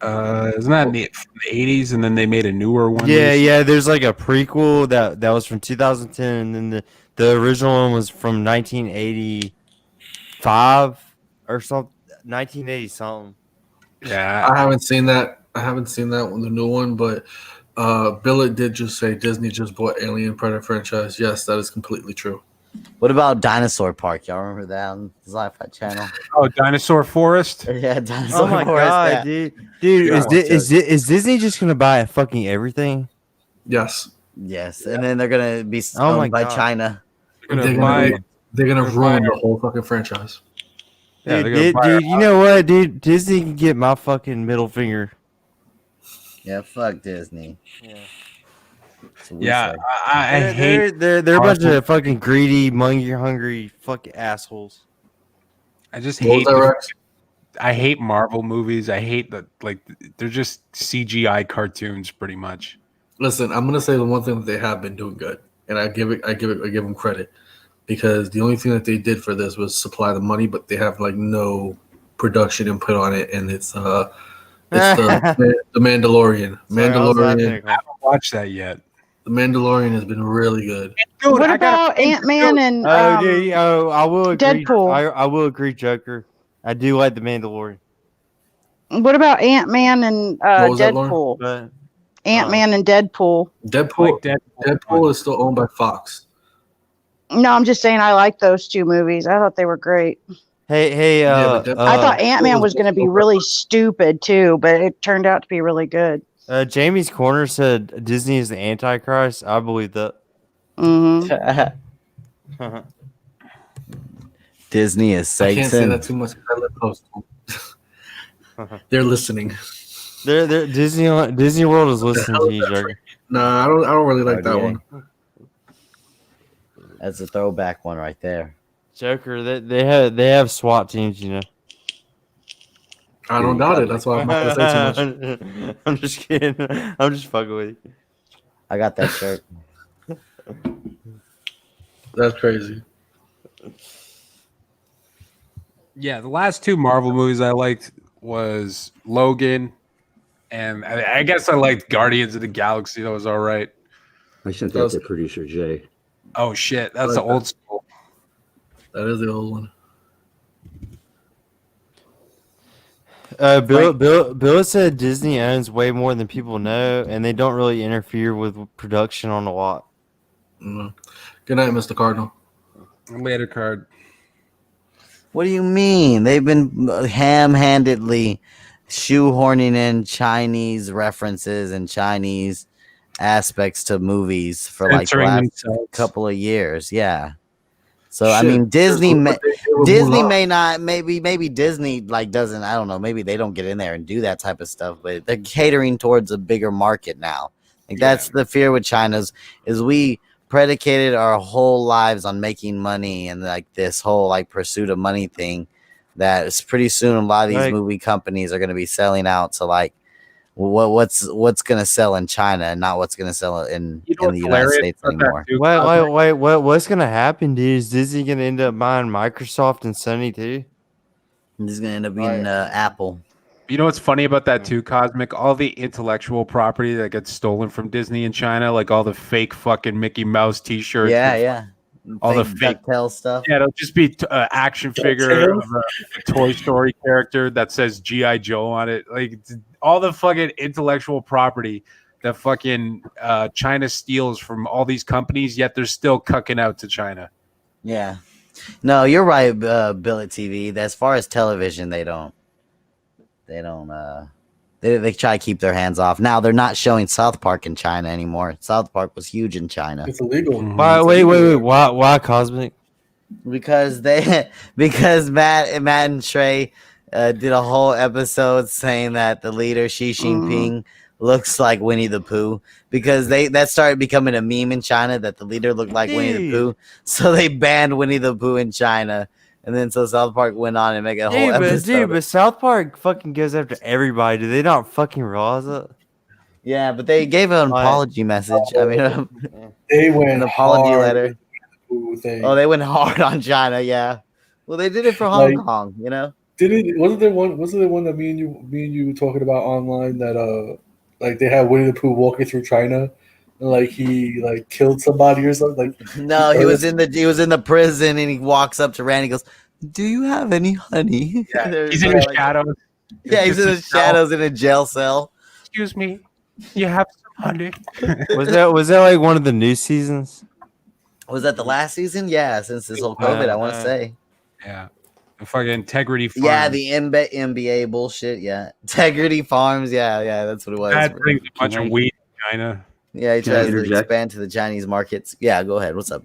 Isn't that in the 80s, and then they made a newer one? Yeah. There's like a prequel that was from 2010, and then the original one was from 1985 or something, 1980 something. Yeah, I haven't seen that. One, the new one, but Billet did just say Disney just bought Alien Predator franchise. Yes, that is completely true. What about Dinosaur Park? Y'all remember that on the Sci-Fi Channel? Oh, Dinosaur Forest. Yeah, Dinosaur Oh my Forest. god, Yeah. dude! Is Disney just gonna buy fucking everything? Yes. Yes, and then they're gonna be Oh owned my by God. China. They're gonna ruin the whole fucking franchise. Yeah, Dude, you know what, dude? Disney can get my fucking middle finger. Yeah, fuck Disney. Yeah, I hate. They're a bunch of fucking greedy, hungry fucking assholes. I just What was hate. that, Rex? I hate Marvel movies. I hate that. Like they're just CGI cartoons, pretty much. Listen, I'm gonna say the one thing that they have been doing good, and I give them credit, because the only thing that they did for this was supply the money, but they have like no production input on it, and it's the Mandalorian. I haven't watched that yet. The Mandalorian has been really good. Dude, What about Ant-Man and I will agree. Deadpool? I will agree, Joker. I do like the Mandalorian. What about Ant-Man and What was that, Lauren? Deadpool? But Ant-Man and Deadpool. Deadpool is still owned by Fox. No, I'm just saying I like those two movies. I thought they were great. hey, I thought Ant-Man was going to be really stupid too, but it turned out to be really good. Jamie's Corner said Disney is the Antichrist. I believe that. Mm-hmm. Disney is I can't say Satan. that too much because I live close to them. They're listening. They're Disney World is listening to you, Joker. Nah, I don't really like that one. That's a throwback one right there. Joker, they have SWAT teams, you know. I don't doubt it. That's why I'm not gonna say too much. I'm just kidding. I'm just fucking with you. I got that shirt. That's crazy. Yeah, the last two Marvel movies I liked was Logan, and I guess I liked Guardians of the Galaxy. That was all right. I sent that to producer Jay. Oh shit, that's the old school. That is the old one. Bill said Disney owns way more than people know, and they don't really interfere with production on a lot. Mm. Good night, Mr. Cardinal. Later, card. What do you mean? They've been ham-handedly shoehorning in Chinese references and Chinese aspects to movies for like the Censoring last themselves. couple of years. Yeah. So I Shit, mean, Disney just look what they did with Disney Mulan. may not, maybe Disney like doesn't. I don't know. Maybe they don't get in there and do that type of stuff, but they're catering towards a bigger market now. Like that's the fear with China's is we predicated our whole lives on making money and like this whole like pursuit of money thing. That is pretty soon a lot of these Like- movie companies are going to be selling out to like what's going to sell in China and not what's going to sell in You know the what's United hilarious States about that anymore. too, Wait, Cosmic? what's gonna happen, dude? Is Disney gonna end up buying Microsoft and Sony too? This is going to end up being Apple. You know what's funny about that too, Cosmic? All the intellectual property that gets stolen from Disney in China, like all the fake fucking Mickey Mouse T-shirts. Yeah. All the fake DuckTales stuff. Yeah, it'll just be action figure of a Toy Story character that says G.I. Joe on it. Like all the fucking intellectual property that fucking China steals from all these companies, yet they're still cucking out to China. Yeah. No, you're right, Billet TV. As far as television, they don't. They try to keep their hands off. Now they're not showing South Park in China anymore. South Park was huge in China It's illegal. Wait, Why because Matt and Trey did a whole episode saying that the leader Xi Jinping looks like Winnie the Pooh because that started becoming a meme in China that the leader looked like Winnie the Pooh. So they banned Winnie the Pooh in China. And then so South Park went on and make a whole episode. But South Park fucking goes after everybody. Do they not fucking realize it? Yeah, but they gave an apology message. I mean, They went an apology hard letter. with the Pooh thing. Oh, they went hard on China. Yeah. Well, they did it for Hong Kong. You know. Wasn't there one that me and you were talking about online that like they had Winnie the Pooh walking through China and like he like killed somebody or something? Like No, he was in the prison and he walks up to Randy and goes, "Do you have any honey?" Yeah, he's in the shadows. Yeah, he's in the shadows in a jail cell. Excuse me, you have some honey. Was that like one of the new seasons? Was that the last season? Yeah, since this whole COVID, I want to say. Yeah, the fucking Integrity Farms. Yeah, the NBA bullshit. Yeah, Integrity Farms. Yeah, that's what it was. That brings a bunch of weed in China. Yeah, he Can I tries to interject? expand to the Chinese markets. Yeah, go ahead. What's up?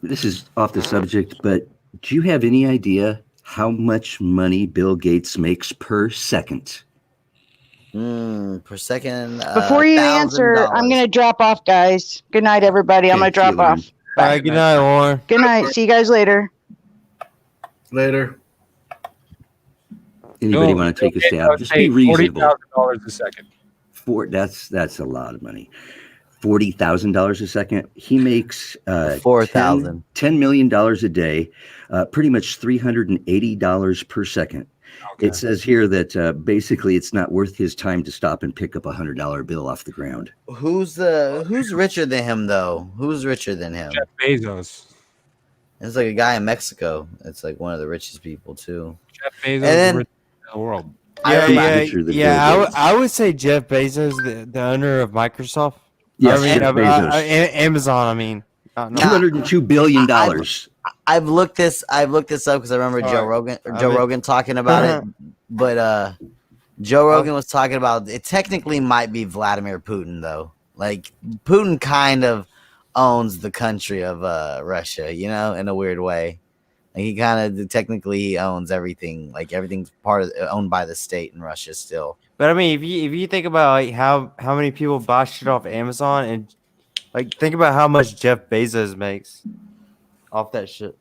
This is off the subject, but do you have any idea how much money Bill Gates makes per second? Per second. Before you answer, I'm going to drop off, guys. Good night, everybody. I'm going to drop off. All right, good night, Warren. Good night. See you guys later. Later. Anybody want to take a stab? Just be reasonable. $40,000 a second. That's a lot of money. $40,000 a second. He makes 4,000. $10 million a day, pretty much $380 per second. Okay. It says here that basically it's not worth his time to stop and pick up a $100 bill off the ground. Who's richer than him though? Who's richer than him? Jeff Bezos. It's like a guy in Mexico. It's like one of the richest people too. Jeff Bezos And then- is the richest in the world. I would say Jeff Bezos, the owner of Microsoft. Yes, I mean, Jeff Bezos. Amazon. I mean, $202 billion. I've looked this up because I remember Joe Rogan talking about it. But Joe Rogan was talking about it. Technically, might be Vladimir Putin though. Like Putin kind of owns the country of Russia, you know, in a weird way. Like he kind of technically owns everything. Like everything's owned by the state in Russia still. But I mean, if you think about like how many people buy shit off Amazon and like think about how much Jeff Bezos makes off that shit.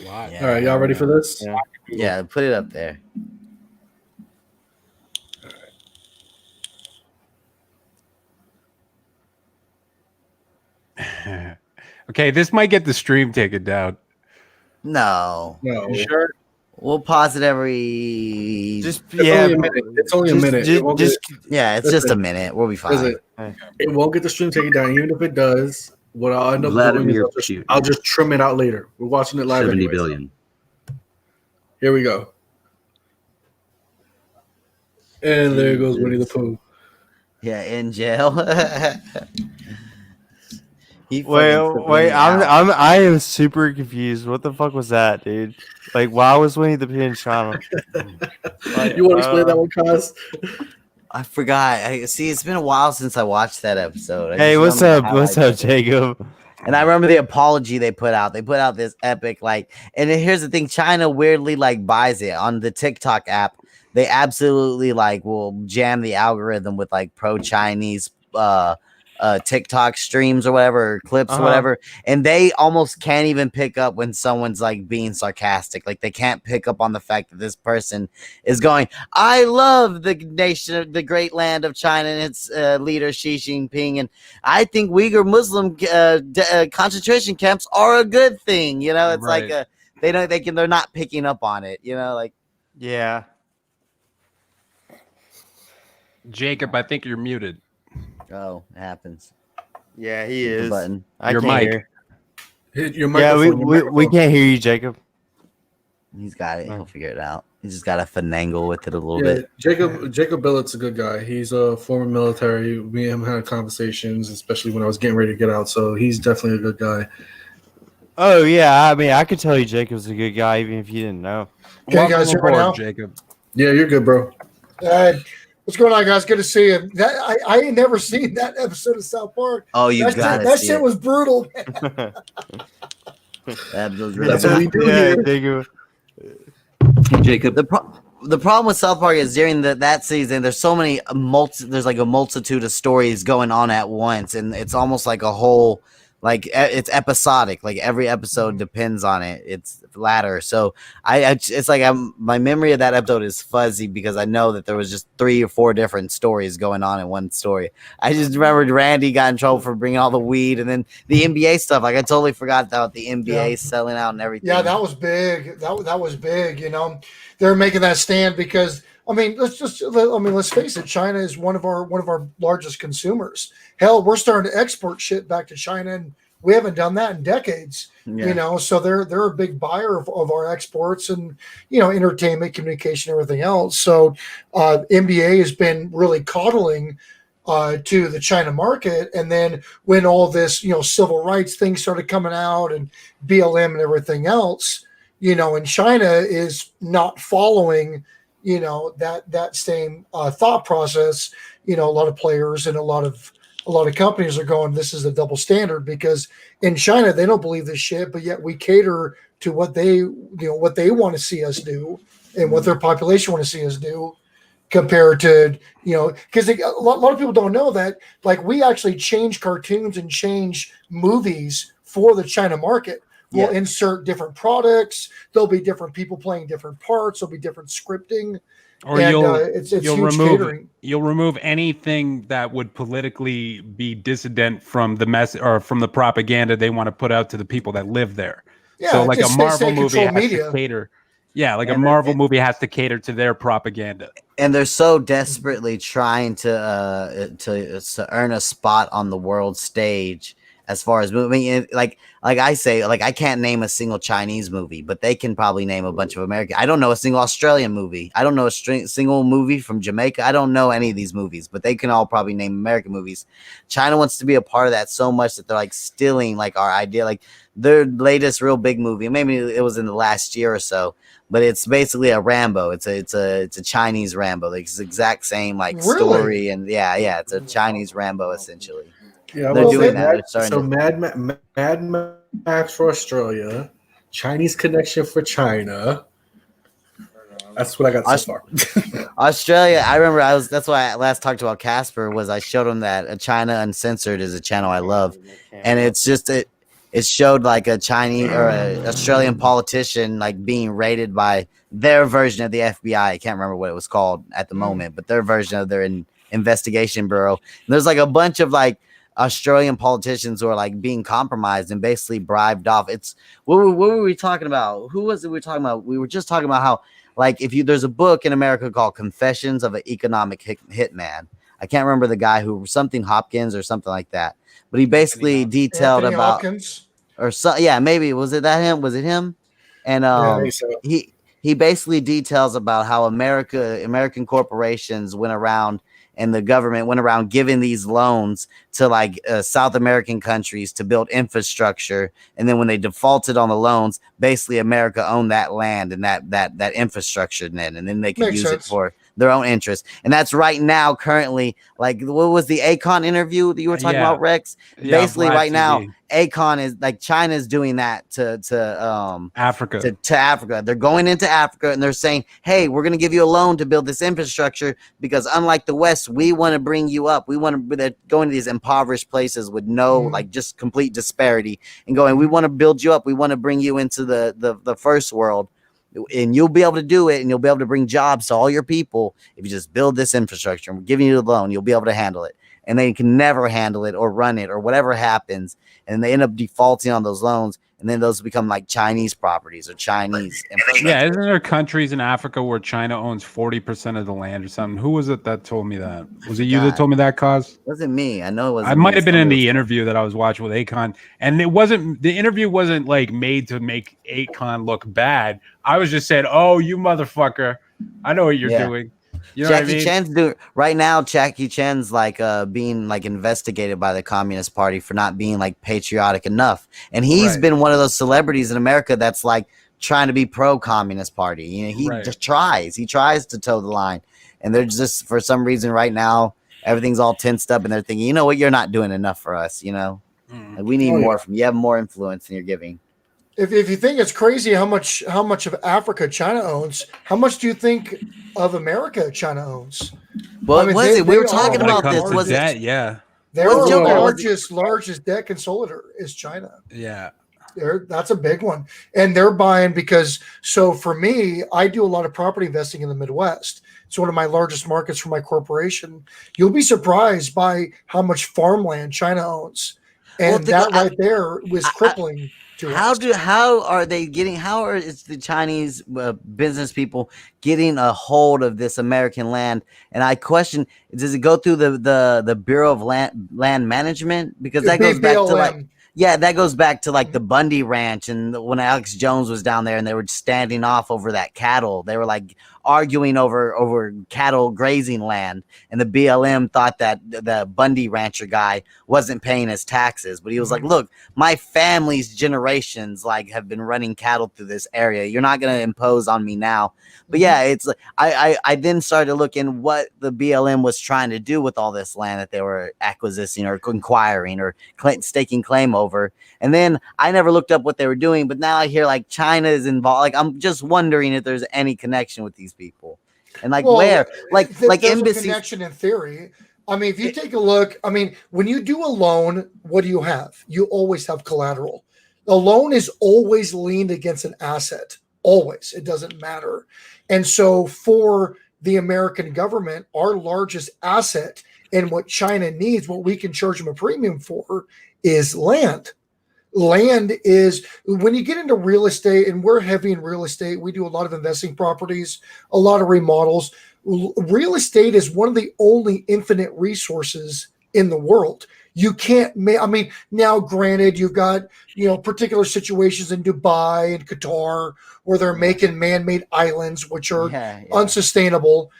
Wow. Yeah, All right, y'all ready for this? Yeah, put it up there. Okay, this might get the stream taken down. No. No. Sure. We'll pause it every. Just It's only a minute. It's only a minute. It won't get- Yeah, it's just a minute. We'll be fine. it won't get the stream taken down. Even if it does, what I'll end up doing Vladimir is Putin. I'll just trim it out later. We're watching it live. 70 anyway, so billion. here we go. And there goes Winnie the Jesus. Pooh. Yeah, in jail. He Wait, fucking took wait, Winnie out. I am super confused. What the fuck was that, dude? Like, why was Winnie the Pooh in China? Like, You want to explain that one, Kaz? I forgot. I see. It's been a while since I watched that episode. I hey, just what's remember up? the What's highlights up, of it. Jacob? And I remember the apology they put out. They put out this epic, like, and then here's the thing: China weirdly like buys it on the TikTok app. They absolutely like will jam the algorithm with like pro-Chinese TikTok streams or whatever, or clips or whatever, and they almost can't even pick up when someone's like being sarcastic. Like they can't pick up on the fact that this person is going, "I love the nation of the great land of China and its leader Xi Jinping, and I think Uyghur Muslim concentration camps are a good thing." You know, it's Right. like they're not picking up on it. You know, like Yeah. Jacob, I think you're muted. oh, it happens. Yeah, he Hit the is. button. I Your can't mic. hear. Hit your Yeah, microphone. we can't hear you, Jacob. He's got it. He'll figure it out. He's just got to finagle with it a little Yeah, bit. Jacob Billet's a good guy. He's a former military. Me and him had conversations, especially when I was getting ready to get out. So he's definitely a good guy. Oh yeah, I mean, I could tell you Jacob's a good guy, even if you didn't know. Okay, Welcome guys, hear me aboard, now? Jacob. Yeah, you're good, bro. What's going on, guys? Good to see you. I ain't never seen that episode of South Park. Oh, you That got that shit was brutal. That was That's what we do here. Jacob. Jacob. The problem with South Park is during that season, there's so many there's like a multitude of stories going on at once, and it's almost like a whole, like it's episodic. Like every episode depends on it. It's ladder. So it's like my memory of that episode is fuzzy because I know that there was just 3 or 4 different stories going on in one story. I just remembered Randy got in trouble for bringing all the weed, and then the NBA stuff. Like I totally forgot about the NBA selling out and everything. Yeah, that was big. That was big. You know, they're making that stand because I mean, let's face it. China is one of our largest consumers. Hell, we're starting to export shit back to China, and we haven't done that in decades. Yeah. You know, so they're a big buyer of our exports and entertainment, communication, everything else. So NBA has been really coddling to the China market, and then when all this civil rights things started coming out and BLM and everything else, and China is not following that same thought process. A lot of players and a lot of companies are going, this is a double standard, because in China they don't believe this shit, but yet we cater to what they want to see us do and what their population want to see us do, compared to because a lot of people don't know that, like, we actually change cartoons and change movies for the China market. We'll insert different products. There'll be different people playing different parts. There'll be different scripting. Or And, you'll it's you'll huge remove catering. you'll remove anything that would politically be dissident from the mess or from the propaganda they want to put out to the people that live there. Yeah, So like a just Marvel stay movie control has media. to cater. Yeah, like a And Marvel movie has to cater to their propaganda. And they're so desperately trying to earn a spot on the world stage as far as movie. Like I say, like, I can't name a single Chinese movie, but they can probably name a bunch of American. I don't know a single Australian movie. I don't know a single movie from Jamaica. I don't know any of these movies, but they can all probably name American movies. China wants to be a part of that so much that they're like stealing like our idea. Like their latest real big movie, maybe it was in the last year or so, but it's basically a Rambo. It's a Chinese Rambo. Like it's the exact same like story, and yeah, it's a Chinese Rambo essentially. Yeah, They're doing that. So Mad Max for Australia, Chinese Connection for China. That's what I got so far. Australia, I remember that's why I last talked about Casper, was I showed him that China Uncensored is a channel I love. And it's just it showed like a Chinese or an Australian politician like being raided by their version of the FBI. I can't remember what it was called at the moment, but their version of their investigation bureau. And there's like a bunch of like Australian politicians who are like being compromised and basically bribed off. It's what were we talking about? Who was it we were talking about? We were just talking about how, like, there's a book in America called Confessions of an Economic Hitman. I can't remember the guy who, something Hopkins or something like that, but he basically detailed Anthony Hopkins. or so, yeah, maybe was it him? And I think so. he basically details about how American corporations went around and the government went around giving these loans to like South American countries to build infrastructure, and then when they defaulted on the loans, basically America owned that land and that infrastructure, and then they could Makes use it sense. for their own interest. And that's right now, currently, like what was the Akon interview that you were talking Yeah. about, Rex? Yeah, Basically, Vlad right now, TV. Akon is like China's doing that to Africa. to Africa. They're going into Africa and they're saying, hey, we're going to give you a loan to build this infrastructure because unlike the West, we want to bring you up. We want to go into these impoverished places with no like just complete disparity and going, we want to build you up. We want to bring you into the first world. And you'll be able to do it, and you'll be able to bring jobs to all your people if you just build this infrastructure. And we're giving you the loan, you'll be able to handle it. And they can never handle it or run it or whatever happens, and they end up defaulting on those loans, and then those become like Chinese properties or Chinese infrastructure. Yeah, isn't there countries in Africa where China owns 40% of the land or something? Who was it that told me that? Was it you that told me that, Cause? It wasn't me. I know it wasn't. I might have been in the interview that I was watching with Akon, and the interview wasn't like made to make Akon look bad. I was just saying, oh, you motherfucker, I know what you're doing. You know Jackie what I mean? Chan's doing right now. Jackie Chan's like being like investigated by the Communist Party for not being like patriotic enough, and he's been one of those celebrities in America that's like trying to be pro Communist Party. You know, he just tries. He tries to toe the line, and they're just for some reason right now everything's all tensed up, and they're thinking, you know what, you're not doing enough for us. You know, like, we need more from you. Have more influence than you're giving. If you think it's crazy how much of Africa China owns, how much do you think of America China owns? Well, I mean, we were talking about this. Was it? Yeah. Their largest debt consolidator is China. Yeah. That's a big one. And they're buying because, so for me, I do a lot of property investing in the Midwest. It's one of my largest markets for my corporation. You'll be surprised by how much farmland China owns. And right there was crippling. How are the Chinese business people getting a hold of this American land? And I question, does it go through the Bureau of Land Management? Because that goes back to like the Bundy Ranch, and when Alex Jones was down there and they were standing off over that cattle. They were like arguing over cattle grazing land, and the BLM thought that the Bundy rancher guy wasn't paying his taxes, but he was like, look, my family's generations like have been running cattle through this area. You're not going to impose on me now. But yeah, it's I then started to look in what the BLM was trying to do with all this land that they were acquisitioning or acquiring or staking claim over. And then I never looked up what they were doing, but now I hear like China is involved. Like, I'm just wondering if there's any connection with these people, and like where, like embassy connection in theory. I mean, if you take a look, I mean, when you do a loan, what do you have? You always have collateral. A loan is always leaned against an asset. Always. It doesn't matter. And so for the American government, our largest asset and what China needs, what we can charge them a premium for, is land. Land is, when you get into real estate, and we're heavy in real estate, we do a lot of investing properties, a lot of remodels. Real estate is one of the only infinite resources in the world. You can't make, I mean, now granted, you've got, particular situations in Dubai and Qatar where they're making man-made islands, which are unsustainable.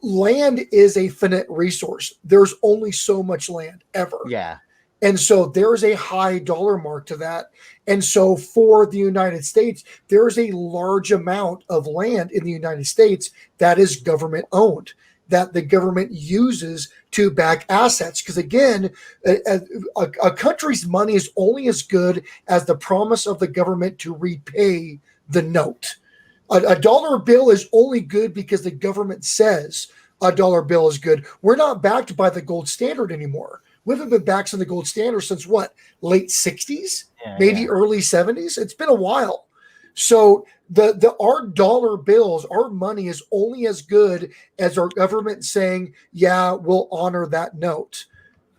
Land is a finite resource. There's only so much land ever. Yeah. And so there is a high dollar mark to that. And so for the United States, there is a large amount of land in the United States that is government owned, that the government uses to back assets. Because again, a country's money is only as good as the promise of the government to repay the note. A dollar bill is only good because the government says a dollar bill is good. We're not backed by the gold standard anymore. We haven't been back to the gold standard since what? Late 60s, maybe early 70s. It's been a while. So our dollar bills, our money is only as good as our government saying, yeah, we'll honor that note.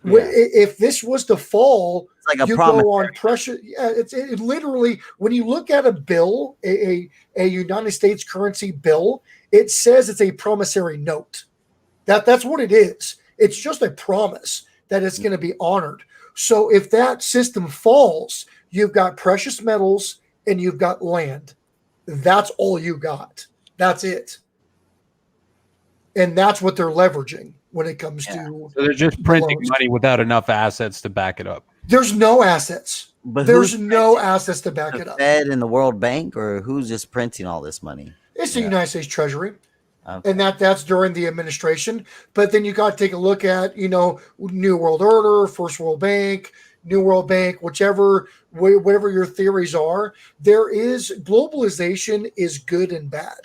Yeah. If this was to fall, it's like you go on pressure. Yeah, it literally, when you look at a bill, a United States currency bill, it says it's a promissory note. That's what it is. It's just a promise that it's going to be honored. So if that system falls, you've got precious metals and you've got land. That's all you got. That's it. And that's what they're leveraging when it comes to. So they're just printing money without enough assets to back it up. There's no assets. But there's no assets to back the it up. Fed and the World Bank, or who's just printing all this money? It's the United States Treasury. Okay. And that's during the administration. But then you got to take a look at, New World Order, First World Bank, New World Bank, whatever your theories are. There is globalization is good and bad.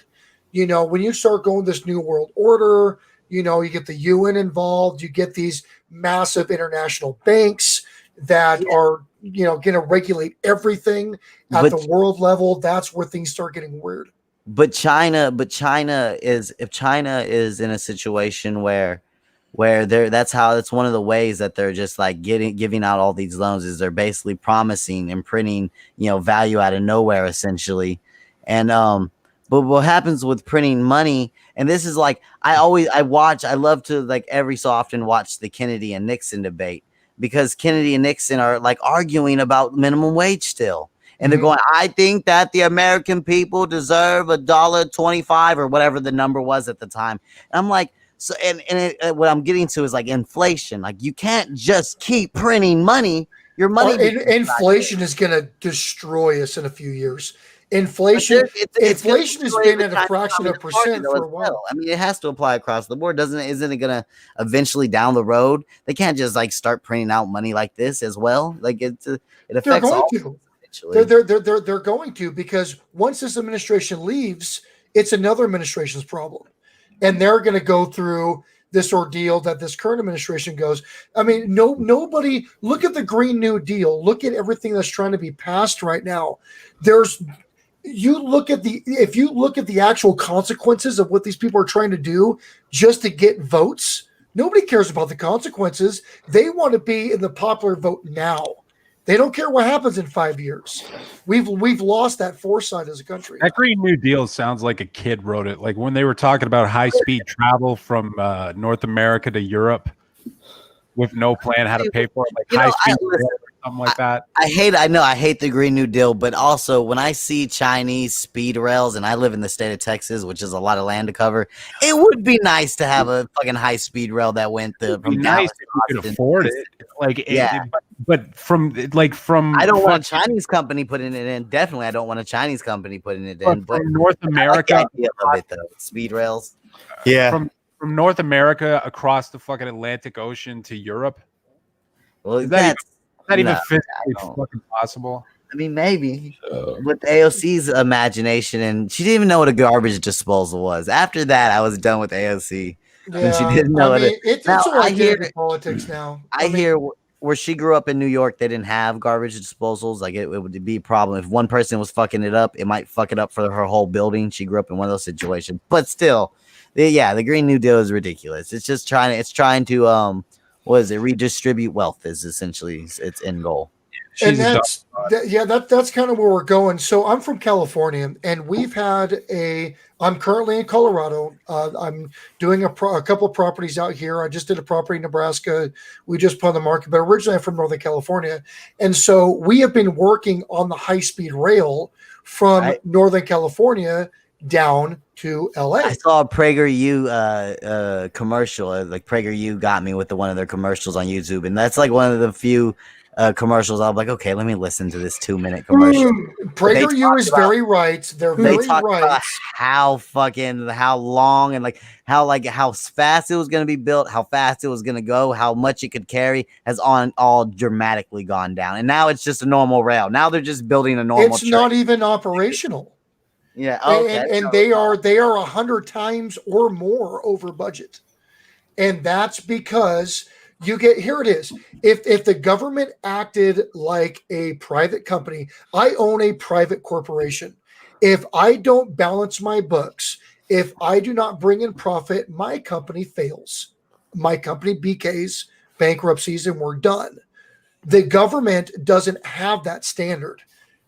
When you start going this New World Order, you get the UN involved, you get these massive international banks that are, going to regulate everything at the world level. That's where things start getting weird. If China is in a situation where that's one of the ways that they're just like giving out all these loans, is they're basically promising and printing, value out of nowhere essentially. And but what happens with printing money, and this is like I love to like every so often watch the Kennedy and Nixon debate, because Kennedy and Nixon are like arguing about minimum wage still. And they're going, I think that the American people deserve $1.25 or whatever the number was at the time. And I'm like, so, what I'm getting to is like inflation. Like, you can't just keep printing money. Your money. Inflation is going to destroy us in a few years. Inflation has been at a fraction of a percent for a while. I mean, it has to apply across the board, doesn't it? Isn't it going to eventually down the road? They can't just like start printing out money like this as well. Like it affects all. They're going to, because once this administration leaves, it's another administration's problem, and they're going to go through this ordeal that this current administration goes. I mean, nobody look at the Green New Deal. Look at everything that's trying to be passed right now. If you look at the actual consequences of what these people are trying to do just to get votes, nobody cares about the consequences. They want to be in the popular vote now. They don't care what happens in 5 years. We've lost that foresight as a country. That Green New Deal sounds like a kid wrote it. Like when they were talking about high-speed travel from North America to Europe with no plan how to pay for it, like high-speed rail or something like that. I hate the Green New Deal, but also when I see Chinese speed rails, and I live in the state of Texas, which is a lot of land to cover, it would be nice to have a fucking high-speed rail that went from nice if you could afford it. Like, yeah. But from I don't want a Chinese company putting it in. Definitely, I don't want a Chinese company putting it in. But from North America, I like the idea of it, though. Speed rails. Yeah. From North America across the fucking Atlantic Ocean to Europe. Well, is that even physically fucking possible? I mean, maybe with AOC's imagination, and she didn't even know what a garbage disposal was. After that, I was done with AOC. Yeah, she didn't know it's all identity politics now. I hear where she grew up in New York, they didn't have garbage disposals. Like it would be a problem if one person was fucking it up. It might fuck it up for her whole building. She grew up in one of those situations, but still, the Green New Deal is ridiculous. It's just trying to redistribute wealth is essentially its end goal. And that's kind of where we're going. So I'm from California, and I'm currently in Colorado. I'm doing a couple of properties out here. I just did a property in Nebraska. We just put on the market, but originally I'm from Northern California. And so we have been working on the high-speed rail from Northern California down to LA. I saw a PragerU commercial. Like PragerU got me with one of their commercials on YouTube, and that's like one of the few commercials. I'm like, okay, let me listen to this 2-minute commercial. PragerU is very right. They're very right. About how long and like how fast it was going to be built, how fast it was going to go, how much it could carry has all dramatically gone down, and now it's just a normal rail. Now they're just building a normal. It's not even operational. Yeah, okay. And they are 100 times or more over budget, and that's because. Here it is. If the government acted like a private company, I own a private corporation. If I don't balance my books, if I do not bring in profit, my company fails. My company BKs, bankruptcies, and we're done. The government doesn't have that standard.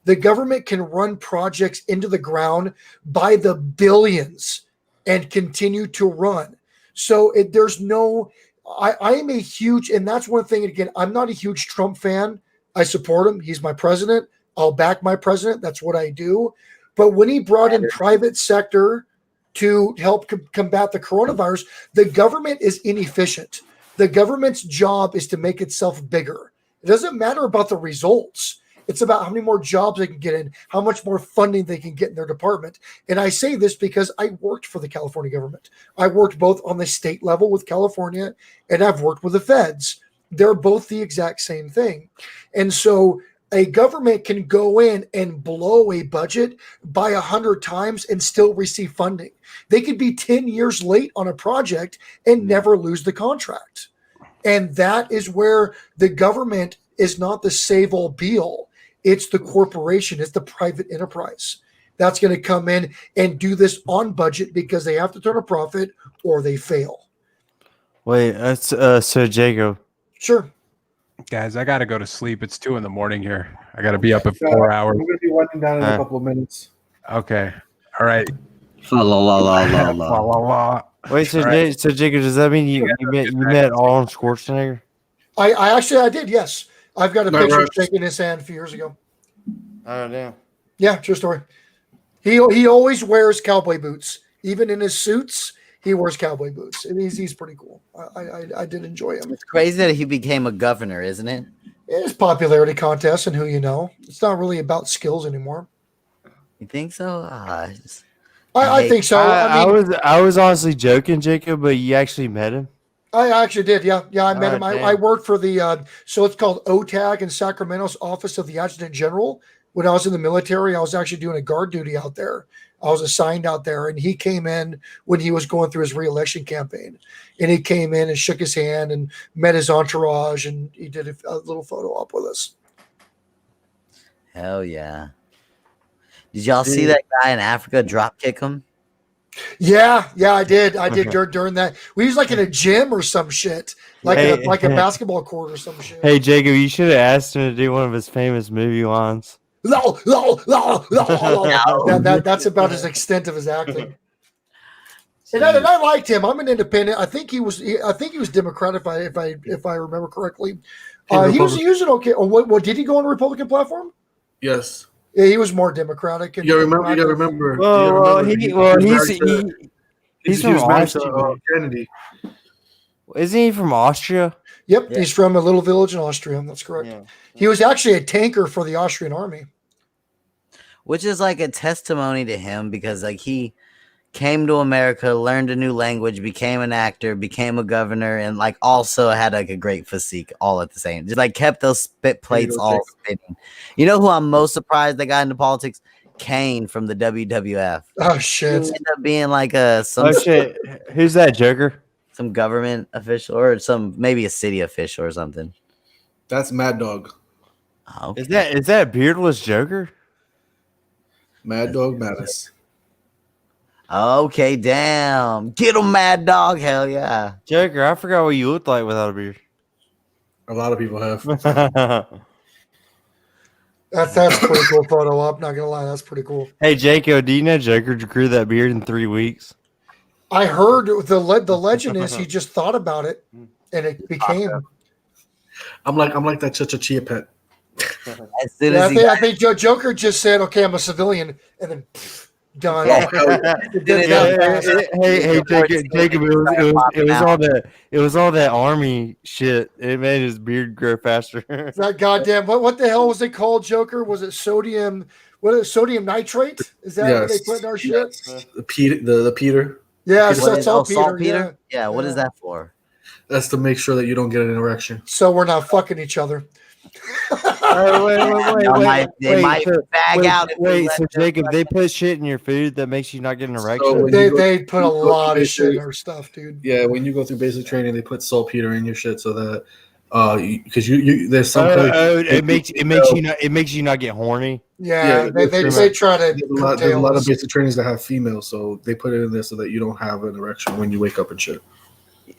The government can run projects into the ground by the billions and continue to run. So there's no... I am a huge, and that's one thing, again, I'm not a huge Trump fan. I support him. He's my president. I'll back my president. That's what I do. But when he brought in private sector to help combat the coronavirus, the government is inefficient. The government's job is to make itself bigger. It doesn't matter about the results. It's about how many more jobs they can get in, how much more funding they can get in their department. And I say this because I worked for the California government. I worked both on the state level with California, and I've worked with the feds. They're both the exact same thing. And so a government can go in and blow a budget by 100 times and still receive funding. They could be 10 years late on a project and never lose the contract. And that is where the government is not the save-all be-all. It's the corporation. It's the private enterprise that's going to come in and do this on budget because they have to turn a profit or they fail. Wait, that's so Jacob. Sure. Guys, I got to go to sleep. It's 2 a.m. here. I got to be up in 4 hours. We're going to be winding down in a couple of minutes. Okay. All right. La la la la la la. Wait, so, right. So Jacob, does that mean you met Arnold Schwarzenegger? I did, yes. I've got a picture of shaking his hand a few years ago. Oh, damn. Yeah, true story. He always wears cowboy boots. Even in his suits, he wears cowboy boots. And he's pretty cool. I did enjoy him. It's crazy that he became a governor, isn't it? It's popularity contest and who you know. It's not really about skills anymore. You think so? I think so. I was honestly joking, Jacob, but you actually met him. I actually did. Yeah, I met him. Damn. I worked for the so it's called OTAG in Sacramento's Office of the Adjutant General. When I was in the military, I was actually doing a guard duty out there. I was assigned out there, and he came in when he was going through his re-election campaign, and he came in and shook his hand and met his entourage, and he did a little photo op with us. Hell yeah! Did y'all see that guy in Africa drop kick him? Yeah, I did during that. We was like in a gym or some shit, like a basketball court or some shit. Hey, Jacob, you should have asked him to do one of his famous movie lines. That's about his extent of his acting. And I liked him. I'm an independent. I think he was Democrat if I remember correctly. He was an okay. What did he go on the Republican platform? Yes. Yeah, he was more Democratic. You gotta remember. He's from Austria. Kennedy. Isn't he from Austria? Yep, yeah. He's from a little village in Austria. That's correct. Yeah. He was actually a tanker for the Austrian army. Which is like a testimony to him because like he came to America, learned a new language, became an actor, became a governor, and like also had like a great physique all at the same. Just like kept those spit plates all spinning. You know who I'm most surprised that got into politics? Kane from the WWF. Oh shit! He ended up being like shit. Who's that, Joker? Some government official or maybe a city official or something. That's Mad Dog. Okay. Is that beardless Joker? Mad Dog Mattis. Okay, damn. Get him, Mad Dog. Hell yeah. Joker, I forgot what you looked like without a beard. A lot of people have. That's a pretty cool photo op. Not gonna lie, that's pretty cool. Hey, Jaco, do you know Joker grew that beard in 3 weeks? I heard the legend is he just thought about it and it became. I'm like that Chia Pet. As soon as I think Joker just said, "Okay, I'm a civilian," and then done. Hey, Jacob, it was all that army shit. It made his beard grow faster. That goddamn what the hell was it called, Joker? Was it sodium? What is sodium nitrate? Is that what they put in our shit? The Peter. Yeah, saltpeter. Yeah, what is that for? That's to make sure that you don't get an erection. So we're not fucking each other. Wait. They might bag out. So Jacob, they put shit in your food that makes you not get an erection. So they put a lot of shit in our stuff, dude. Yeah, when you go through basic training, they put saltpeter in your shit so that because you there's some it makes you not get horny. Yeah, they try to. There's a lot of basic trainings that have females, so they put it in there so that you don't have an erection when you wake up and shit.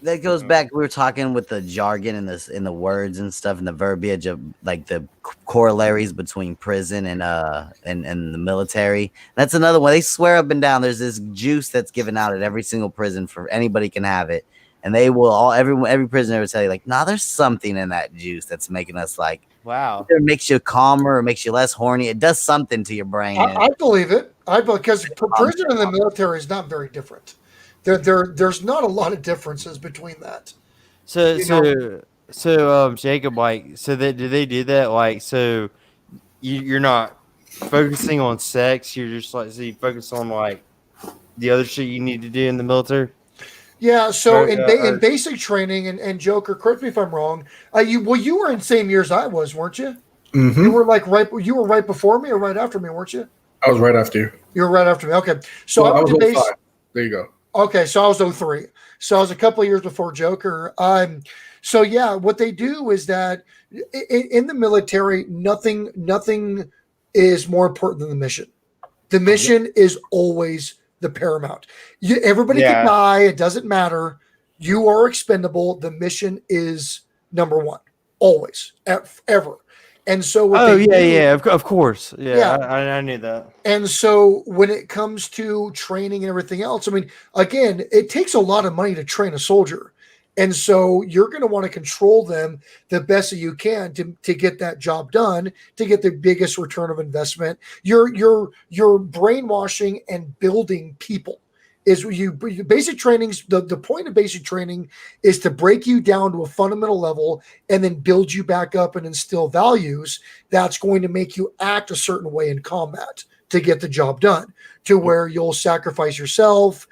That goes back. We were talking with the jargon and this in the words and stuff and the verbiage of like the corollaries between prison and the military. That's another one. They swear up and down. There's this juice that's given out at every single prison for anybody can have it, and they will every prisoner will tell you like, nah, there's something in that juice that's making us like, wow, it makes you calmer, it makes you less horny. It does something to your brain. I believe it. Because prison and the military is not very different. There's not a lot of differences between that. Jacob, like, so that do they do that? Like, so you're not focusing on sex. You're just like, so you focus on like the other shit you need to do in the military. Yeah. So Or, in basic training, and Jok3r, correct me if I'm wrong. You were in the same years I was, weren't you? Mm-hmm. You were right before me or right after me, weren't you? I was right after you. You were right after me. Okay. So Well, I was went to 05. There you go. Okay, so I was 03. So I was a couple of years before Jok3r. So yeah, what they do is that in the military, nothing is more important than the mission. The mission is always the paramount. Everybody can die. It doesn't matter. You are expendable. The mission is number one, always, ever. And so, of course, I knew that. And so, when it comes to training and everything else, I mean, again, it takes a lot of money to train a soldier, and so you're going to want to control them the best that you can to get that job done, to get the biggest return of investment. You're brainwashing and building people. Is basic trainings, the point of basic training is to break you down to a fundamental level and then build you back up and instill values that's going to make you act a certain way in combat to get the job done, to where you'll sacrifice yourself.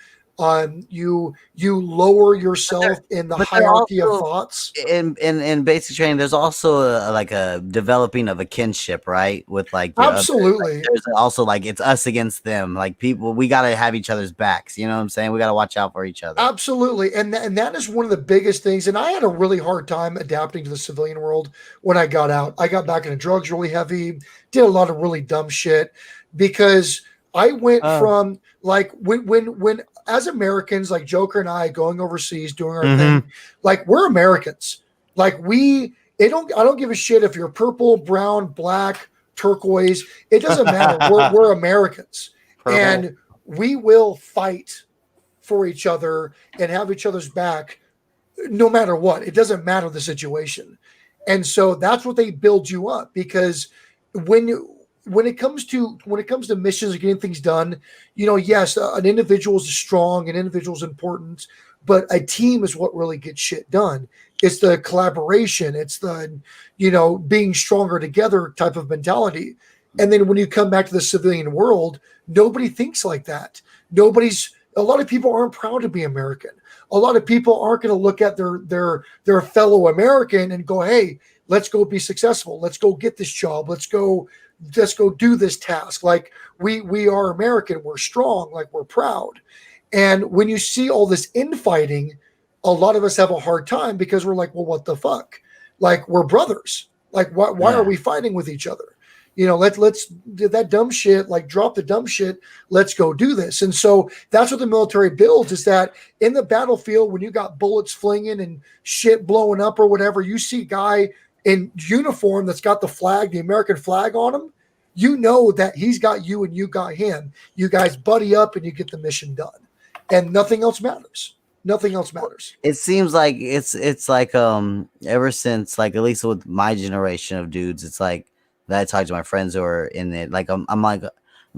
You lower yourself in the hierarchy of thoughts. In basic training, there's also a developing of a kinship, right? With absolutely. There's also it's us against them. Like people, we got to have each other's backs. You know what I'm saying? We got to watch out for each other. Absolutely, and that is one of the biggest things. And I had a really hard time adapting to the civilian world when I got out. I got back into drugs really heavy, did a lot of really dumb shit because I went from when as Americans, like Jok3r and I going overseas, doing our thing, like we're Americans. Like I don't give a shit if you're purple, brown, black, turquoise. It doesn't matter. We're Americans. Purple. And we will fight for each other and have each other's back no matter what. It doesn't matter the situation. And so that's what they build you up, because when it comes to missions and getting things done, yes, an individual is strong, an individual is important, but a team is what really gets shit done. It's the collaboration, it's the being stronger together type of mentality. And then when you come back to the civilian world, nobody thinks like that. A lot of people aren't proud to be American. A lot of people aren't going to look at their fellow American and go, hey, let's go be successful. Let's go get this job. Let's go do this task. Like we are American. We're strong. Like we're proud. And when you see all this infighting, a lot of us have a hard time because we're like, well, what the fuck? Like we're brothers. Like why are we fighting with each other? Let's do that dumb shit, like drop the dumb shit. Let's go do this. And so that's what the military builds, is that in the battlefield, when you got bullets flinging and shit blowing up or whatever, you see a guy in uniform that's got the flag, the American flag on him, you know that he's got you and you got him. You guys buddy up and you get the mission done. And nothing else matters. Nothing else matters. It seems like it's like ever since, like, at least with my generation of dudes, it's like that I talk to my friends who are in it. Like I'm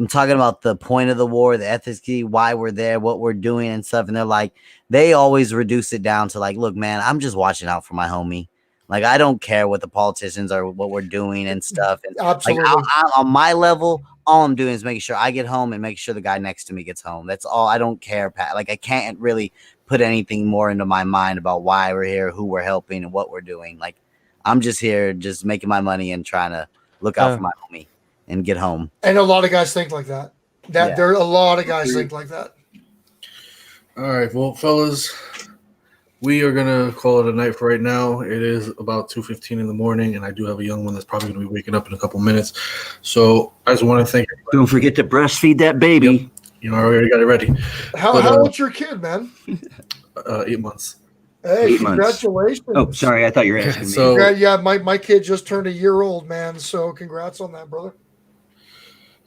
talking about the point of the war, the ethics, why we're there, what we're doing and stuff. And they're like, they always reduce it down to like, look, man, I'm just watching out for my homie. Like, I don't care what the politicians are, what we're doing and stuff. And absolutely. Like, on my level, all I'm doing is making sure I get home and make sure the guy next to me gets home. That's all. I don't care, Pat. Like, I can't really put anything more into my mind about why we're here, who we're helping, and what we're doing. Like, I'm just here, just making my money and trying to look out for my homie and get home. And a lot of guys think like that. There are a lot of guys think like that. All right, well, fellas, we are gonna call it a night for right now. It is about 2:15 in the morning, and I do have a young one that's probably gonna be waking up in a couple minutes. So I just want to thank everybody. Don't forget to breastfeed that baby. Yep. I already got it ready. How old's your kid, man? 8 months. Hey, 8 months. congratulations. Oh, sorry, I thought you were asking me. So, my kid just turned a year old, man. So congrats on that, brother.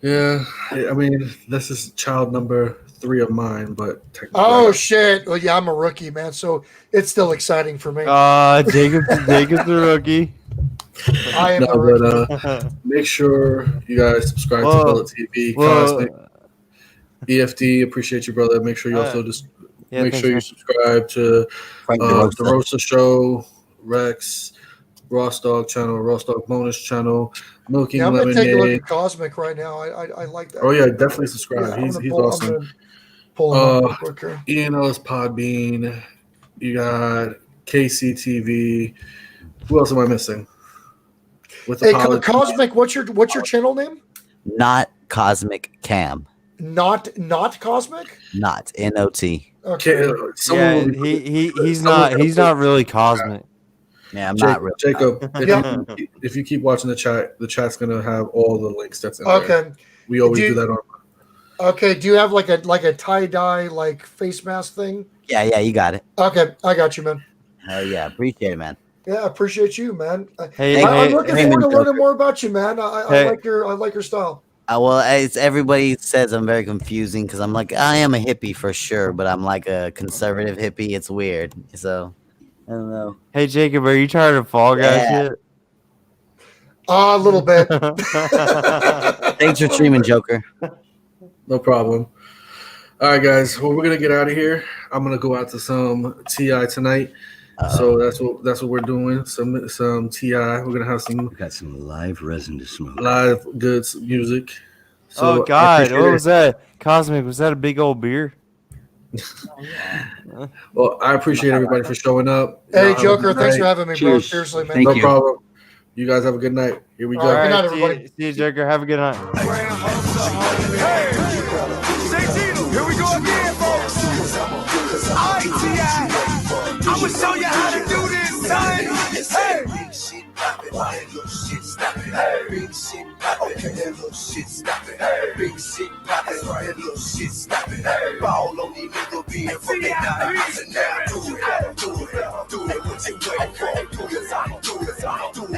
Yeah, I mean, this is child number 3 of mine, but oh shit! Well, yeah, I'm a rookie, man. So it's still exciting for me. Jacob's the rookie. I am a rookie. Make sure you guys subscribe to Bullet TV. EFD, appreciate you, brother. Make sure you also just make thanks, sure you man. subscribe to Frank the DeRosa. Rosa Show, Rex, Ross Dog channel, Ross Dog bonus channel, Milking Yeah, I'm gonna take a look Lemonade. at Cosmic right now. I like that. Oh yeah, definitely subscribe. Yeah, He's I'm gonna awesome. pull him up real quick here. Ian Ellis Podbean. You got KCTV. Who else am I missing? With Hey, apologies. Cosmic, what's your channel name? Not Cosmic Cam. Not Cosmic. Not NOT. Okay. Someone will Yeah, be- he's someone- not really cosmic. Yeah, I'm not really. Jacob, Yeah. if you keep watching the chat's gonna have all the links that's in there. Okay. We always do that on. Okay. Do you have like a tie-dye like face mask thing? Yeah, you got it. Okay, I got you, man. Hell yeah, appreciate it, man. Yeah, I appreciate you, man. Hey, I'm looking hey, forward to man, learning more about you, man. I Hey. like your style. Well, it's everybody says I'm very confusing because I'm like I am a hippie for sure, but I'm like a conservative hippie. It's weird, so I don't know. Hey, Jacob, are you tired of Fall Guys Yeah. yet? A little bit. Thanks for streaming, Joker. No problem. All right, guys. Well, we're gonna get out of here. I'm gonna go out to some Ti tonight. So that's what we're doing. Some Ti. We're gonna have some Got some live resin to smoke. live good music. So Oh I God, appreciate what it. was that? Cosmic, was that a big old beer? Well, I appreciate everybody for showing up. Hey, Y'all have a Joker, good thanks night. for having me, bro. Cheers. Seriously, man. Thank No you. problem. You guys have a good night. Here we go. All right. Good night, see everybody. you, Joker. Have a good night. Here we go again, folks. Alright, T.I. I'ma show you how to do this, son. Hey. Big shit poppin', that little shit stoppin'. Big shit poppin', that little shit stoppin'. Big shit poppin', that little shit stoppin'. Ball on these niggas being from the night. So now do it, what you waiting for? Do it, what you waiting for? Do it, what you waiting for?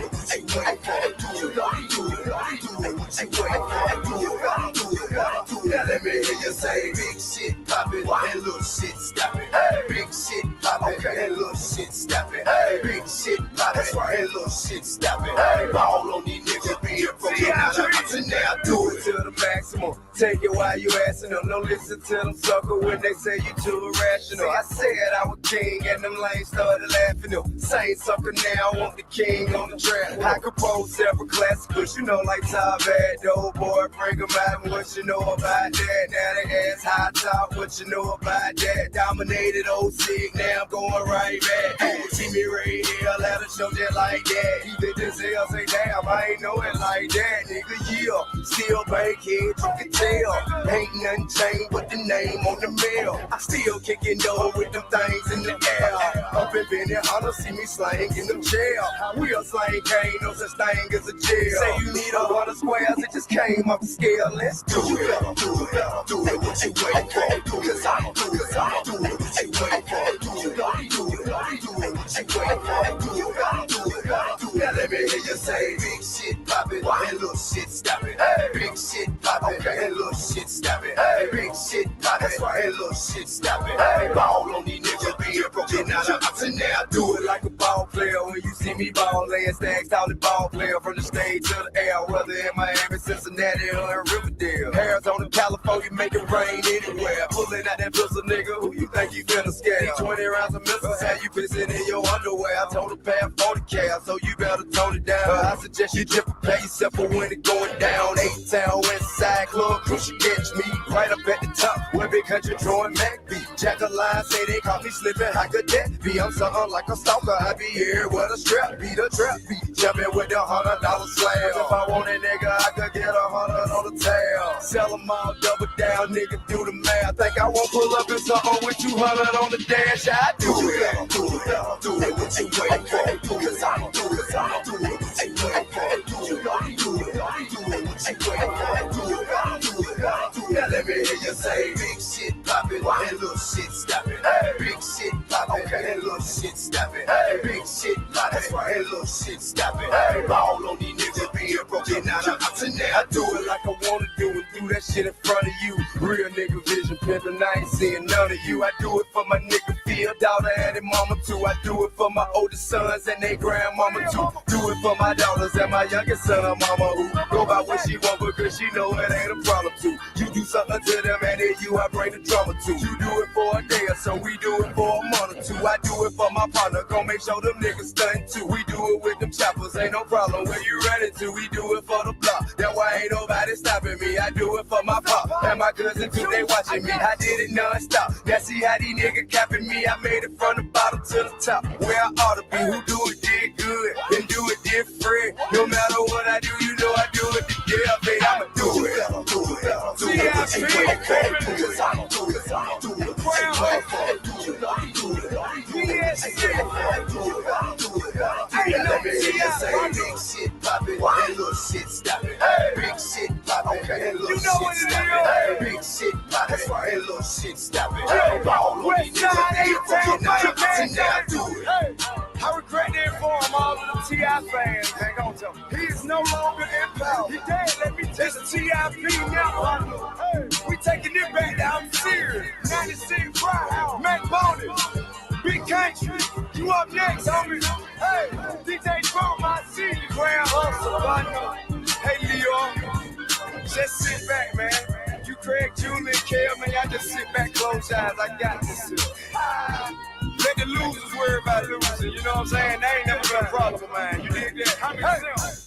Now let me hear you say big shit poppin', that little shit stoppin'. Big shit poppin', that little shit stoppin'. Big shit poppin', that little shit stoppin'. Ball on these niggas being broken. So now do it to the maximum. Take it while you asking them. Don't listen to them sucker when they say you too irrational. I said I was king and them lanes started laughing them. Same sucker now, I want the king on the track. I compose several classicals, you know, like Top Bad, the old boy, bring them out. What you know about that? Now they ask high top, what you know about that? Dominated old sick, now I'm going right back. See me right here, let us show just like that. Even this hell say, damn, I ain't know it like that. Nigga, yeah, still bankhead, you can tell. Ain't nothing changed but the name on the mail. I still kicking dough with them things in the air. Up in Benny Hunter, see me slang in them jail. We'll slang, ain't no such thing as a jail. Say you need 100 squares, it just came off the scale. Let's do it, do it, what you waiting for? Cause I do it, what you waiting for? Do it, what you waiting for? Now let me hear you say big shit poppin', and little shit stoppin'. Big shit poppin', and little shit stoppin'. Big shit poppin', and little shit stoppin'. Ball on these niggas being broken out of ups and now do it like a ball player. When you see me ball laying stacks out the ball player from the stage to the air, whether in Miami, Cincinnati, or in Riverdale. Arizona, California, make it rain anywhere. Pulling out that pistol, nigga, who you think you finna scare? 20 rounds of missiles, have you pissing in your underwear? I told her pay 40 cash, so you better tone it down. I suggest you just prepare yourself for when it going down. 8-Town, West Side Club, cruise you catch me right up at the top. Where big country drawing Mac beat. Jack a line, say they caught me slipping, how could that be? I'm something like a stalker, I be here with a strap beat, a trap beat. Jumping with the $100 slab. If I want a nigga, I could get 100 on the tail. Sell them all, double down, nigga, do the math. Think I won't pull up in something with 200 on the dash? I do it, do it, what you waiting for? Cause I do it, what you waiting for? Do it, what you waiting for? Now let me hear you say big shit poppin', and little shit stoppin'. Big shit poppin', and little shit stoppin'. Big shit poppin', and little shit stoppin'. Ball on these niggas being broken out of ups and now I do it like I wanna do it. Do that shit in front of you. Real nigga vision. pimpin', I ain't seeing none of you. I do it for my nigga Phil, daughter and his mama too. I do it for my oldest sons and their grandmama too. Do it for my daughters and my youngest son and mama who go by what she want because she know it ain't a problem too. You do something to them and then you I bring the drama too. You do it for a day or so, we do it for a month or two. I do it for my partner, gon' make sure them niggas stunt too. We do it with them choppers, ain't no problem when you ready to. We do it for the block, that's why ain't nobody stopping me. I do it for my pop and my cousin too, they watching me. I did it non-stop, now see how these niggas capping me. I made it from the bottom to the top, where I ought to be. Who do it did good, and do it different. No matter what I do, you know I do it together, baby, I'ma do it. Big shit poppin', and little shit stoppin'. Big shit poppin', and little shit stoppin'. Big shit poppin', and little shit stoppin'. I regret to inform all of the T.I. fans, man, gon' tell me. He is no longer in power. He dead, let me tell you. It's T.I.P. now, hey, we taking it back down serious. 96 Pride, Mac Bonus, Big Country, you up next, homie. Hey, DJ Bump, my city, Grand Hustle, Bundle. Hey, Leo, just sit back, man. You Craig, Julie, and Kel, man, y'all just sit back, close your eyes. I got this shit. Let the losers worry about losing, you know what I'm saying? That ain't never been a problem of mine. You dig that? How many